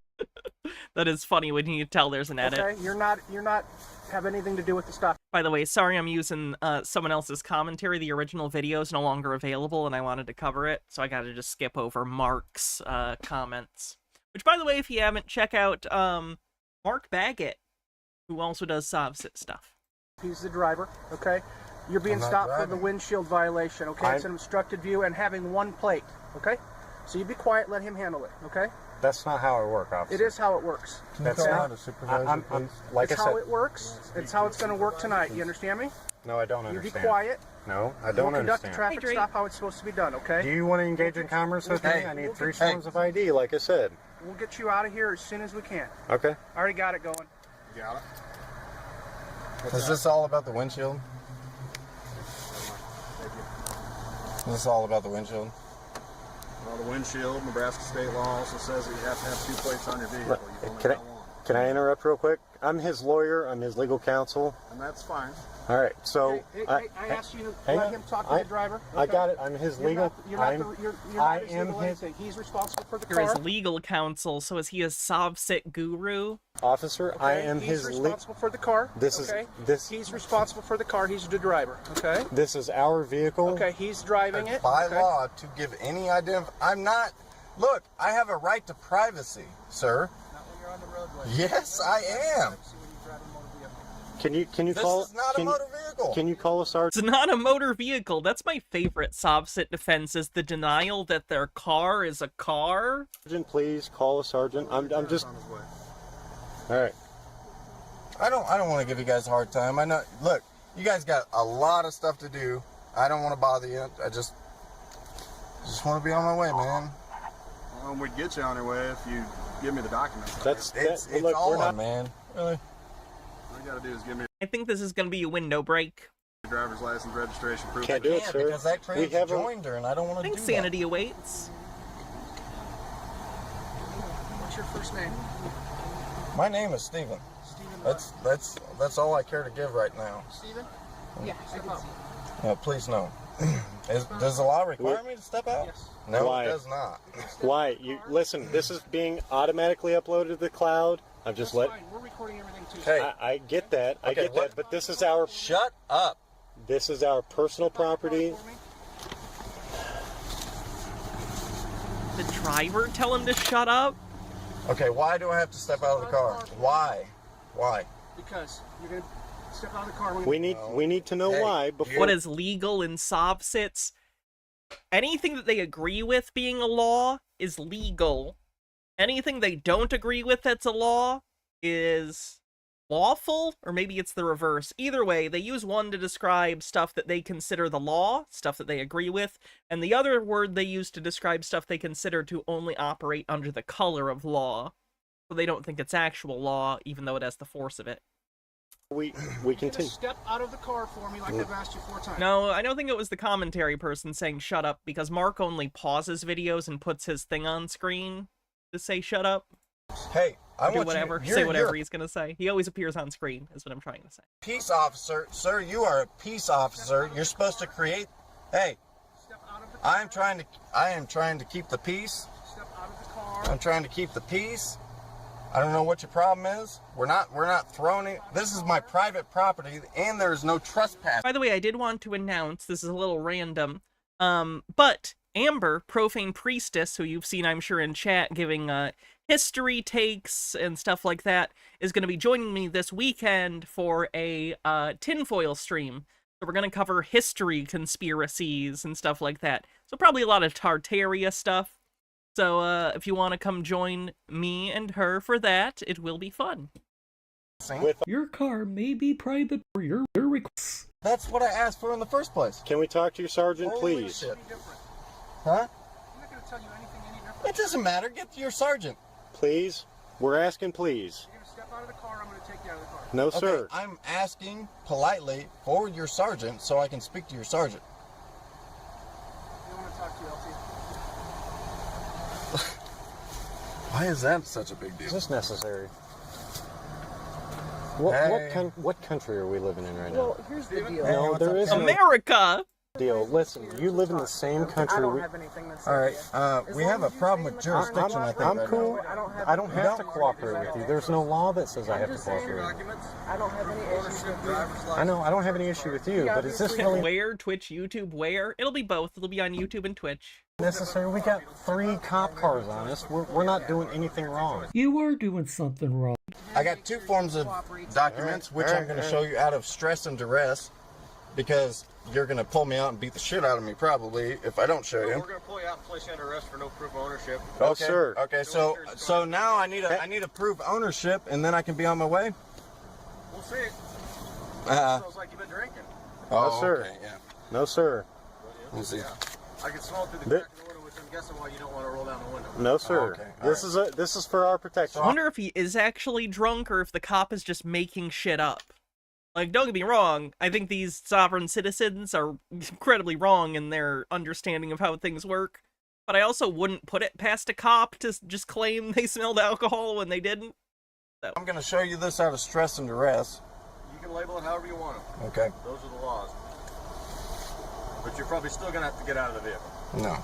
That is funny when you tell there's an edit. Okay, you're not have anything to do with the stuff. By the way, sorry I'm using someone else's commentary. The original video is no longer available, and I wanted to cover it, so I gotta just skip over Mark's comments. Which, by the way, if you haven't, check out Mark Baggett, who also does Sovsit stuff. He's the driver, okay? You're being stopped for the windshield violation, okay? It's an obstructed view and having one plate, okay? So you be quiet, let him handle it, okay? That's not how it works, officer. It is how it works. That's not. It's how it works. It's how it's going to work tonight. You understand me? No, I don't understand. You be quiet. No, I don't understand. Conduct the traffic stop how it's supposed to be done, okay? Do you want to engage in commerce with me? I need 3 forms of ID, like I said. We'll get you out of here as soon as we can. Okay. I already got it going. You got it? Is this all about the windshield? Is this all about the windshield? Well, the windshield, Nebraska state law also says that you have to have 2 plates on your vehicle. Can I interrupt real quick? I'm his lawyer. I'm his legal counsel. And that's fine. All right. So I asked you to let him talk to the driver. Okay? I got it. I'm his legal. He's responsible for the You're car. his legal counsel. So is he a Sovsit guru? Officer, okay? I am He's responsible for the car. He's responsible for the car. He's the driver. Okay. This is our vehicle. Okay. He's driving it. By law, to give any idea, I'm not Look, I have a right to privacy, sir. Not when you're on the roadway. Yes, I am. Can you This call? is not a motor vehicle. Can you call a sergeant? It's not a motor vehicle. That's my favorite Sobsit defense, is the denial that their car is a car. Sergeant, please call a sergeant. I'm just. All right. I don't want to give you guys a hard time. I know. Look, you guys got a lot of stuff to do. I don't want to bother you. I just want to be on my way, man. Well, we'd get you on your way if you give me the documents. It's all on, man. Really. All you gotta do is give me I think this is going to be a window break. your driver's license, registration proof. Can't do it, sir. Because that We have a- joined her, and I don't want I to do think sanity awaits. What's your first name? that. My name is Steven. That's all I care to give right now. Steven? Yeah, step out. No, please no. Does the law require me to step out? Yes. No, Why? it does not. Why? You listen. This is being automatically uploaded to the cloud. I've just That's let. fine. We're recording everything too. Hey. I get that. I Okay, get what- that. But this is our. Shut up. This is our personal property. The driver tell him to shut up? Okay, why do I have to step out of the car? Why? Why? Because you're gonna step out of the car. When We need to know Hey, why before. What is legal in Sobsits? Anything that they agree with being a law is legal. Anything they don't agree with that's a law is lawful, or maybe it's the reverse. Either way, they use one to describe stuff that they consider the law, stuff that they agree with, and the other word they use to describe stuff they consider to only operate under the color of law. So they don't think it's actual law, even though it has the force of it. We you continue. step out of the car for me like I've asked you 4 times. No, I don't think it was the commentary person saying shut up, because Mark only pauses videos and puts his thing on screen to say shut up. Hey, I Do want whatever, you. say whatever he's gonna say. He always appears on screen, is what I'm trying to say. Peace officer, sir. You are a peace officer. You're supposed to create. Hey, Step out of the car. I am trying to keep the peace. Step out of the car. I'm trying to keep the peace. I don't know what your problem is. We're not throwing it. This is my private property, and there's no trespass. By the way, I did want to announce, this is a little random, but Amber, Profane Priestess, who you've seen, I'm sure, in chat, giving history takes and stuff like that, is going to be joining me this weekend for a tinfoil stream. So we're going to cover history conspiracies and stuff like that. So probably a lot of Tartaria stuff. So if you want to come join me and her for that, it will be fun. Your car may be private for your requests. That's what I asked for in the first place. Can we talk to your sergeant, Holy please? shit. Huh? I'm not gonna tell you anything any different. It doesn't matter. Get to your sergeant. Please. We're asking, please. You're gonna step out of the car. I'm gonna take you out of the car. No, Okay, sir. I'm asking politely for your sergeant so I can speak to your sergeant. I don't want to talk to you, LT. Why is that such a big deal? Is this necessary? Hey. What country are we living in right now? Well, here's the deal. No, there is no America! deal. Listen, you live in the same country. I don't have anything to say. All right, we have a problem with jurisdiction, I think. I'm right cool. now. I don't have to cooperate with you. There's no law that says I have to cooperate. I don't have any issues with you. I know, I don't have any issue with you, but is this really Where? Twitch, YouTube, where? It'll be both. It'll be on YouTube and Twitch. necessary? We got 3 cop cars on us. We're not doing anything wrong. You are doing something wrong. I got 2 forms of documents, which I'm going to show you out of stress and duress, because you're going to pull me out and beat the shit out of me probably if I don't show you. We're going to pull you out and place you under arrest for no proof of ownership. No, Okay, sir. Okay, so now I need to prove ownership, and then I can be on my way. We'll see. Smells like you've been drinking. Oh, No, sir. okay, yeah. No, sir. We'll see. I can smell it through the crack of the window, which I'm guessing why you don't want to roll down the window. No, sir. Okay, This is for our protection. I wonder if he is actually drunk or if the cop is just making shit up. Like, don't get me wrong, I think these sovereign citizens are incredibly wrong in their understanding of how things work, but I also wouldn't put it past a cop to just claim they smelled alcohol when they didn't. So. I'm going to show you this out of stress and duress. You can label it however you want them. Okay. Those are the laws. But you're probably still going to have to get out of the vehicle. No.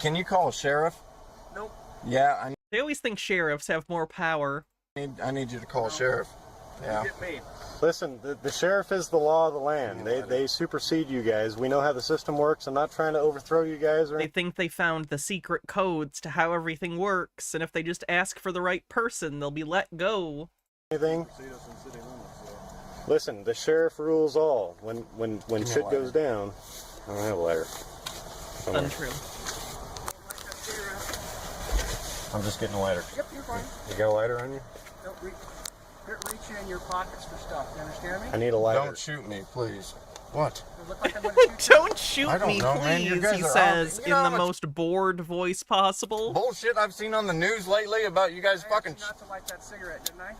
Can you call a sheriff? Nope. Yeah, They always think sheriffs have more power. I need you to call a sheriff. Yeah. You get me. Listen, the sheriff is the law of the land. They supersede you guys. We know how the system works. I'm not trying to overthrow you guys. They think they found the secret codes to how everything works, and if they just ask for the right person, they'll be let go. Anything? Listen, the sheriff rules all. When shit goes down, I don't have a lighter. Untrue. I'm just getting a lighter. Yep, you're fine. You got a lighter on you? Don't reach in your pockets for stuff. You understand me? I need a lighter. Don't shoot me, please. What? Don't shoot I don't me, know, man. You please, guys he are says out- in you know the how much most bored voice possible. bullshit I've seen on the news lately about you guys fucking. Not to light that cigarette, didn't I?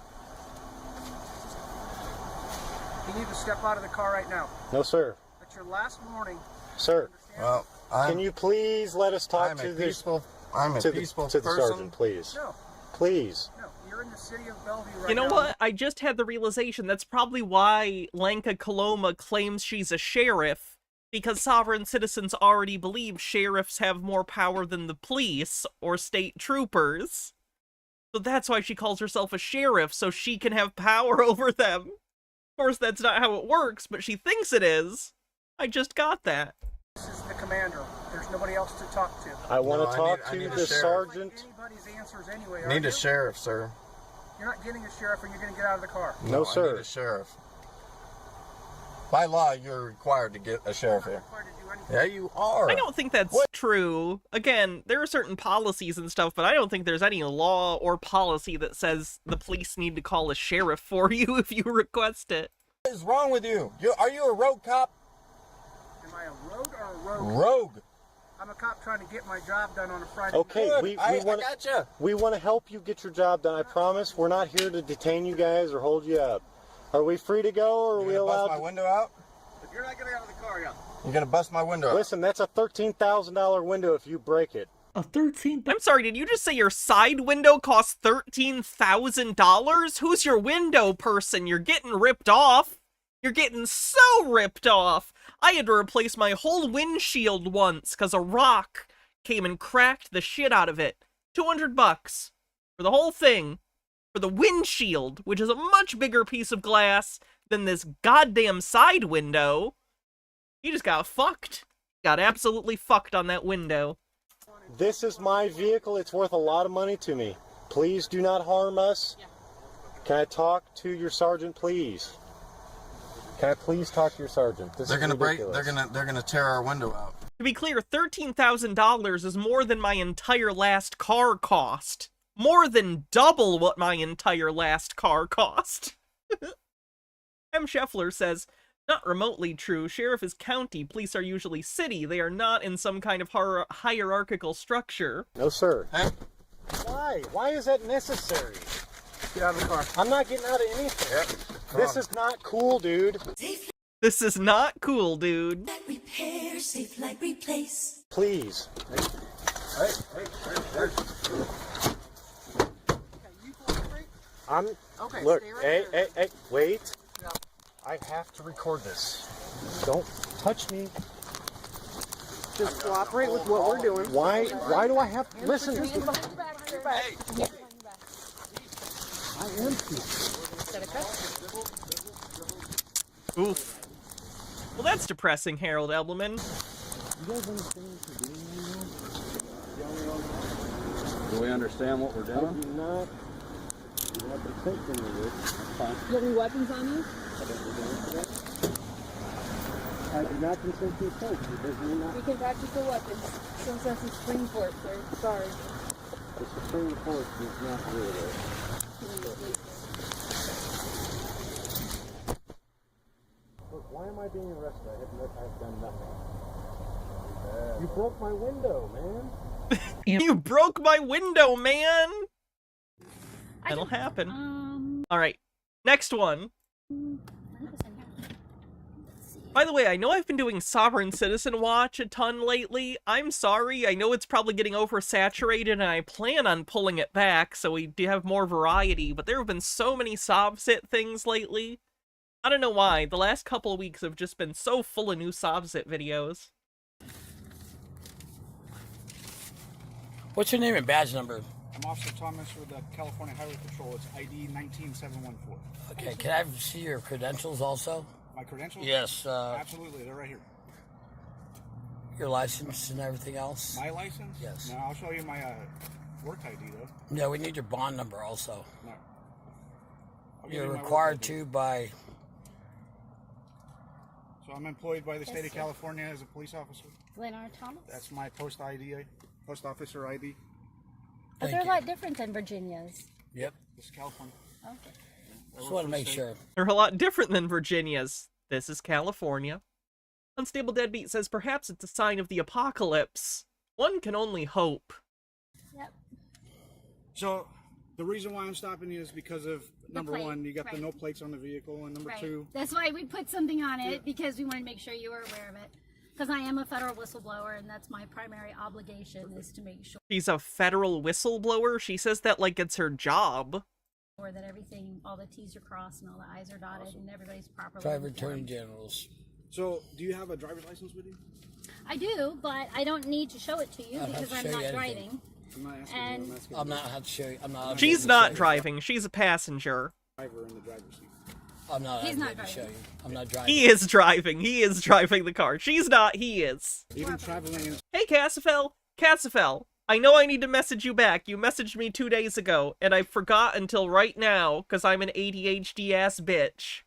You need to step out of the car right now. No, sir. It's your last warning. Sir. Well, can you please let us talk I'm to a the peaceful. I'm a to peaceful the person. sergeant, please? No. Please. No, you're in the city of Bellevue right now. You know what? I just had the realization that's probably why Lenka Koloma claims she's a sheriff, because sovereign citizens already believe sheriffs have more power than the police or state troopers. So that's why she calls herself a sheriff, so she can have power over them. Of course, that's not how it works, but she thinks it is. I just got that. This is the commander. There's nobody else to talk to. I want to talk I to need a the sheriff. sergeant. Anybody's answers anyway, Need are a you? sheriff, sir. You're not getting a sheriff or you're going to get out of the car. No, I sir. need a sheriff. By law, you're required to get a sheriff here. Yeah, you are. I don't think that's true. Again, there are certain policies and stuff, but I don't think there's any law or policy that says the police need to call a sheriff for you if you request it. What is wrong with you? Are you a rogue cop? Am I a rogue or a rogue? Rogue. I'm a cop trying to get my job done on a Friday. Okay, Good. I gotcha. We want to help you get your job done. I promise. We're not here to detain you guys or hold you up. Are we free to go, or are we allowed? Bust my window out? If you're not getting out of the car, yeah. You're gonna bust my window out. Listen, that's a $13,000 window if you break it. A 13. I'm sorry, did you just say your side window costs $13,000? Who's your window person? You're getting ripped off. You're getting so ripped off. I had to replace my whole windshield once because a rock came and cracked the shit out of it. $200 for the whole thing. For the windshield, which is a much bigger piece of glass than this goddamn side window. You just got fucked. Got absolutely fucked on that window. This is my vehicle. It's worth a lot of money to me. Please do not harm us. Can I talk to your sergeant, please? Can I please talk to your sergeant? This They're is gonna break. ridiculous. They're gonna tear our window out. To be clear, $13,000 is more than my entire last car cost. More than double what my entire last car cost. M. Scheffler says, not remotely true. Sheriff is county. Police are usually city. They are not in some kind of hierarchical structure. No, sir. Why? Why is that necessary? Get out of the car. I'm not getting out of anything. Yep. This is not cool, dude. This is not cool, dude. Repair, safe like replace. Please. Hey. I'm. Okay, Look. stay right Hey. Wait. No. I have to record this. Don't touch me. Just cooperate with what we're doing. Why do I have to listen? Hey. I am here. Oof. Well, that's depressing, Harold Ebbleman. You guys understand what you're doing right now? Do we understand what we're I doing? do not. You have to take them with it. That's fine. You have any weapons on you? I do not consent to assault. We can practice the weapons. Some sense of Supreme Court, sir. Sorry. The Supreme Court is not here, though. Look, why am I being arrested? I've done nothing. You broke my window, man. You broke my window, man! That'll happen. Alright, next one. By the way, I know I've been doing Sovereign Citizen Watch a ton lately. I'm sorry, I know it's probably getting oversaturated and I plan on pulling it back so we do have more variety, but there have been so many SovCit things lately. I don't know why, the last couple of weeks have just been so full of new SovCit videos. What's your name and badge number? I'm Officer Thomas with the California Highway Patrol. It's ID 19714. Okay, can I see your credentials also? My credentials? Yes. Absolutely, they're right here. Your license and everything else? My license? Yes. No, I'll show you my work ID though. Yeah, we need your bond number also. No. I'll give You're you my work required ID. to by... So I'm employed by the state Yes, of sir. California as a police officer. Glenn R. Thomas? That's my post officer ID. But they're a lot different than Virginia's. Yep. This is California. Okay. Just want to make sure. They're a lot different than Virginia's. This is California. Unstable Deadbeat says perhaps it's a sign of the apocalypse. One can only hope. Yep. So the reason why I'm stopping you is because of number plate, one, you got the right. no plates on the vehicle, and number Right. two, That's why we put something on it, because we wanted to make sure you were aware of it. Because I am a federal whistleblower, and that's my primary obligation, is to make sure She's a federal whistleblower? She says that like it's her job. that everything, all the T's are crossed and all the I's are dotted, and everybody's properly Private Attorney informed. Generals. So do you have a driver's license with you? I do, but I don't need to show it to you I don't have because to I'm show you not anything. driving. I'm not asking And you. I'm asking I'm not have to show you. I'm not. She's obligated to not show you. driving. She's a passenger. driver in the driver's seat. I'm not. He's not obligated to show driving. you. I'm not driving. He is driving. He is driving the car. She's not. He is. Even traveling in Hey, Cassifel. Cassifel. I know I need to message you back. You messaged me 2 days ago, and I forgot until right now, because I'm an ADHD-ass bitch.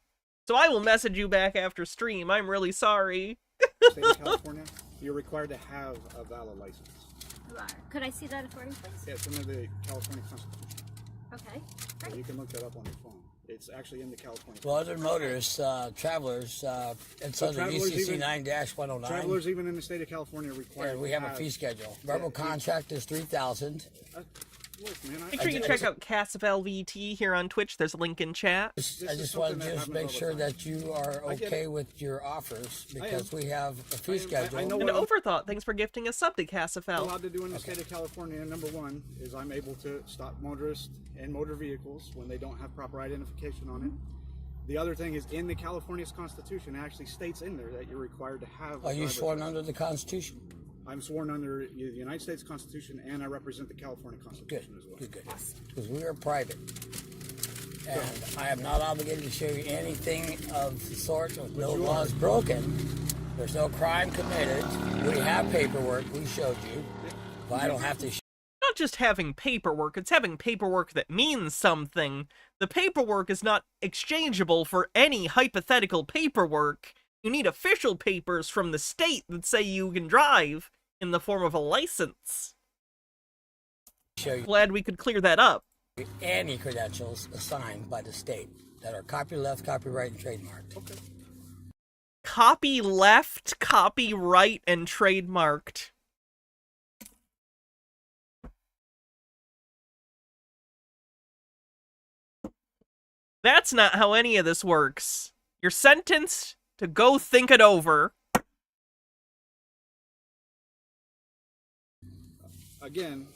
So I will message you back after stream. I'm really sorry. state of California, you're required to have a valid license. You are. Could I see that authority, please? Yeah, it's under the California Constitution. Okay. So you can look that up on your phone. It's actually in the California. Well, other motorists, travelers, it's So under travelers UCC even- 9-109. Travelers even in the state of California are required. And we to have a fee schedule. Verbal Yeah, contract is $3,000. Look, man, Make sure you check out Cassifel VT here on Twitch. There's a link in chat. I just want to just make sure that you are I get okay it. with your offers I because am. we have a fee schedule. I know And what Overthought, thanks for gifting a sub to I'm Cassifel. allowed to do in the state of California. Number one is I'm able to stop motorists and motor vehicles when they don't have proper identification on it. The other thing is in the California's Constitution, it actually states in there that you're required to have. a Are you driver's sworn license. under the Constitution? I'm sworn under the United States Constitution, and I represent the California Constitution as well. Good. Because we are private. And I am not obligated to show you anything of the sort with no laws broken. There's no crime committed. We have paperwork we showed you. But I don't have to Not just having paperwork, it's having paperwork that means something. The paperwork is not exchangeable for any hypothetical paperwork. You need official papers from the state that say you can drive in the form of a license. show you Glad we could clear that up. any credentials assigned by the state that are copyleft, copyright, and trademarked. Okay. Copy left, copyright, and trademarked. That's not how any of this works. You're sentenced to go think it over. Again,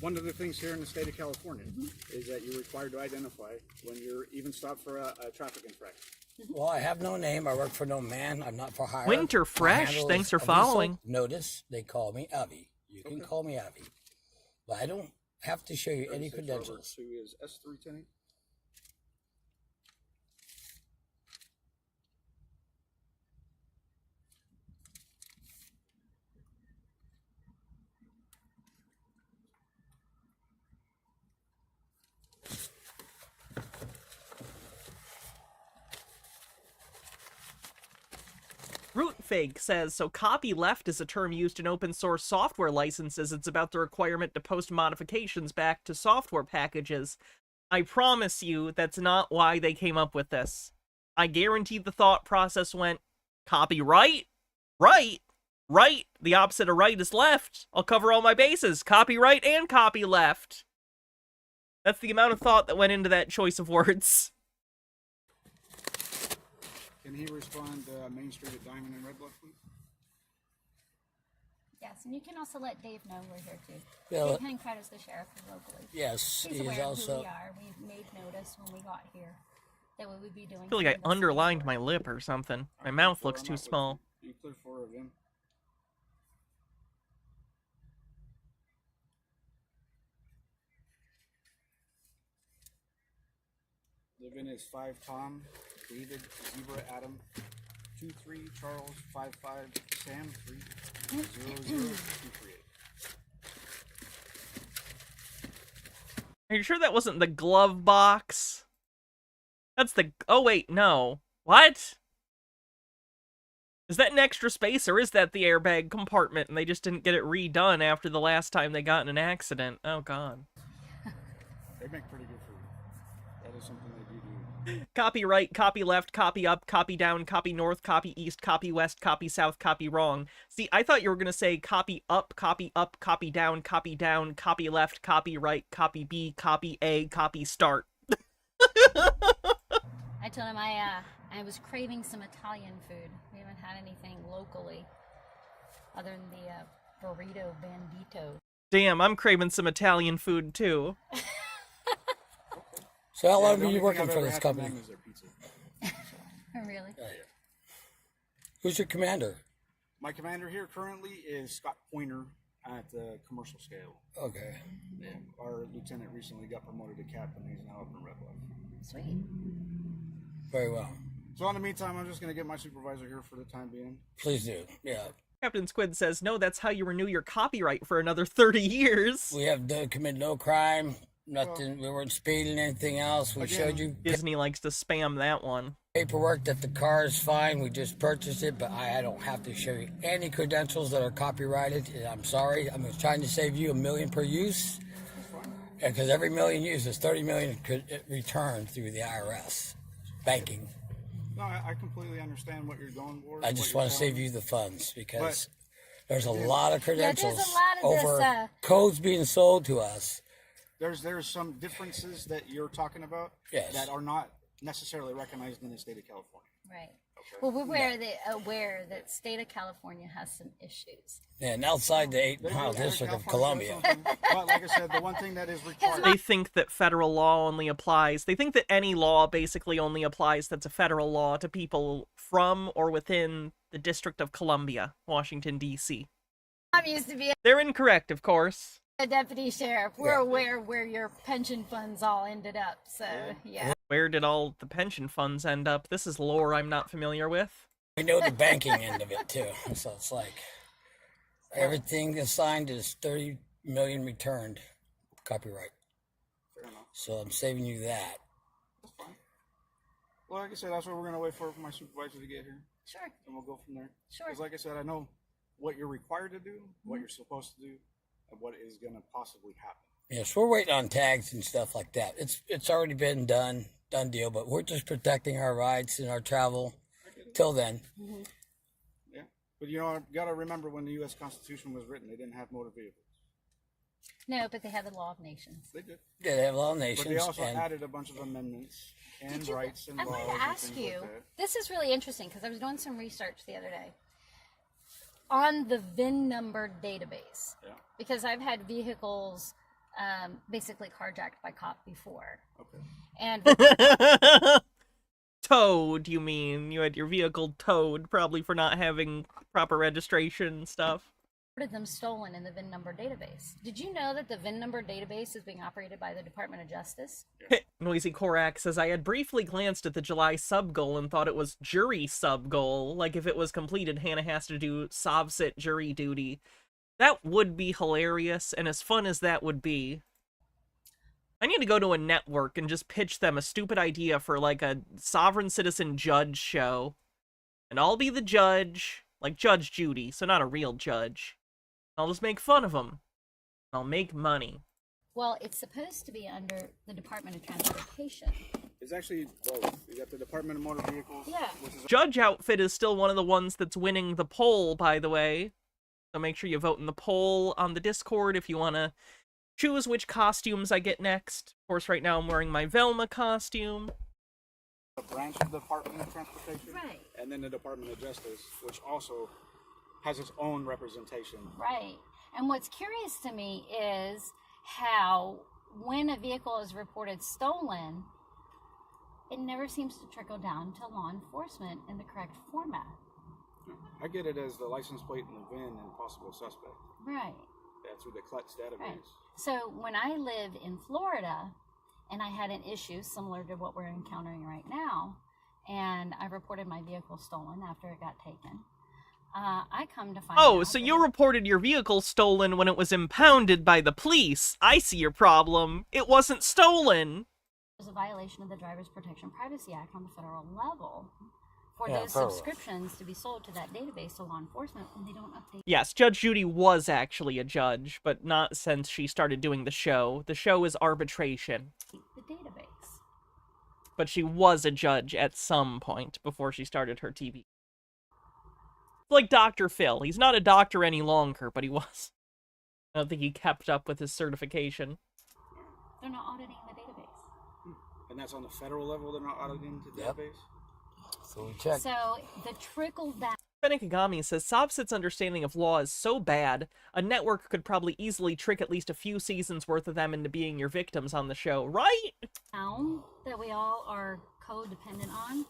one of the things here in the state of California is that you're required to identify when you're even stopped for a traffic infraction. Well, I have no name. I work for no man. I'm not for hire. Winter My Fresh, handle thanks is for Aviso. following. Notice they call me Avi. You can call me Avi. But I don't have to show you any credentials. Who is S310? Rootfake says, so copy left is a term used in open source software licenses. It's about the requirement to post modifications back to software packages. I promise you that's not why they came up with this. I guarantee the thought process went, copyright? Right? Right? The opposite of right is left. I'll cover all my bases. Copyright and copy left. That's the amount of thought that went into that choice of words. Can he respond Main Street at Diamond and Red Bluff, please? Yes, and you can also let Dave know we're here too. Yeah, Dave Hancock is the sheriff locally. Yes, he's he is aware of also- who we are. We made notice when we got here that we would be doing. I feel like I underlined my lip or something. My mouth looks too small. You clear 4 of them. Live-in is 5 Tom, David, Zebra, Adam, 23 Charles, 55 Sam, 30023. Are you sure that wasn't the glove box? That's the... Oh, wait, no. What? Is that an extra space, or is that the airbag compartment, and they just didn't get it redone after the last time they got in an accident? Oh, God. They make pretty good food. That is something they do. Copy right, copy left, copy up, copy down, copy north, copy east, copy west, copy south, copy wrong. See, I thought you were going to say copy up, copy down, copy left, copy right, copy B, copy A, copy start. I told him I was craving some Italian food. We haven't had anything locally other than the burrito bandito. Damn, I'm craving some Italian food, too. So how long have you working for this company? Oh, really? Who's your commander? My commander here currently is Scott Pointer at the commercial scale. Okay. Yeah, our lieutenant recently got promoted to captain. He's now up in Red Bluff. Sweet. Very well. So in the meantime, I'm just going to get my supervisor here for the time being. Please do. Yeah. Captain Squid says, no, that's how you renew your copyright for another 30 years. We have committed no crime. Nothing. We weren't speeding. Anything else? We showed you. Disney likes to spam that one. Paperwork that the car is fine. We just purchased it, but I don't have to show you any credentials that are copyrighted. I'm sorry. I'm trying to save you $1 million per use, because every million used is 30 million could return through the IRS banking. No, I completely understand what you're going for. I just want to save you the funds because there's a lot of credentials there's a lot of over codes being sold to us. There's some differences that you're talking about that are not necessarily recognized in the state of California. Right. Well, we're aware that state of California has some issues. And outside the 8-mile district of Columbia. But like I said, the one thing that is required... They think that federal law only applies. They think that any law basically only applies that's a federal law to people from or within the District of Columbia, Washington, D.C. I used to be They're incorrect, of course. a deputy sheriff. We're aware where your pension funds all ended up, so yeah. Where did all the pension funds end up? This is lore I'm not familiar with. We know the banking end of it, too. So it's like everything assigned is 30 million returned copyright. Fair enough. So I'm saving you that. That's fine. Well, like I said, that's what we're going to wait for my supervisor to get here. Sure. And we'll go from there. Sure. Because like I said, I know what you're required to do, what you're supposed to do, and what is going to possibly happen. Yes, we're waiting on tags and stuff like that. It's already been done deal, but we're just protecting our rights and our travel till then. Mm-hmm. Yeah. But you know, I've got to remember when the U.S. Constitution was written, they didn't have motor vehicles. No, but they had the Law of Nations. They did. Yeah, they have law of nations. But they also added a bunch of amendments and rights and I laws. wanted to ask you, this is really interesting because I was doing some research the other day on the VIN number database. Yeah. Because I've had vehicles basically carjacked by cop before. Okay. And Towed, you mean? You had your vehicle towed, probably for not having proper registration and stuff. reported them stolen in the VIN number database. Did you know that the VIN number database is being operated by the Department of Justice? Noisy Korak says, I had briefly glanced at the July sub-goal and thought it was jury sub-goal. Like, if it was completed, Hannah has to do Sovsit jury duty. That would be hilarious, and as fun as that would be, I need to go to a network and just pitch them a stupid idea for, like, a sovereign citizen judge show. And I'll be the judge, like Judge Judy, so not a real judge. I'll just make fun of them. I'll make money. Well, it's supposed to be under the Department of Transportation. It's actually both. You got the Department of Motor Vehicles. Yeah. Which is Judge outfit is still one of the ones that's winning the poll, by the way. So make sure you vote in the poll on the Discord if you want to choose which costumes I get next. Of course, right now I'm wearing my Velma costume. a branch of the Department of Transportation. Right. And then the Department of Justice, which also has its own representation. Right. And what's curious to me is how when a vehicle is reported stolen, it never seems to trickle down to law enforcement in the correct format. I get it as the license plate and the VIN and possible suspect. Right. That's through the CLETS database. Right. So when I live in Florida, and I had an issue similar to what we're encountering right now, and I reported my vehicle stolen after it got taken. I come to find out. Oh, so you reported your vehicle stolen when it was impounded by the police. I see your problem. It wasn't stolen. There's a violation of the Driver's Protection Privacy Act on the federal level for Yeah, those federal. subscriptions to be sold to that database to law enforcement when they don't update. Yes, Judge Judy was actually a judge, but not since she started doing the show. The show is arbitration. The database. But she was a judge at some point before she started her TV. Like Dr. Phil. He's not a doctor any longer, but he was. I don't think he kept up with his certification. They're not auditing the database. And that's on the federal level, they're not auditing the database? So we check. So the trickle down. Benikagami says Sobsit's understanding of law is so bad, a network could probably easily trick at least a few seasons worth of them into being your victims on the show, right? Down that we all are codependent on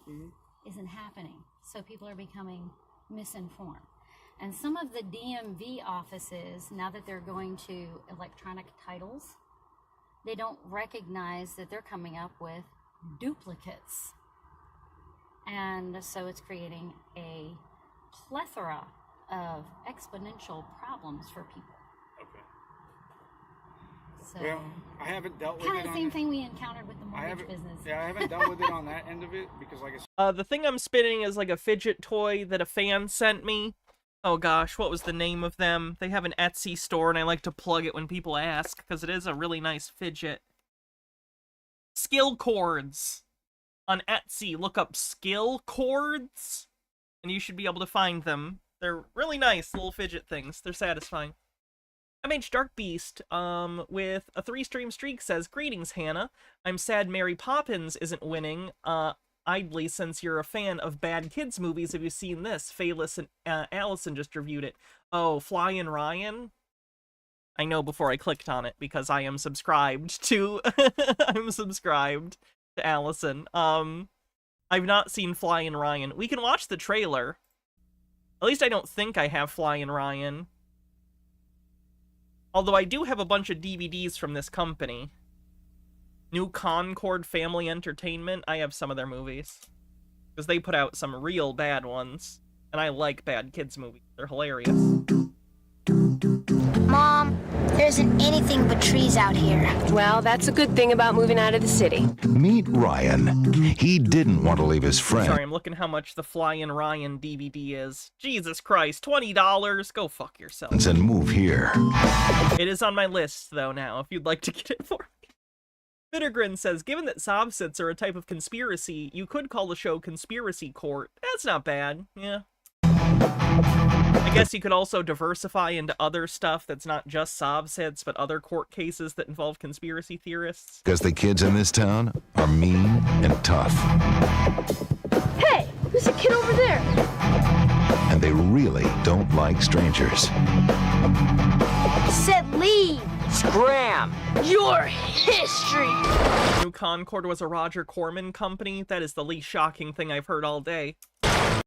isn't happening. So people are becoming misinformed. And some of the DMV offices, now that they're going to electronic titles, they don't recognize that they're coming up with duplicates. And so it's creating a plethora of exponential problems for people. Okay. So, Well, I haven't dealt with kind it of the on same it. thing we encountered with the I mortgage haven't, business. yeah, I haven't dealt with it on that end of it because, like I said, The thing I'm spinning is like a fidget toy that a fan sent me. Oh gosh, what was the name of them? They have an Etsy store and I like to plug it when people ask because it is a really nice fidget. Skill cords. On Etsy, look up skill cords and you should be able to find them. They're really nice little fidget things. They're satisfying. MH Dark Beast, with a 3-stream streak says, "Greetings, Hannah. I'm sad Mary Poppins isn't winning, idly since you're a fan of bad kids movies. Have you seen this? Phalis and Allison just reviewed it. Oh, Flying Ryan? I know before I clicked on it because I am subscribed to, I'm subscribed to Allison. I've not seen Flying Ryan. We can watch the trailer. At least I don't think I have Flying Ryan. Although I do have a bunch of DVDs from this company. New Concord Family Entertainment. I have some of their movies. Because they put out some real bad ones. And I like bad kids movies. They're hilarious. Mom, there isn't anything but trees out here. Well, that's a good thing about moving out of the city. Meet Ryan. He didn't want to leave his friend. Sorry, I'm looking how much the Flying Ryan DVD is. Jesus Christ, $20? Go fuck yourself. And move here. It is on my list, though, now, if you'd like to get it for me. Bittergrin says, given that Sobsits are a type of conspiracy, you could call the show Conspiracy Court. That's not bad, yeah. I guess you could also diversify into other stuff that's not just Sobsits, but other court cases that involve conspiracy theorists. Because the kids in this town are mean and tough. Hey, there's a kid over there. And they really don't like strangers. Said leave. Scram! Your history. New Concord was a Roger Corman company. That is the least shocking thing I've heard all day.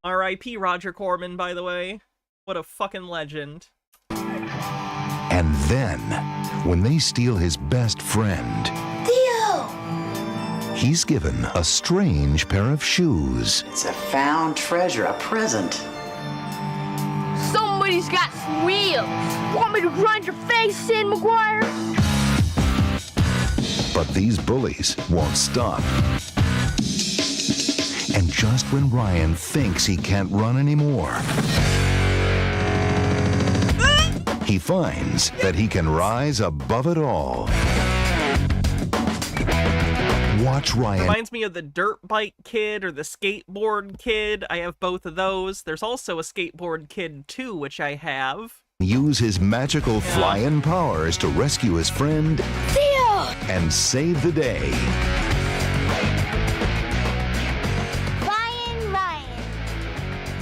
R.I.P. Roger Corman, by the way. What a fucking legend. And then, when they steal his best friend, Theo! he's given a strange pair of shoes. It's a found treasure, a present. Somebody's got some wheels. Want me to grind your face in, McGuire? But these bullies won't stop. And just when Ryan thinks he can't run anymore, he finds that he can rise above it all. Watch Ryan. Reminds me of the dirt bike kid or the skateboard kid. I have both of those. There's also a skateboard kid too, which I have. Use his magical flying powers to rescue his friend Theo! and save the day.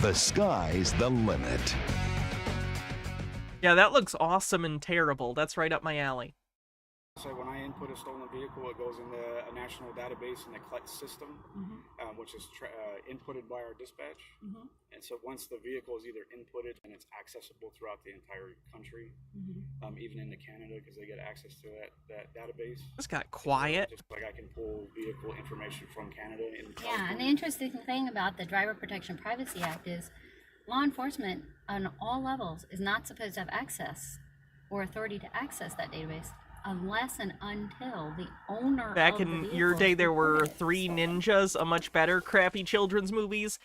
The sky's the limit. Yeah, that looks awesome and terrible. That's right up my alley. So when I input a stolen vehicle, it goes into a national database in the CLET system, which is inputted by our dispatch. And so once the vehicle is either inputted and it's accessible throughout the entire country, even into Canada, because they get access to that database. This got quiet. Just like I can pull vehicle information from Canada. Yeah, and the interesting thing about the Driver Protection Privacy Act is law enforcement on all levels is not supposed to have access or authority to access that database unless and until the owner Back of the in vehicle your day, there were reported it. Three Ninjas, a much better crappy children's movies.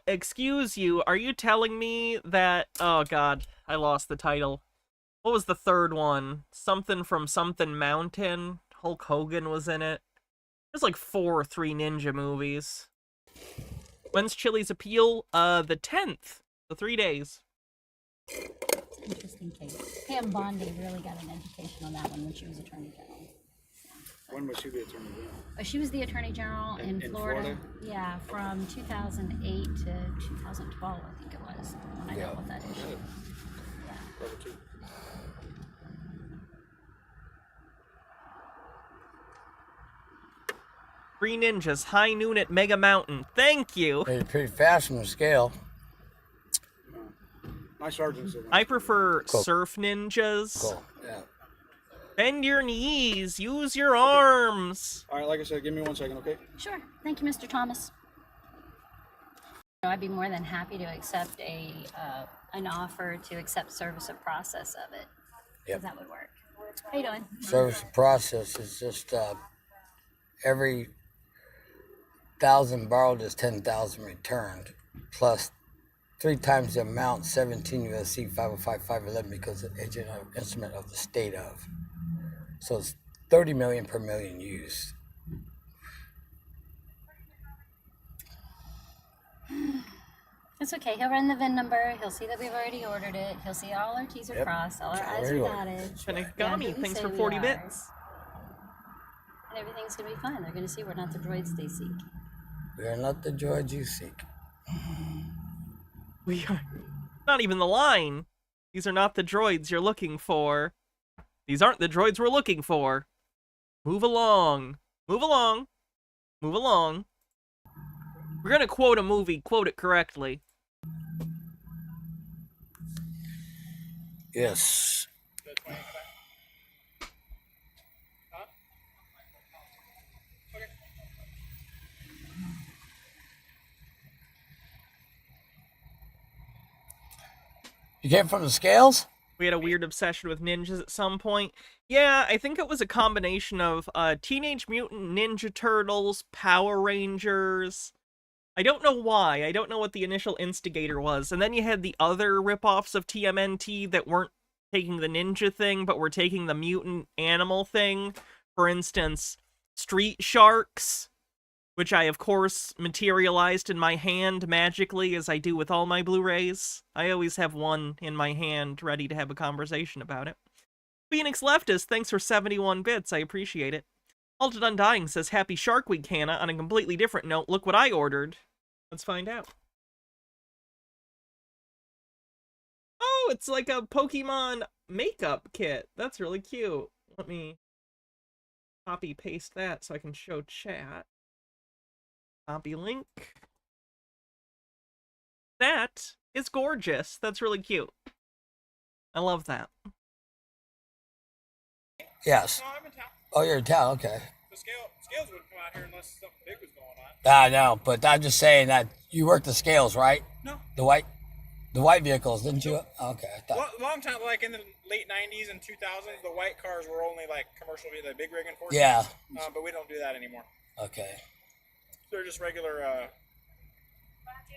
Excuse you, are you telling me that... Oh, God, I lost the title. What was the third one? Something from Something Mountain? Hulk Hogan was in it. There's like 4 Three Ninja movies. When's Chili's appeal? The 10th. The 3 days. Interesting case. Pam Bondi really got an education on that one when she was Attorney General. When was she the Attorney General? She was the Attorney General in Florida. Yeah, from 2008 to 2012, I think it was, when I dealt with that issue. Yeah. Three Ninjas, High Noon at Mega Mountain. Thank you. It's pretty fast from the scale. My sergeant's the one. I prefer Surf Ninjas. Cool. Yeah. Bend your knees. Use your arms. All right, like I said, give me 1 second, okay? Sure. Thank you, Mr. Thomas. I'd be more than happy to accept an offer to accept service of process of it. Yep. That would work. How you doing? Service of process is just every 1,000 borrowed is 10,000 returned, plus 3 times the amount, 17 U.S.C. 505-511, because it's agent of instrument of the state of. So it's 30 million per million used. It's okay. He'll run the VIN number. He'll see that we've already ordered it. He'll see all our T's are crossed, all our I's are dotted. Shenigami, thanks for 40 bits. And everything's going to be fine. They're going to see we're not the droids they seek. We are not the droids you seek. We are not even the line. These are not the droids you're looking for. These aren't the droids we're looking for. Move along. Move along. Move along. We're gonna quote a movie. Quote it correctly. Yes. You came from the scales? We had a weird obsession with ninjas at some point. Yeah, I think it was a combination of Teenage Mutant Ninja Turtles, Power Rangers. I don't know why. I don't know what the initial instigator was. And then you had the other ripoffs of TMNT that weren't taking the ninja thing, but were taking the mutant animal thing. For instance, Street Sharks, which I, of course, materialized in my hand magically, as I do with all my Blu-rays. I always have one in my hand, ready to have a conversation about it. Phoenix Leftist, thanks for 71 bits, I appreciate it. Halted Undying says, Happy Shark Week, Hannah. On a completely different note, look what I ordered. Let's find out. Oh, it's like a Pokemon makeup kit. That's really cute. Let me copy-paste that so I can show chat. Copy link. That is gorgeous. That's really cute. I love that. Yes. No, I'm in town. Oh, you're in town, okay. The scales wouldn't come out here unless something big was going on. I know, but I'm just saying that you worked the scales, right? No. The white vehicles, didn't you? Okay, I thought. Well, long time, like in the late 90s and 2000s, the white cars were only like commercial, the big rig enforcement. Yeah. But we don't do that anymore. Okay. They're just regular,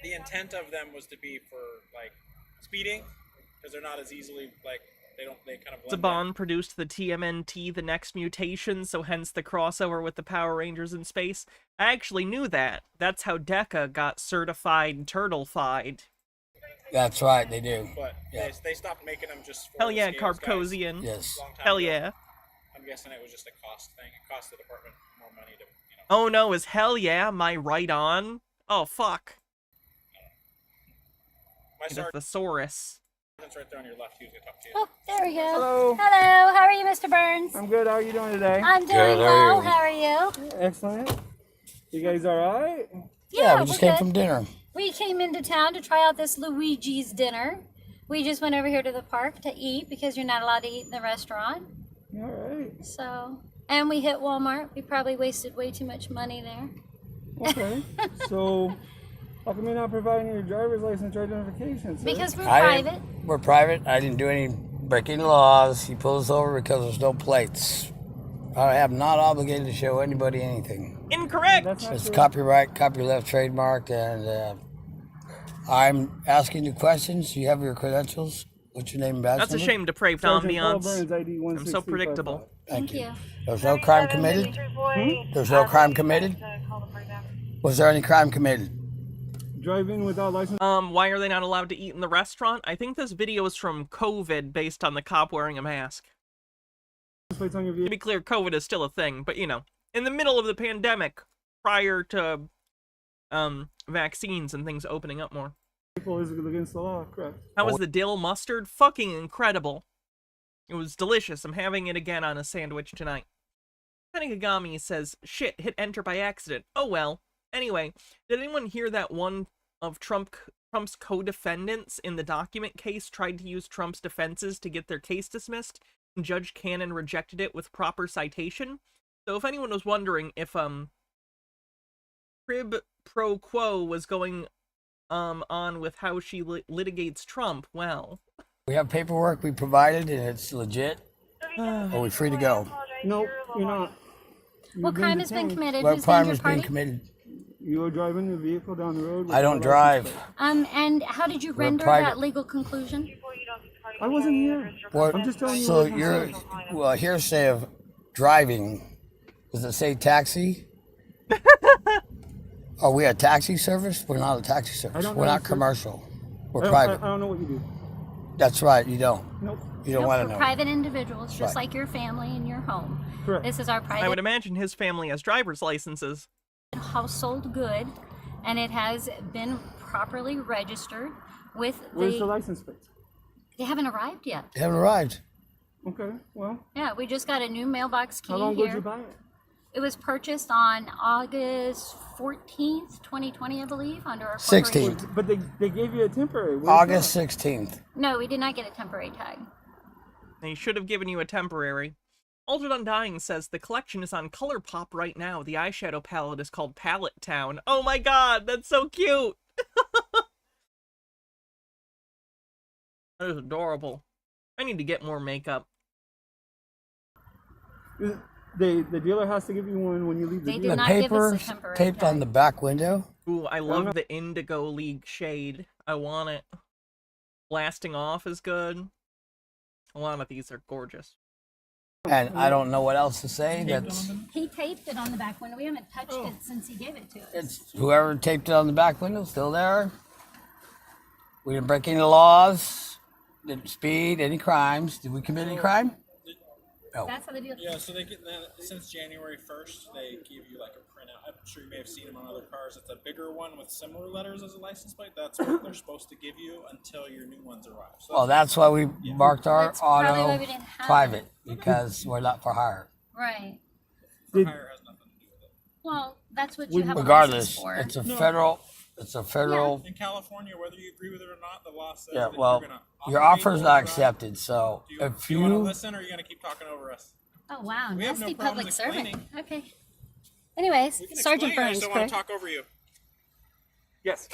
the intent of them was to be for like speeding, because they're not as easily like, they kind of blend in. Saban produced the TMNT, The Next Mutation, so hence the crossover with the Power Rangers in space. I actually knew that. That's how Deca got certified turtle-fied. That's right, they do. But they stopped making them just for Hell the yeah, scales Carpcosian. guys Yes. a long time Hell ago. yeah. I'm guessing it was just a cost thing. It cost the department more money to, Oh no, is hell yeah my right on? Oh fuck. My sergeant's Thesaurus. right there on your left. He was going to talk to you. Oh, there we go. Hello. Hello. How are you, Mr. Burns? I'm good. How are you doing today? I'm doing well. How are you? Excellent. You guys all right? Yeah, we we're just came good. from dinner. We came into town to try out this Luigi's dinner. We just went over here to the park to eat because you're not allowed to eat in the restaurant. All right. So, and we hit Walmart. We probably wasted way too much money there. Okay. So, how come you're not providing your driver's license or identification, sir? Because we're private. We're private. I didn't do any breaking laws. He pulled us over because there's no plates. I am not obligated to show anybody anything. Incorrect. It's copyright, copyleft, trademark, and I'm asking you questions. You have your credentials. What's your name and badge That's a number? shame, depraved Sergeant Paul ambiance. Burns, ID I'm so predictable. Thank you. There's no crime committed? There's no crime committed? Was there any crime committed? Driving without license. Why are they not allowed to eat in the restaurant? I think this video is from COVID based on the cop wearing a mask. To be clear, COVID is still a thing, but you know, in the middle of the pandemic, prior to vaccines and things opening up more. People is against the law, correct. How was the dill mustard? Fucking incredible. It was delicious. I'm having it again on a sandwich tonight. Tanigami says, shit, hit enter by accident. Oh well. Anyway, did anyone hear that one of Trump's co-defendants in the document case tried to use Trump's defenses to get their case dismissed? And Judge Cannon rejected it with proper citation? So if anyone was wondering if Crib Pro Quo was going on with how she litigates Trump, well... We have paperwork we provided and it's legit. Are we free to go? No, you're not. What crime has been committed? What Who's crime been has your party? been committed? You were driving the vehicle down the road. I don't drive. And how did you We're render private. that legal conclusion? I wasn't here. What? I'm just telling you. So what I'm you're, saying. well, hearsay of driving. Does it say taxi? Are we a taxi service? We're not a taxi service. We're not commercial. We're private. I don't know what you do. That's right. You don't. Nope. You don't want to We're know. private individuals, just Right. like your family and your home. Correct. This is our private I would imagine his family has driver's licenses. household good, and it has been properly registered with Where's the license plate? They haven't arrived yet. They haven't arrived. Okay, well. Yeah, we just got a new mailbox key How long here. ago did you buy it? It was purchased on August 14th, 2020, I believe, under our 16th. corporation. But they gave you a temporary. Where's August that? 16th. No, we did not get a temporary tag. They should have given you a temporary. Altered Undying says, the collection is on ColourPop right now. The eyeshadow palette is called Palette Town. Oh my god, that's so cute! That is adorable. I need to get more makeup. The dealer has to give you one when you leave the They dealer. did The not give us a papers temporary taped tag. on the back window. Ooh, I love the Indigo League shade. I want it. Blasting Off is good. A lot of these are gorgeous. And I don't know what else to say. That's He taped it on the back window. We haven't touched it since he gave it to us. it's whoever taped it on the back window still there. We didn't break any laws. Didn't speed any crimes. Did we commit any crime? No. That's how the deal. Yeah, so they get since January 1st, they give you like a printout. I'm sure you may have seen them on other cars. It's a bigger one with similar letters as a license plate. That's what they're supposed to give you until your new ones arrive. So Well, that's why we marked our That's probably why auto we didn't have private, because we're not for hire. Right. hire has nothing to do with it. Well, that's what you have a Regardless, license for. it's a federal. It's a federal. In California, whether you agree with it or not, the law says Yeah. that Well, you're gonna your operate offer's or not drive. accepted. So if Do you want to you listen, or are you gonna keep talking over us? Oh wow, We have no nasty problem public servant. explaining. Okay. Anyways, We can Sergeant explain, I Burns, just don't want correct? to talk over you. Yes.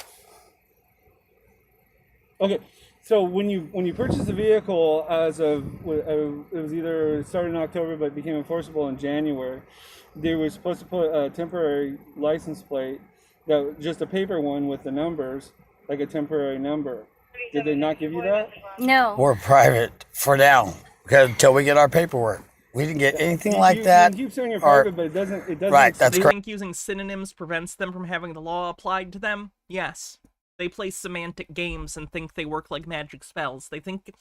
Okay, so when you purchase a vehicle as of it was either started in October but became enforceable in January, they were supposed to put a temporary license plate, that just a paper one with the numbers, like a temporary number. Did they not give you that? No. we're private for now, because until we get our paperwork, we didn't get anything like that. You keep saying you're or- private, but it doesn't. Right, that's They correct. think using synonyms prevents them from having the law applied to them? Yes. They play semantic games and think they work like magic spells. They think...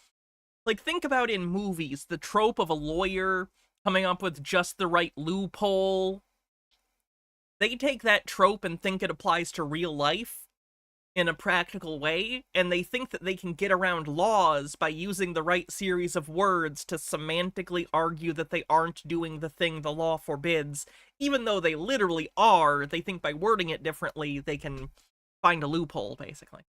Like, think about in movies, the trope of a lawyer coming up with just the right loophole. They take that trope and think it applies to real life in a practical way, and they think that they can get around laws by using the right series of words to semantically argue that they aren't doing the thing the law forbids. Even though they literally are, they think by wording it differently, they can find a loophole, basically.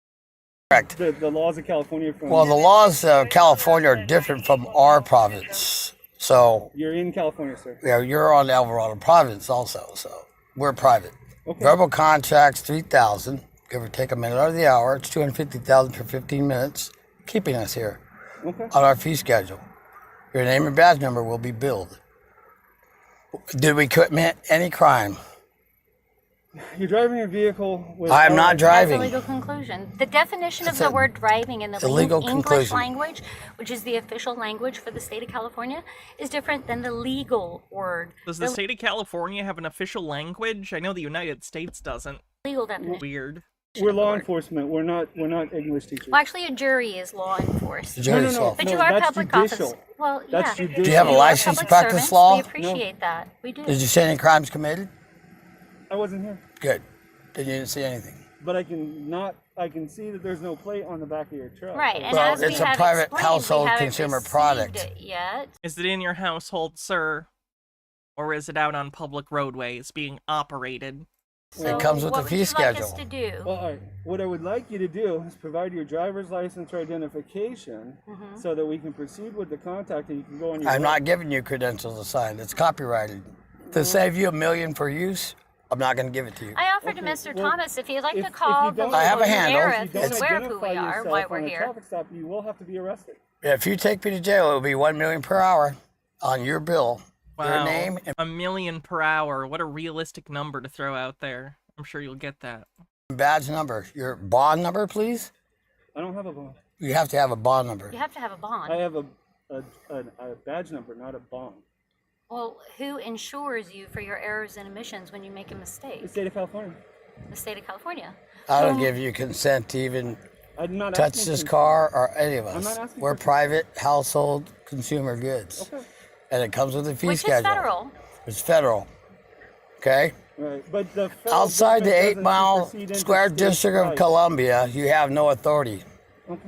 Correct. The laws of California from... Well, the laws of California are different from our province. So... You're in California, sir. Yeah, you're on Alvarado province also, so we're private. Okay. Verbal contracts, 3,000, give or take a minute out of the hour. It's 250,000 for 15 minutes, keeping us here on our fee schedule. Your name and badge number will be billed. Did we commit any crime? You're driving your vehicle with... I am not driving. That's a legal conclusion. The definition It's of the a word driving in the illegal English conclusion. language, which is the official language for the state of California, is different than the legal word. Does the state of California have an official language? I know the United States doesn't. Legal definition. Weird. We're law enforcement. We're not English teachers. Well, actually, a jury is law enforced. The jury is law. But No, you are that's public judicial. office. Well, That's yeah. judicial. Do you have a You are license to public practice servants. law? We appreciate that. We do. Did you see any crimes committed? I wasn't here. Good. Then you didn't see anything. But I can see that there's no plate on the back of your truck. Right, and Well, as it's we a have private explained, household we haven't consumer received product. it yet. Is it in your household, sir? Or is it out on public roadways being operated? It comes with the fee schedule. What would you like us to do? Well, all right. What I would like you to do is provide your driver's license or identification so that we can proceed with the contact and you can go on your I'm way. not giving you credentials to sign. It's copyrighted. To save you $1 million for use, I'm not going to give it to you. I offered to Mr. Thomas if he'd like to If call you the don't- I have a handle. sheriff If is you aware don't of who we identify are, yourself why on we're a here. traffic stop, you will have to be arrested. If you take me to jail, it will be $1 million per hour on your bill. Wow. Your name. And $1 million per hour. What a realistic number to throw out there. I'm sure you'll get that. badge number. Your bond number, please. I don't have a bond. You have to have a bond number. You have to have a bond. I have a badge number, not a bond. Well, who insures you for your errors and omissions when you make a mistake? The state of California. The state of California. I don't give you consent to even I'm not touch asking this for car or any of I'm us. not asking We're for- private household consumer goods. Okay. And it comes with a fee Which schedule. is federal. It's federal. Okay? Right, but the federal Outside the government 8 doesn't mile supersede into square state district of rights. Columbia, you have no authority. Okay.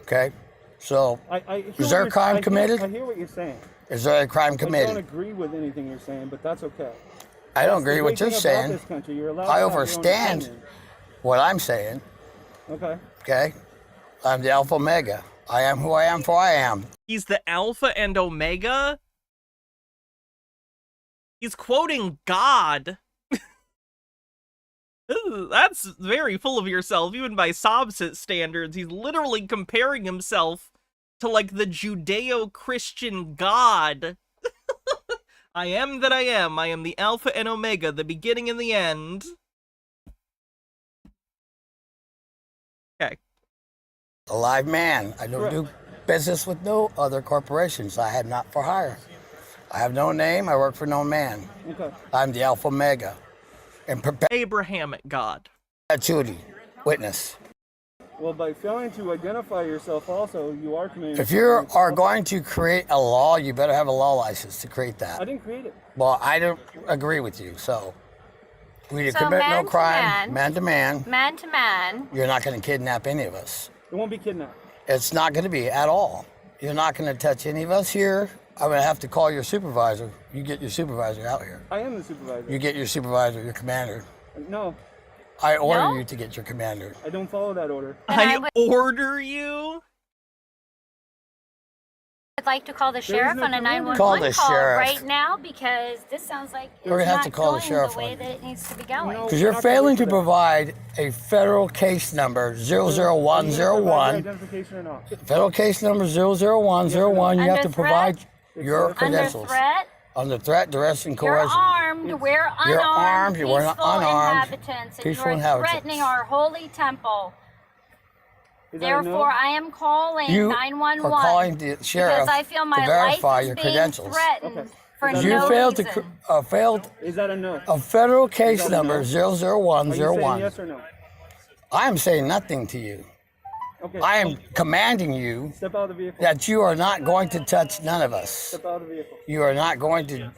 Okay? So, I hear is there what a crime I committed? hear what you're saying. Is there a crime I don't committed? agree with anything you're saying, but that's okay. I don't That's the agree with great what you're thing about saying. this country. You're allowed to I have your own understand opinion. what I'm saying. Okay. Okay? I'm the Alpha Omega. I am who I am, for I am. He's the Alpha and Omega? He's quoting God. That's very full of yourself, even by Sobsit standards. He's literally comparing himself to, like, the Judeo-Christian God. I am that I am. I am the Alpha and Omega, the beginning and the end. Okay. A live man. I don't do business with no other corporations. I am not for hire. I have no name. I work for no man. Okay. I'm the Alpha Omega. And Abrahamic God. perpetuity. Witness. Well, by failing to identify yourself also, you are committing... If you are going to create a law, you better have a law license to create that. I didn't create it. Well, I don't agree with you, so we So commit no man to crime, man to man. Man to man. You're not going to kidnap any of us. It won't be kidnapped. It's not going to be at all. You're not going to touch any of us here. I'm going to have to call your supervisor. You get your supervisor out here. I am the supervisor. You get your supervisor, your commander. No, I order No? you to get your commander. I don't follow that order. I order you? I'd like to call the sheriff no on a command. 911 Call the call sheriff. right now because this sounds like it's We're gonna have not to call the going sheriff the way on that it needs to be going. No. Because you're Not gonna failing do to that. provide a federal case number Are you gonna provide 00101. identification or not? Federal case number 00101. You have Under to provide threat? your Under credentials. Under threat, Under threat, duress, and you're coercion. armed, we're unarmed, You're armed, you are not peaceful unarmed, inhabitants, and peaceful you're inhabitants. threatening our holy temple. Is that a no? Therefore, I am calling You 911 are calling the sheriff because I feel my to verify life is your being credentials. threatened Okay. for Is that You no failed reason. to failed Is that a no? a federal case Is that a number no? Are you saying 00101. yes or no? I am saying nothing to you. Okay. I am commanding you Step out of the vehicle. that you are not going to touch none of us. Step out of the vehicle. You are not going to.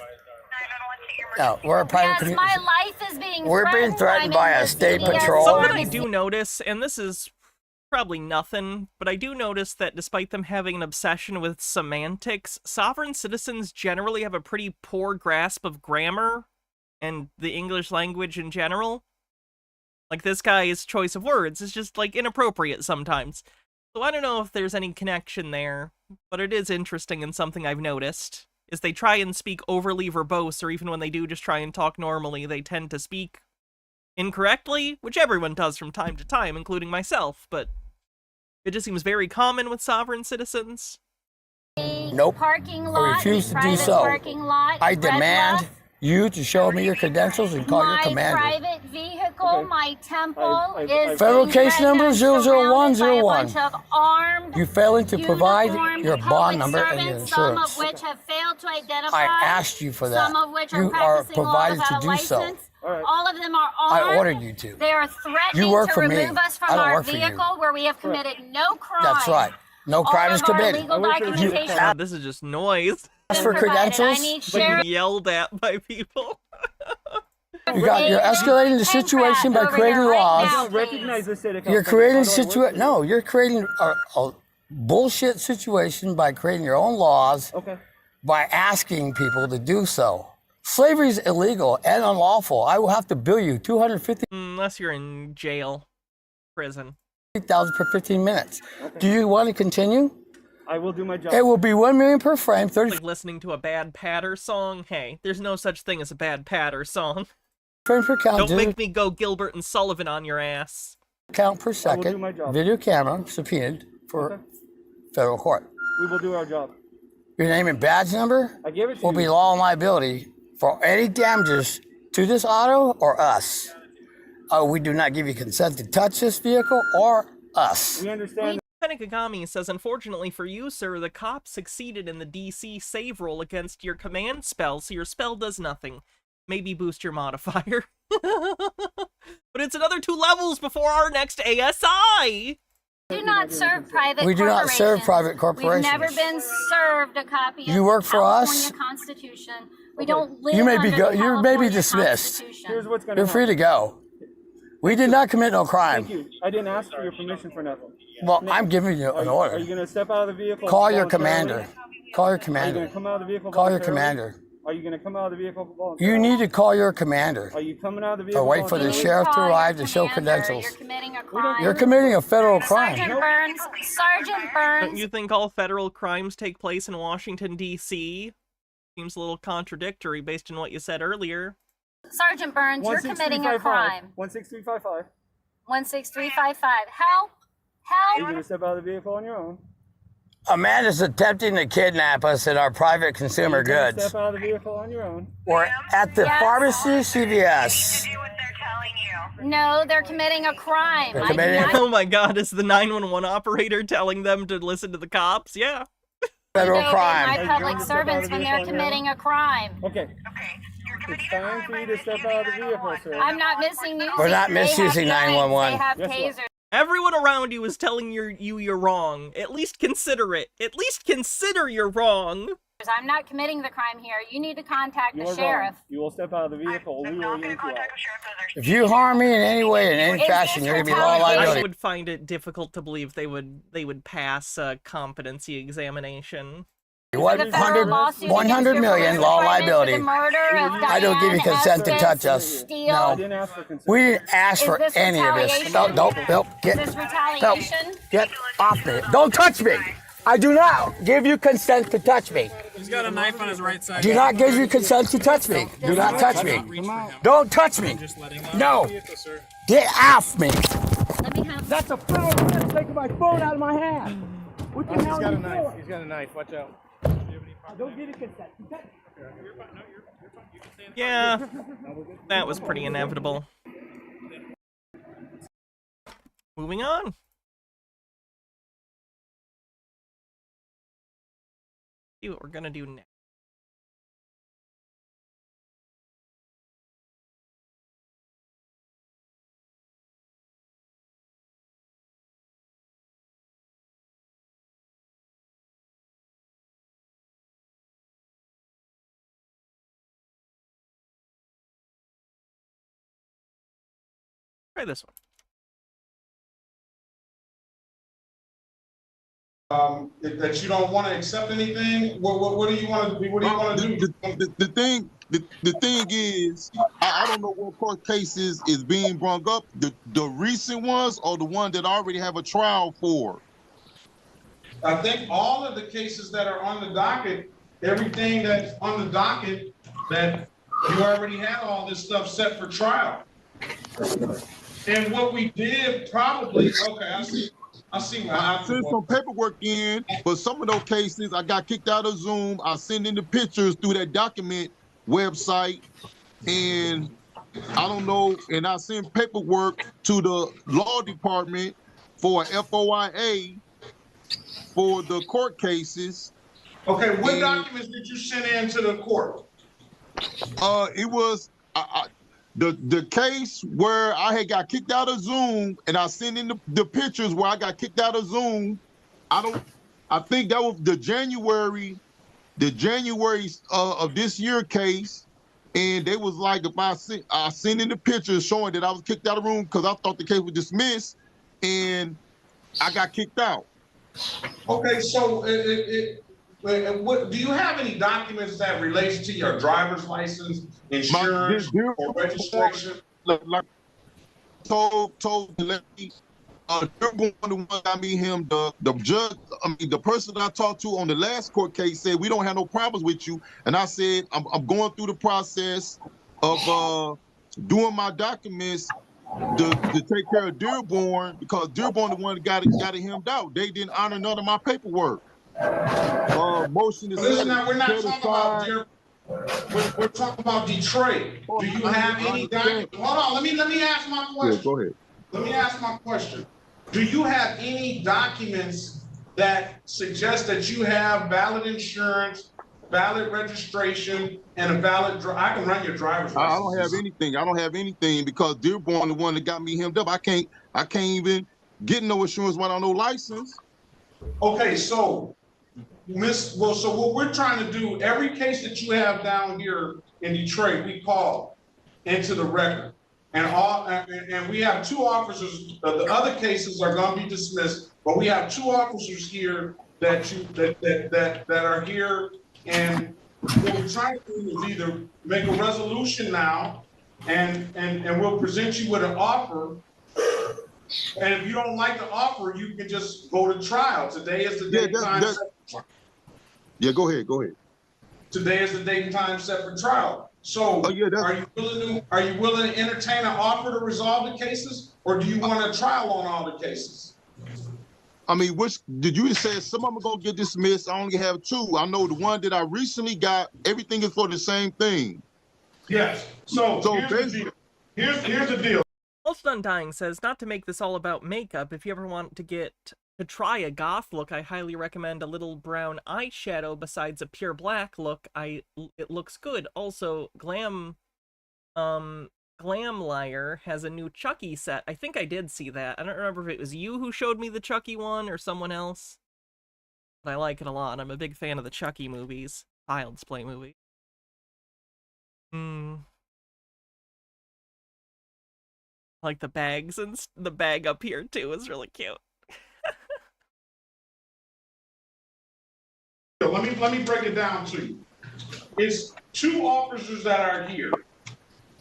No, we're a private Yes, community. my life is being We're being threatened by I'm in a the state CDS patrol. Something I service. do notice, and this is probably nothing, but I do notice that despite them having an obsession with semantics, sovereign citizens generally have a pretty poor grasp of grammar and the English language in general. Like, this guy's choice of words is just, like, inappropriate sometimes. So I don't know if there's any connection there, but it is interesting and something I've noticed, is they try and speak overly verbose, or even when they do just try and talk normally, they tend to speak incorrectly, which everyone does from time to time, including myself, but it just seems very common with sovereign citizens. Nope. Parking I lot, refuse to do private so. parking lot, I Red demand Bluff, you to show me your credentials and call your my commander. private vehicle, my temple is Federal being case number dragged down, surrounded by a 00101. bunch of armed, You failing to provide uniformed your public bond number and your servants, some insurance. of which have failed to identify. I asked you for that. Some of which You are are practicing law provided without to a do so. license. All of them are I armed. ordered you to. They are threatening You work to for me. remove us I from don't our work for you. vehicle where we have committed no crime. That's right. No crime All is of our committed. legal documentation. God, this is just noise. Ask for credentials. I need Being sheriff. yelled at by people. You're escalating the situation by creating laws. I don't recognize this state of You're California. creating How do I work for you? No, you're creating a bullshit situation by creating your own laws. Okay. By asking people to do so. Slavery is illegal and unlawful. I will have to bill you $250,000 Unless you're in jail, prison. per 15 minutes. Okay. Do you want to continue? I will do my job. It will be $1 million per frame. 30 Like listening to a bad patter song. Hey, there's no such thing as a bad patter song. frames per count. Don't make me go Gilbert and Sullivan on your ass. Count per do second. my job. Video camera subpoenaed for federal court. We will do our job. Your name and badge number I gave it to will you. be law and liability for any damages to this auto or us. We do not give you consent to touch this vehicle or us. We understand. Lieutenant Kagami says, unfortunately for you, sir, the cop succeeded in the DC save roll against your command spell, so your spell does nothing. Maybe boost your modifier. But it's another 2 levels before our next ASI! Do not serve private We do not serve private We've corporations. never been served a copy of You work the for us? California Constitution. We don't live You may under be the you may be California dismissed. Constitution. Here's what's going to You're free to go. We did not commit no crime. Thank you. I didn't ask for your permission for nothing. Well, I'm giving you an Are order. you going to step out of the vehicle? Call your voluntarily? commander. Call your Are you going commander. to come out of the vehicle Call your voluntarily? commander. Are you going to come out of the vehicle voluntarily? You need to call your commander. Are you coming out of the vehicle Or wait for the voluntarily? sheriff to Call your arrive to show commander. credentials. You're committing a crime. You're committing a federal crime. Sergeant Burns. Sergeant Don't Burns. you think all federal crimes take place in Washington, D.C.? Seems a little contradictory based on what you said earlier. Sergeant Burns, you're committing a crime. 16355. 16355. Help! Are you Help! going to step out of the vehicle on your own? A man is attempting to kidnap us in our private consumer Are you gonna goods. Step out of the vehicle on your own. We're at the Yes. pharmacy CVS. No, they're committing a crime. They're I committing do a- not Oh my god, is the 911 operator telling them to listen to the cops? Yeah. Federal know crime. my public servants when they're committing a crime. Okay. It's time for you to step out of the vehicle, sir. I'm not missing using. We're not they have misusing guns, 911. They have Guess what? tasers. Everyone around you is telling you're wrong. At least consider it. At least consider you're wrong. I'm not committing the crime here. You need to contact You the are sheriff. wrong. You will step out of the vehicle. We will yank you out. If you harm me in any way, in any Is fashion, this you're gonna be law retaliation? I liability. would find it difficult to believe they would pass a competency examination. What The federal lawsuit 100 against your million first law department for liability. the murder of I don't give you Diane consent to Estes touch us. Steele. I No. didn't ask for consent. We didn't ask Is for this any of this. retaliation? Nope. Is this retaliation? Get off me. Don't touch me. I do not give you consent to touch me. He's got a knife on his right side. Do not give you consent to touch me. Do not touch me. Don't touch me. No. Get off me. Let me have. That's a phone. You're taking my phone out of my hand. What the hell are you doing? He's got a knife. Watch out. Don't give you consent. Yeah, that was pretty inevitable. Moving on. See what we're gonna do next. Try this one. That you don't want to accept anything. What do you want to do? What do you want to do? The thing, the thing is, I don't know what court cases is being brought up. The recent ones or the one that I already have a trial for. I think all of the cases that are on the docket, everything that's on the docket, that you already had all this stuff set for trial. And what we did probably, okay, I see what I happened. sent some paperwork in, but some of those cases I got kicked out of Zoom. I sent in the pictures through that document website, and I don't know, and I sent paperwork to the law department for FOIA for the court cases. Okay, what documents did you send in to the court? It was the case where I had got kicked out of Zoom, and I sent in the pictures where I got kicked out of Zoom. I think that was the January of this year case, and they was like, if I sent in the pictures showing that I was kicked out of the room because I thought the case was dismissed, and I got kicked out. Okay, so what do you have any documents that relates to your driver's license, insurance, or registration? Like told the lady, the one got me him, the judge, the person that I talked to on the last court case said we don't have no problems with you, and I said I'm going through the process of doing my documents to take care of Dearborn, because Dearborn the one that got it hemmed out. They didn't honor none of my paperwork. Motion to Listen, now we're not talking about Dearborn. We're talking about Detroit. Do you have any documents? Hold on, let me ask my question. Yeah, go ahead. Let me ask my question. Do you have any documents that suggest that you have valid insurance, valid registration, and a valid I can run your driver's license? I don't have anything. I don't have anything because Dearborn the one that got me hemmed up. I can't even get no insurance without no license. Okay, so so what we're trying to do, every case that you have down here in Detroit, we call into the record. And we have two officers. The other cases are going to be dismissed, but we have two officers here that are here. And what we're trying to do is either make a resolution now, and we'll present you with an offer. And if you don't like the offer, you can just go to trial. Today is the date and time set for trial. Yeah, go ahead. Today is the date and time set for trial. So are you willing to entertain an offer to resolve the cases, or do you want a trial on all the cases? I mean, which did you say some of them are gonna get dismissed? I only have two. I know the one that I recently got, everything is for the same thing. Yes. So here's the deal. Most Undying says, not to make this all about makeup, if you ever want to try a goth look, I highly recommend a little brown eyeshadow besides a pure black look. It looks good. Also, Glam Liar has a new Chucky set. I think I did see that. I don't remember if it was you who showed me the Chucky one or someone else. But I like it a lot. I'm a big fan of the Chucky movies. Child's Play movie. Like the bags, and the bag up here too is really cute. Let me break it down to you. It's two officers that are here.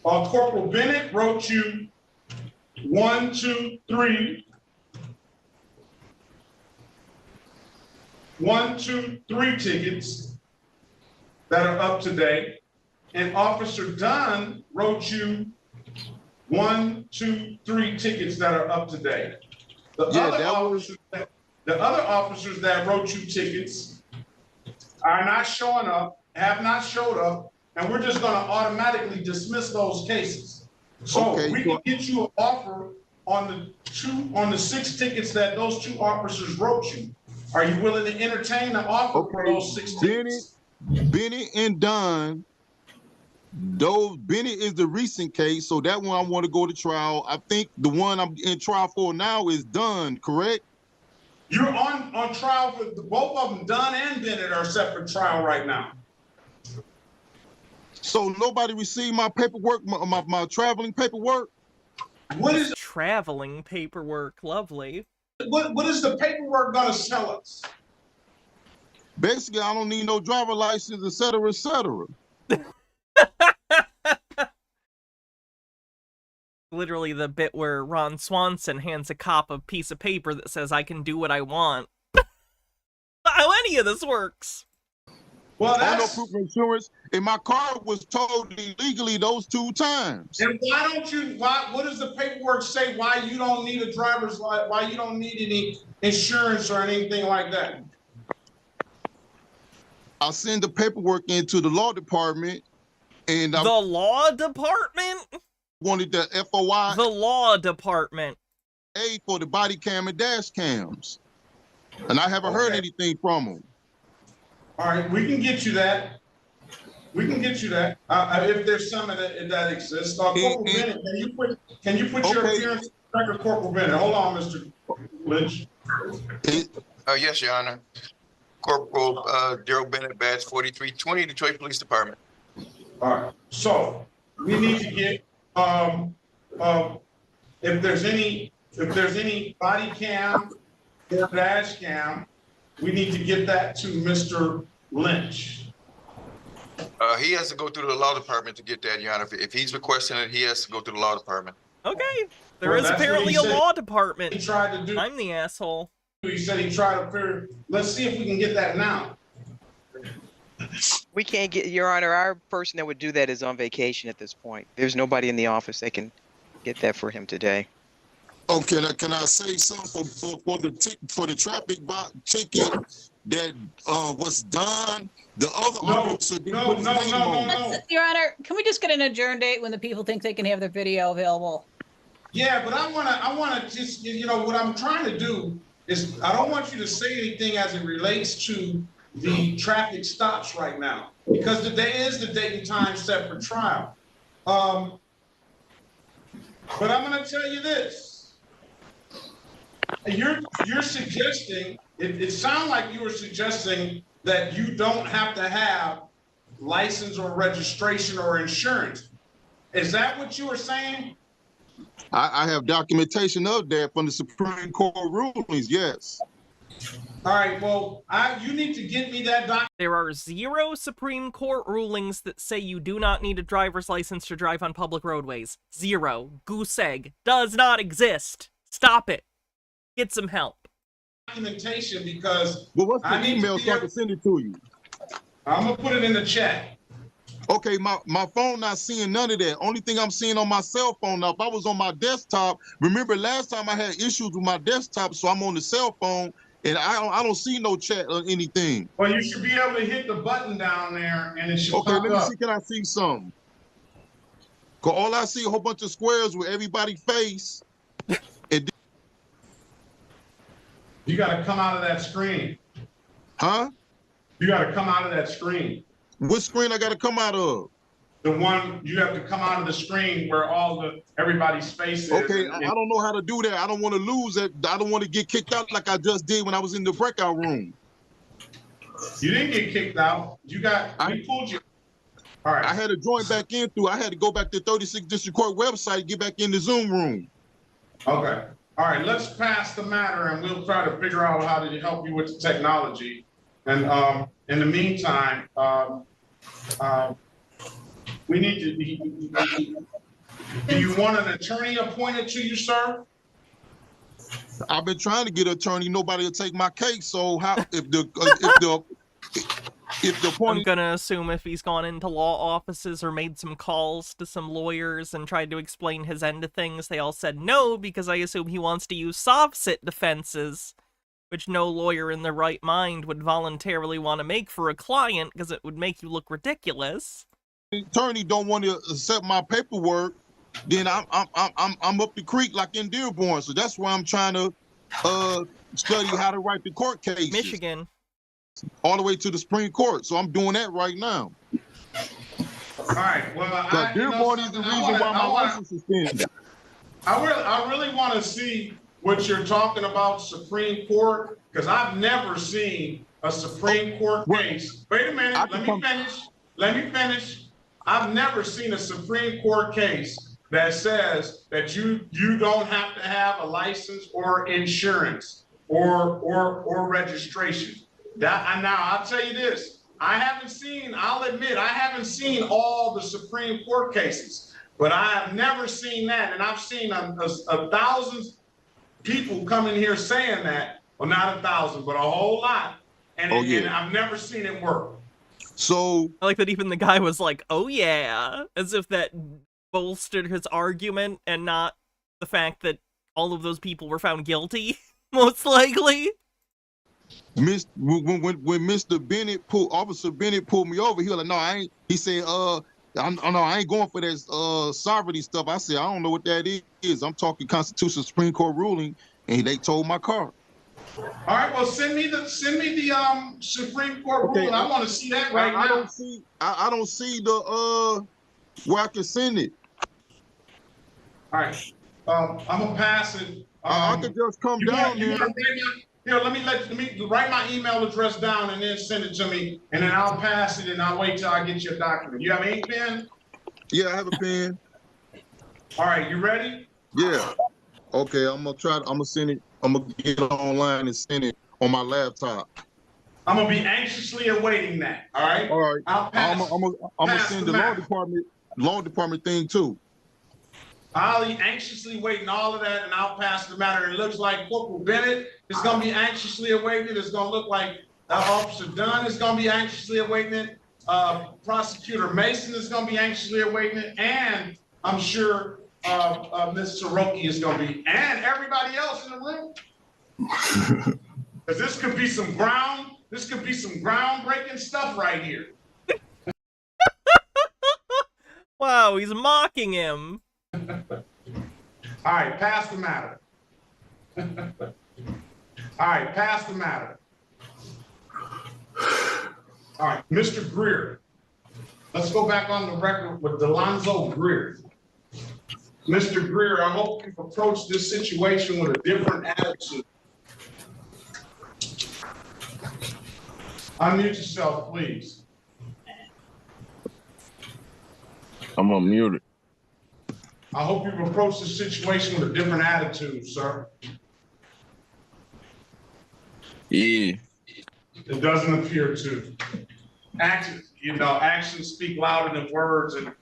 Corporal Bennett wrote you 1, 2, 3. 1, 2, 3 tickets that are up to date. And Officer Dunn wrote you 1, 2, 3 tickets that are up to date. The other officers that wrote you tickets are not showing up, have not showed up, and we're just going to automatically dismiss those cases. So we can get you an offer on the 6 tickets that those 2 officers wrote you. Are you willing to entertain the offer for those 6 tickets? Bennett and Dunn. Bennett is the recent case, so that one I want to go to trial. I think the one I'm in trial for now is Dunn, correct? You're on trial for both of them. Dunn and Bennett are set for trial right now. So nobody received my paperwork, my traveling paperwork? What is traveling paperwork? Lovely. What is the paperwork gonna sell us? Basically, I don't need no driver license, et cetera, et cetera. Literally the bit where Ron Swanson hands a cop a piece of paper that says, I can do what I want. How any of this works. Well, that's no proof of insurance, and my car was towed illegally those 2 times. And why don't you? What does the paperwork say? Why you don't need a driver's license? Why you don't need any insurance or anything like that? I'll send the paperwork into the law department, and the law department wanted the FOI. The law department. For the body cam and dash cams, and I haven't heard anything from them. All right, we can get you that. We can get you that if there's some of that exists. Corporal Bennett, can you put your appearance record, Corporal Bennett? Hold on, Mr. Lynch. Yes, Your Honor. Corporal Daryl Bennett, badge 4320, Detroit Police Department. All right. So we need to get if there's any body cam or dash cam, we need to get that to Mr. Lynch. He has to go through the law department to get that, Your Honor. If he's requesting it, he has to go through the law department. Okay. There is apparently a law department. He tried to do. I'm the asshole. He said he tried to figure. Let's see if we can get that now. We can't get, Your Honor, our person that would do that is on vacation at this point. There's nobody in the office that can get that for him today. Okay, can I say something for the traffic ticket that was done? The other officer didn't put his name on it. Your Honor, can we just get an adjourn date when the people think they can have their video available? Yeah, but I wanna just, what I'm trying to do is I don't want you to say anything as it relates to the traffic stops right now, because today is the date and time set for trial. But I'm gonna tell you this. You're suggesting, it sounds like you were suggesting that you don't have to have license or registration or insurance. Is that what you were saying? I have documentation of that from the Supreme Court rulings, yes. All right, well, you need to get me that document. There are 0 Supreme Court rulings that say you do not need a driver's license to drive on public roadways. 0. Goose egg. Does not exist. Stop it. Get some help. Documentation, because well, what's the email so I can send it to you? I'm gonna put it in the chat. Okay, my phone not seeing none of that. Only thing I'm seeing on my cell phone now. If I was on my desktop, remember last time I had issues with my desktop, so I'm on the cell phone and I don't see no chat or anything. Well, you should be able to hit the button down there and it should pop let me up. see, can I see something? Cause all I see a whole bunch of squares with everybody's face. And you gotta come out of that screen. Huh? You gotta come out of that screen. What screen I gotta come out of? The one you have to come out of the screen where everybody's face is. Okay, I don't know how to do that. I don't want to lose it. I don't want to get kicked out like I just did when I was in the breakout room. You didn't get kicked out. We pulled you. All right. I had to join back in through. I had to go back to 36th District Court website, get back in the Zoom room. Okay. All right. Let's pass the matter, and we'll try to figure out how to help you with the technology. And in the meantime, we need to. Do you want an attorney appointed to you, sir? I've been trying to get an attorney. Nobody will take my case. So how if the point? I'm gonna assume if he's gone into law offices or made some calls to some lawyers and tried to explain his end of things, they all said no, because I assume he wants to use soft-sit defenses, which no lawyer in their right mind would voluntarily want to make for a client because it would make you look ridiculous. Attorney don't want to accept my paperwork, then I'm up the creek like in Dearborn. So that's why I'm trying to study how to write the court cases. Michigan. All the way to the Supreme Court. So I'm doing that right now. All right. Well, Dearborn is the reason why my license is suspended. I really want to see what you're talking about, Supreme Court, because I've never seen a Supreme Court case. Wait a minute. Let me finish. I've never seen a Supreme Court case that says that you don't have to have a license or insurance or registration. Now I'll tell you this. I'll admit I haven't seen all the Supreme Court cases, But I have never seen that, and I've seen a thousands people come in here saying that. Well, not 1,000, but a whole lot, and, and I've never seen it work. So I like that even the guy was like, "Oh yeah," as if that bolstered his argument, and not the fact that all of those people were found guilty, most likely. When Mr. Bennett Officer Bennett pulled me over, he was like, "No, I ain't." He said, I ain't going for that sovereignty stuff." I said, "I don't know what that is. I'm talking Constitutional Supreme Court ruling," and they towed my car. All right, well, send me the Supreme Court ruling. I want to see that right now. I don't see the where I can send it. All right, I'm gonna pass it. I could just come down there. Here, let me write my email address down and then send it to me, and then I'll pass it and I'll wait till I get your document. You have an ink pen? Yeah, I have a pen. All right, you ready? Yeah. Okay, I'm gonna send it. I'm gonna get it online and send it on my laptop. I'm gonna be anxiously awaiting that. All right. All right. I'm gonna send the law department thing too. I'll be anxiously waiting all of that, and I'll pass the matter. It looks like Corporal Bennett is going to be anxiously awaiting it. It's going to look like Officer Dunn is going to be anxiously awaiting it. Prosecutor Mason is going to be anxiously awaiting it. And I'm sure Ms. Soroki is going to be, and everybody else in the room. Because this could be some groundbreaking stuff right here. Wow, he's mocking him. All right, pass the matter. All right, pass the matter. All right, Mr. Greer. Let's go back on the record with Delonzo Greer. Mr. Greer, I hope you've approached this situation with a different attitude. Unmute yourself, please. I'm unmuted. I hope you've approached the situation with a different attitude, sir. Yeah. It doesn't appear to. Actions speak louder than words, and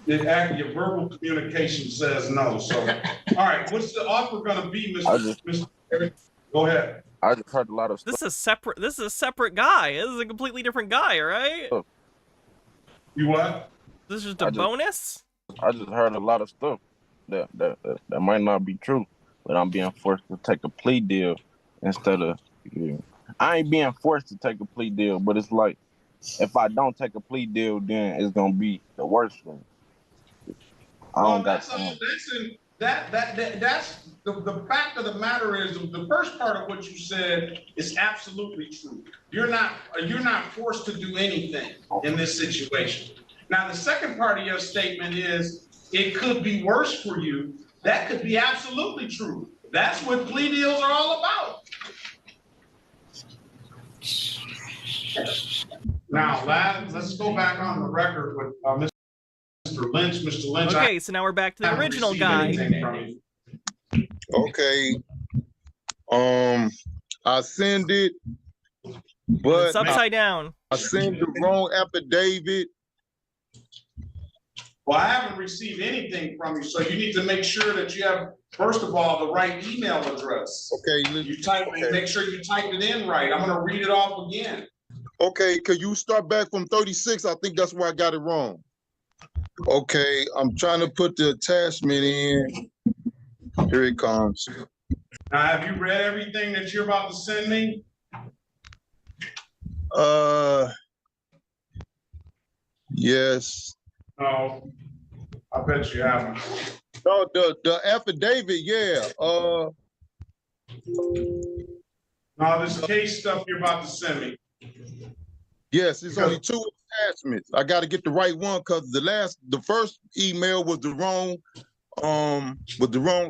your verbal communication says no. So, all right, what's the offer going to be, Mr. Go ahead. I just heard a lot of stuff. This is a separate guy. This is a completely different guy, right? You what? This is just a bonus? I just heard a lot of stuff that might not be true, but I'm being forced to take a plea deal instead of. I ain't being forced to take a plea deal, but it's like if I don't take a plea deal, then it's gonna be the worst thing. That's the fact of the matter is the first part of what you said is absolutely true. You're not forced to do anything in this situation. Now, the second part of your statement is it could be worse for you. That could be absolutely true. That's what plea deals are all about. Now, let's go back on the record with Mr. Lynch. Mr. Lynch. Okay, so now we're back to the original guy. Okay. I send it, but it's upside down. I send the wrong affidavit. Well, I haven't received anything from you, so you need to make sure that you have, first of all, the right email address. Okay. Make sure you type it in right. I'm going to read it off again. Okay, could you start back from 36? I think that's where I got it wrong. Okay, I'm trying to put the attachment in. Here it comes. Now, have you read everything that you're about to send me? Yes. No, I bet you haven't. No, the affidavit, yeah. No, this case stuff you're about to send me. Yes, it's only 2 attachments. I got to get the right one because the first email was the wrong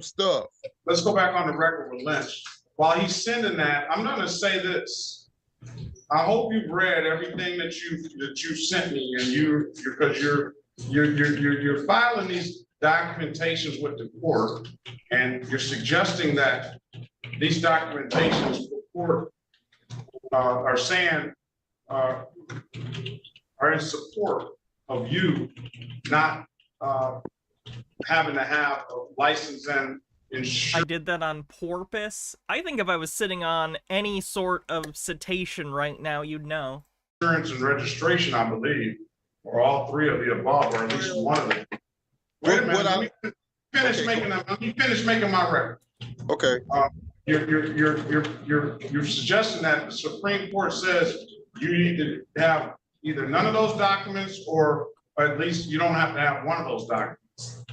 stuff. Let's go back on the record with Lynch. While he's sending that, I'm going to say this. I hope you've read everything that you sent me, and because you're filing these documentations with the court, and you're suggesting that these documentations with the court are saying are in support of you not having to have a license and I insurance. did that on purpose. I think if I was sitting on any sort of citation right now, you'd know. Insurance and registration, I believe, or all three of the above, or at least one of them. Wait a minute, let me finish making my record. Okay. You're suggesting that the Supreme Court says you need to have either none of those documents, or at least you don't have to have one of those documents.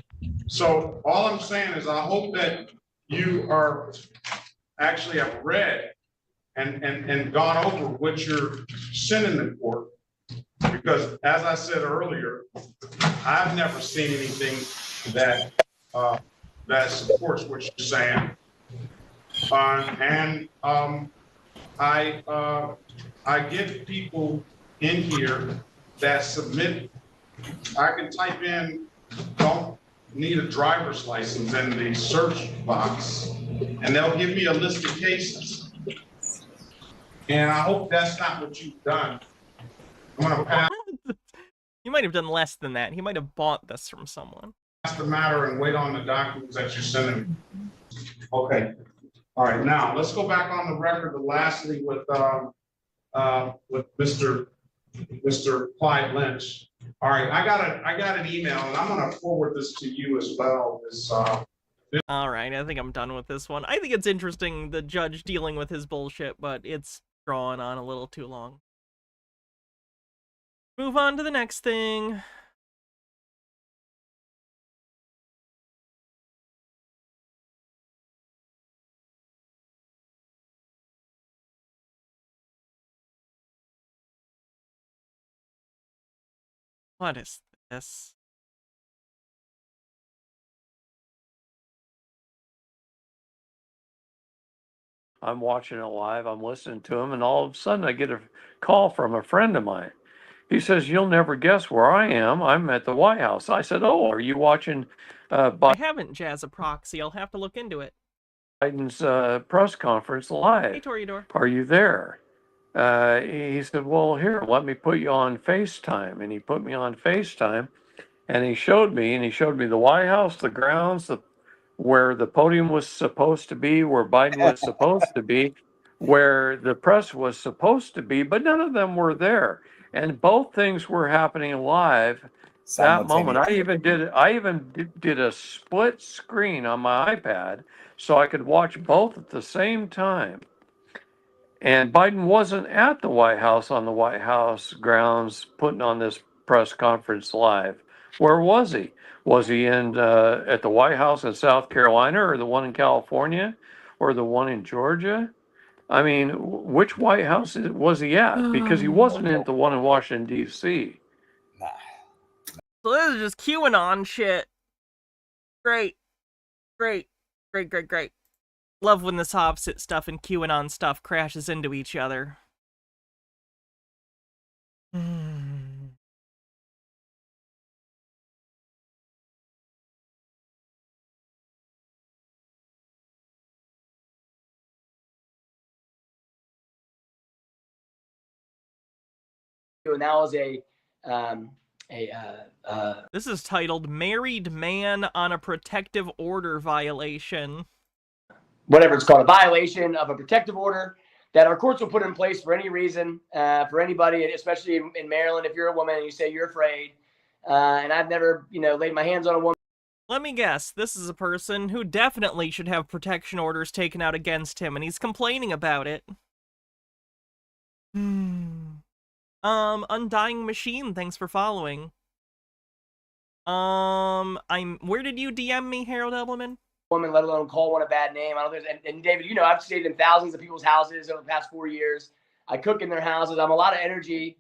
So all I'm saying is I hope that you are actually have read and gone over what you're sending the court, because as I said earlier, I've never seen anything that that supports what you're saying. I get people in here that submit. I can type in, don't need a driver's license in the search box, and they'll give me a list of cases. And I hope that's not what you've done. I'm gonna pass. You might have done less than that. He might have bought this from someone. Pass the matter and wait on the documents that you're sending me. Okay. All right. Now let's go back on the record. Lastly, with Mr. Clyde Lynch. All right. I got an email, and I'm gonna forward this to you as well. All right. I think I'm done with this one. I think it's interesting, the judge dealing with his bullshit, but it's drawn on a little too long. Move on to the next thing. What is this? I'm watching it live, I'm listening to him, and all of a sudden I get a call from a friend of mine. He says, "You'll never guess where I am. I'm at the White House." I said, "Oh, are you watching I haven't Jazz a proxy. I'll have to look into it. Biden's press conference live? Hey, Toreador. Are you there?" He said, "Well, here, let me put you on FaceTime." And he put me on FaceTime, and he showed me the White House, the grounds, where the podium was supposed to be, where Biden was supposed to be, where the press was supposed to be, but none of them were there. And both things were happening live that moment. I even did a split screen on my iPad so I could watch both at the same time. And Biden wasn't at the White House on the White House grounds putting on this press conference live. Where was he? Was he in at the White House in South Carolina, or the one in California, or the one in Georgia? I mean, which White House was he at? Because he wasn't at the one in Washington, D.C. So this is just QAnon shit. Great. Great. Great, great, great. Love when this opposite stuff and QAnon stuff crashes into each other. And that was This is titled "Married Man on a Protective Order Violation." Whatever it's called, a violation of a protective order that our courts will put in place for any reason, for anybody, especially in Maryland. If you're a woman and you say you're afraid, and I've never, laid my hands on a woman. Let me guess, this is a person who definitely should have protection orders taken out against him, and he's complaining about it. Undying Machine, thanks for following. Where did you DM me, Harold Edelman? Woman, let alone call one a bad name. I don't think, and David, I've stayed in thousands of people's houses over the past 4 years. I cook in their houses. I'm a lot of energy,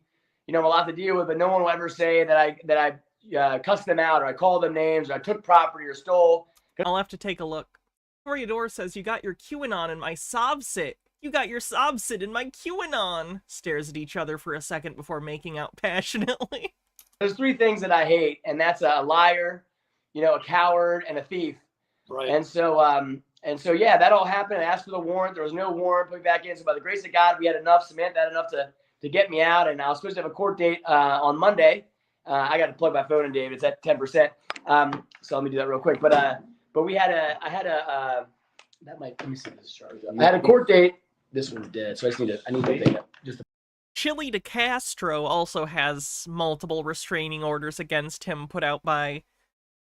I'm a lot to deal with, but no one will ever say that I cussed them out, or I called them names, or I took property or stole. I'll have to take a look. Toreador says, "You got your QAnon in my Sobsit. You got your Sobsit in my QAnon." Stares at each other for a second before making out passionately. There's 3 things that I hate, and that's a liar, a coward, and a thief. Right. And so, yeah, that all happened. I asked for the warrant. There was no warrant. Put me back in. So by the grace of God, we had enough. Samantha had enough to get me out. And I was supposed to have a court date on Monday. I got to plug my phone in, David. It's at 10%. So let me do that real quick. But I had a that might, let me see if this is charged up. I had a court date. This one's dead, so I need to think up just. Chile de Castro also has multiple restraining orders against him put out by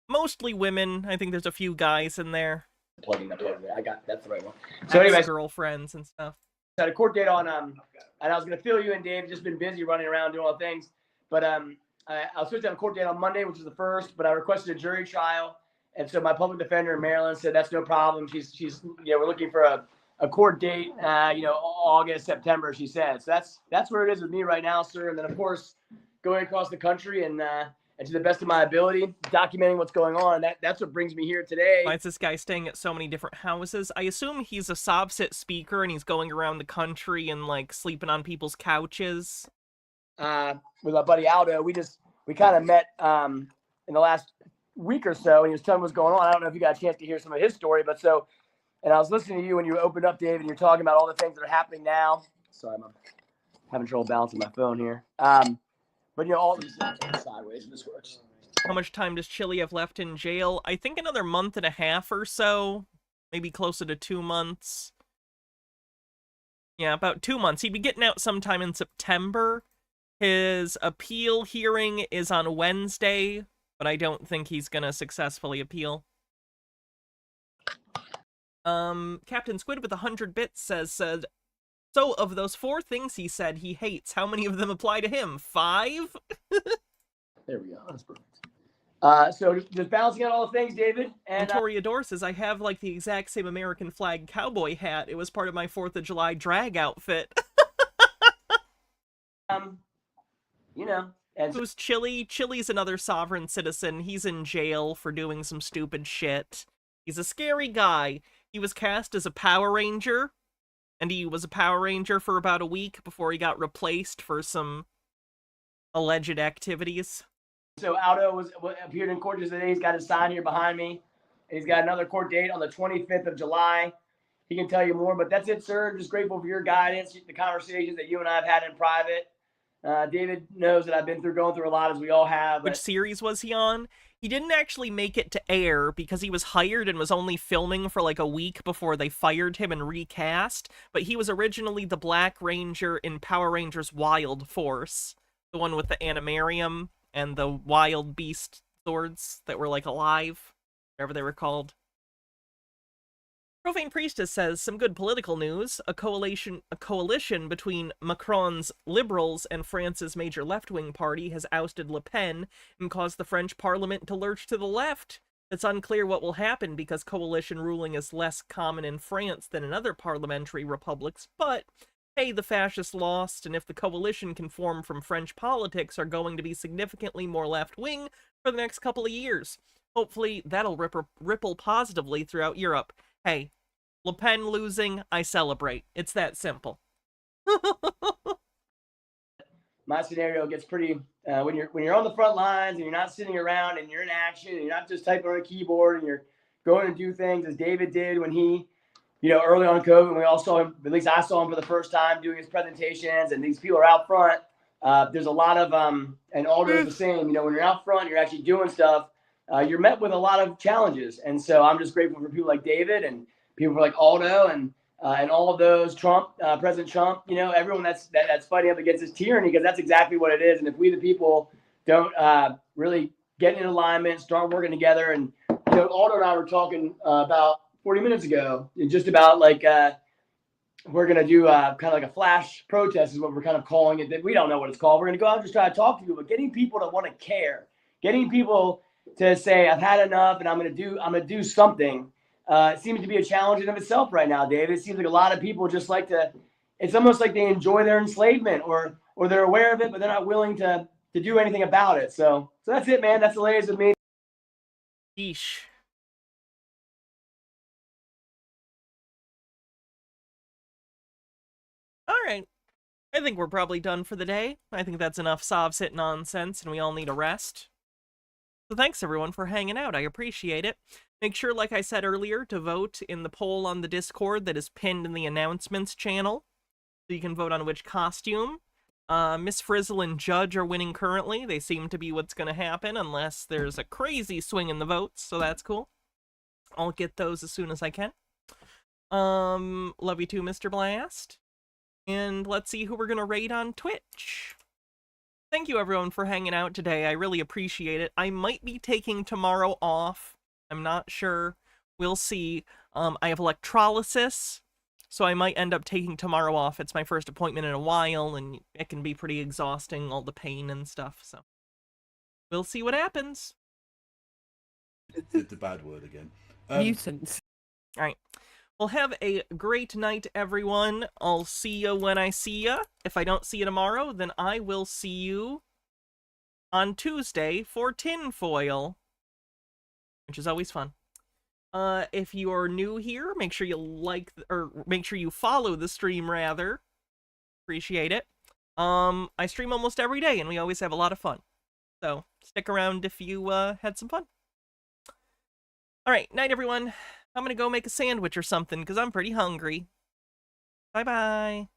mostly women. I think there's a few guys in there. Plugging that plug there. I got that's the right one. So anyways, girlfriends and stuff. I had a court date on and I was gonna fill you in, Dave. Just been busy running around doing all the things. But I was supposed to have a court date on Monday, which is the 1st, but I requested a jury trial. And so my public defender in Maryland said that's no problem. She's we're looking for a court date, August, September, she said. So that's where it is with me right now, sir. And then of course, going across the country and to the best of my ability, documenting what's going on. That's what brings me here today. Why is this guy staying at so many different houses? I assume he's a Sobsit speaker and he's going around the country and like sleeping on people's couches. With my buddy Aldo, we kind of met in the last week or so, and he was telling me what's going on. I don't know if you got a chance to hear some of his story, and I was listening to you when you opened up, Dave, and you're talking about all the things that are happening now. Sorry, I'm having trouble balancing my phone here. But all these things are sideways, and this works. How much time does Chile have left in jail? I think another month and a half or so, maybe closer to 2 months. Yeah, about 2 months. He'd be getting out sometime in September. His appeal hearing is on Wednesday, but I don't think he's gonna successfully appeal. Captain Squid with 100 bits said, so of those 4 things he said he hates, how many of them apply to him? 5? There we go. That's perfect. So just balancing out all the things, David. And Toreador says, I have like the exact same American flag cowboy hat. It was part of my 4th of July drag outfit. And who's Chile? Chile's another sovereign citizen. He's in jail for doing some stupid shit. He's a scary guy. He was cast as a Power Ranger, and he was a Power Ranger for about a week before he got replaced for some alleged activities. So Aldo appeared in court today. He's got his sign here behind me. He's got another court date on the 25th of July. He can tell you more, but that's it, sir. Just grateful for your guidance, the conversations that you and I have had in private. David knows that I've been going through a lot, as we all have. Which series was he on? He didn't actually make it to air because he was hired and was only filming for like a week before they fired him and recast. But he was originally the Black Ranger in Power Rangers Wild Force. The one with the animarium and the wild beast swords that were like alive. Whatever they were called. Profane Priestess says, some good political news. A coalition between Macron's Liberals and France's major left-wing party has ousted Le Pen and caused the French parliament to lurch to the left. It's unclear what will happen because coalition ruling is less common in France than in other parliamentary republics, but hey, the fascists lost, and if the coalition can form from French politics are going to be significantly more left-wing for the next couple of years. Hopefully that'll ripple positively throughout Europe. Hey, Le Pen losing, I celebrate. It's that simple. My scenario gets pretty when you're on the front lines and you're not sitting around and you're in action and you're not just typing on a keyboard and you're going to do things as David did when he, early on COVID, when we all saw him, at least I saw him for the first time doing his presentations, and these people are out front. There's a lot of and Aldo is the same. When you're out front, you're actually doing stuff. You're met with a lot of challenges, and so I'm just grateful for people like David and people like Aldo and all of those, President Trump, everyone that's fighting up against this tyranny, because that's exactly what it is. And if we, the people, don't really get in alignment, start working together, and Aldo and I were talking about 40 minutes ago, just about like we're gonna do kind of like a flash protest is what we're kind of calling it. That we don't know what it's called. We're gonna go out and just try to talk to people, but getting people to want to care, getting people to say I've had enough and I'm gonna do something. It seems to be a challenge in of itself right now, David. It seems like a lot of people just like to, it's almost like they enjoy their enslavement or they're aware of it, but they're not willing to do anything about it. So that's it, man. That's the latest with me. Yeesh. All right. I think we're probably done for the day. I think that's enough Sobsit nonsense, and we all need a rest. So thanks, everyone, for hanging out. I appreciate it. Make sure, like I said earlier, to vote in the poll on the Discord that is pinned in the announcements channel. So you can vote on which costume Miss Frizzle and Judge are winning currently. They seem to be what's going to happen unless there's a crazy swing in the votes, so that's cool. I'll get those as soon as I can. Love you too, Mr. Blast. And let's see who we're going to raid on Twitch. Thank you, everyone, for hanging out today. I really appreciate it. I might be taking tomorrow off. I'm not sure. We'll see. I have electrolysis, so I might end up taking tomorrow off. It's my first appointment in a while, and it can be pretty exhausting, all the pain and stuff, so we'll see what happens. The bad word again. Mutants. All right. Well, have a great night, everyone. I'll see you when I see you. If I don't see you tomorrow, then I will see you on Tuesday for tinfoil, which is always fun. If you are new here, make sure you like, or make sure you follow the stream, rather. Appreciate it. I stream almost every day, and we always have a lot of fun. So, stick around if you, had some fun. Alright, night, everyone. I'm gonna go make a sandwich or something, because I'm pretty hungry. Bye-bye.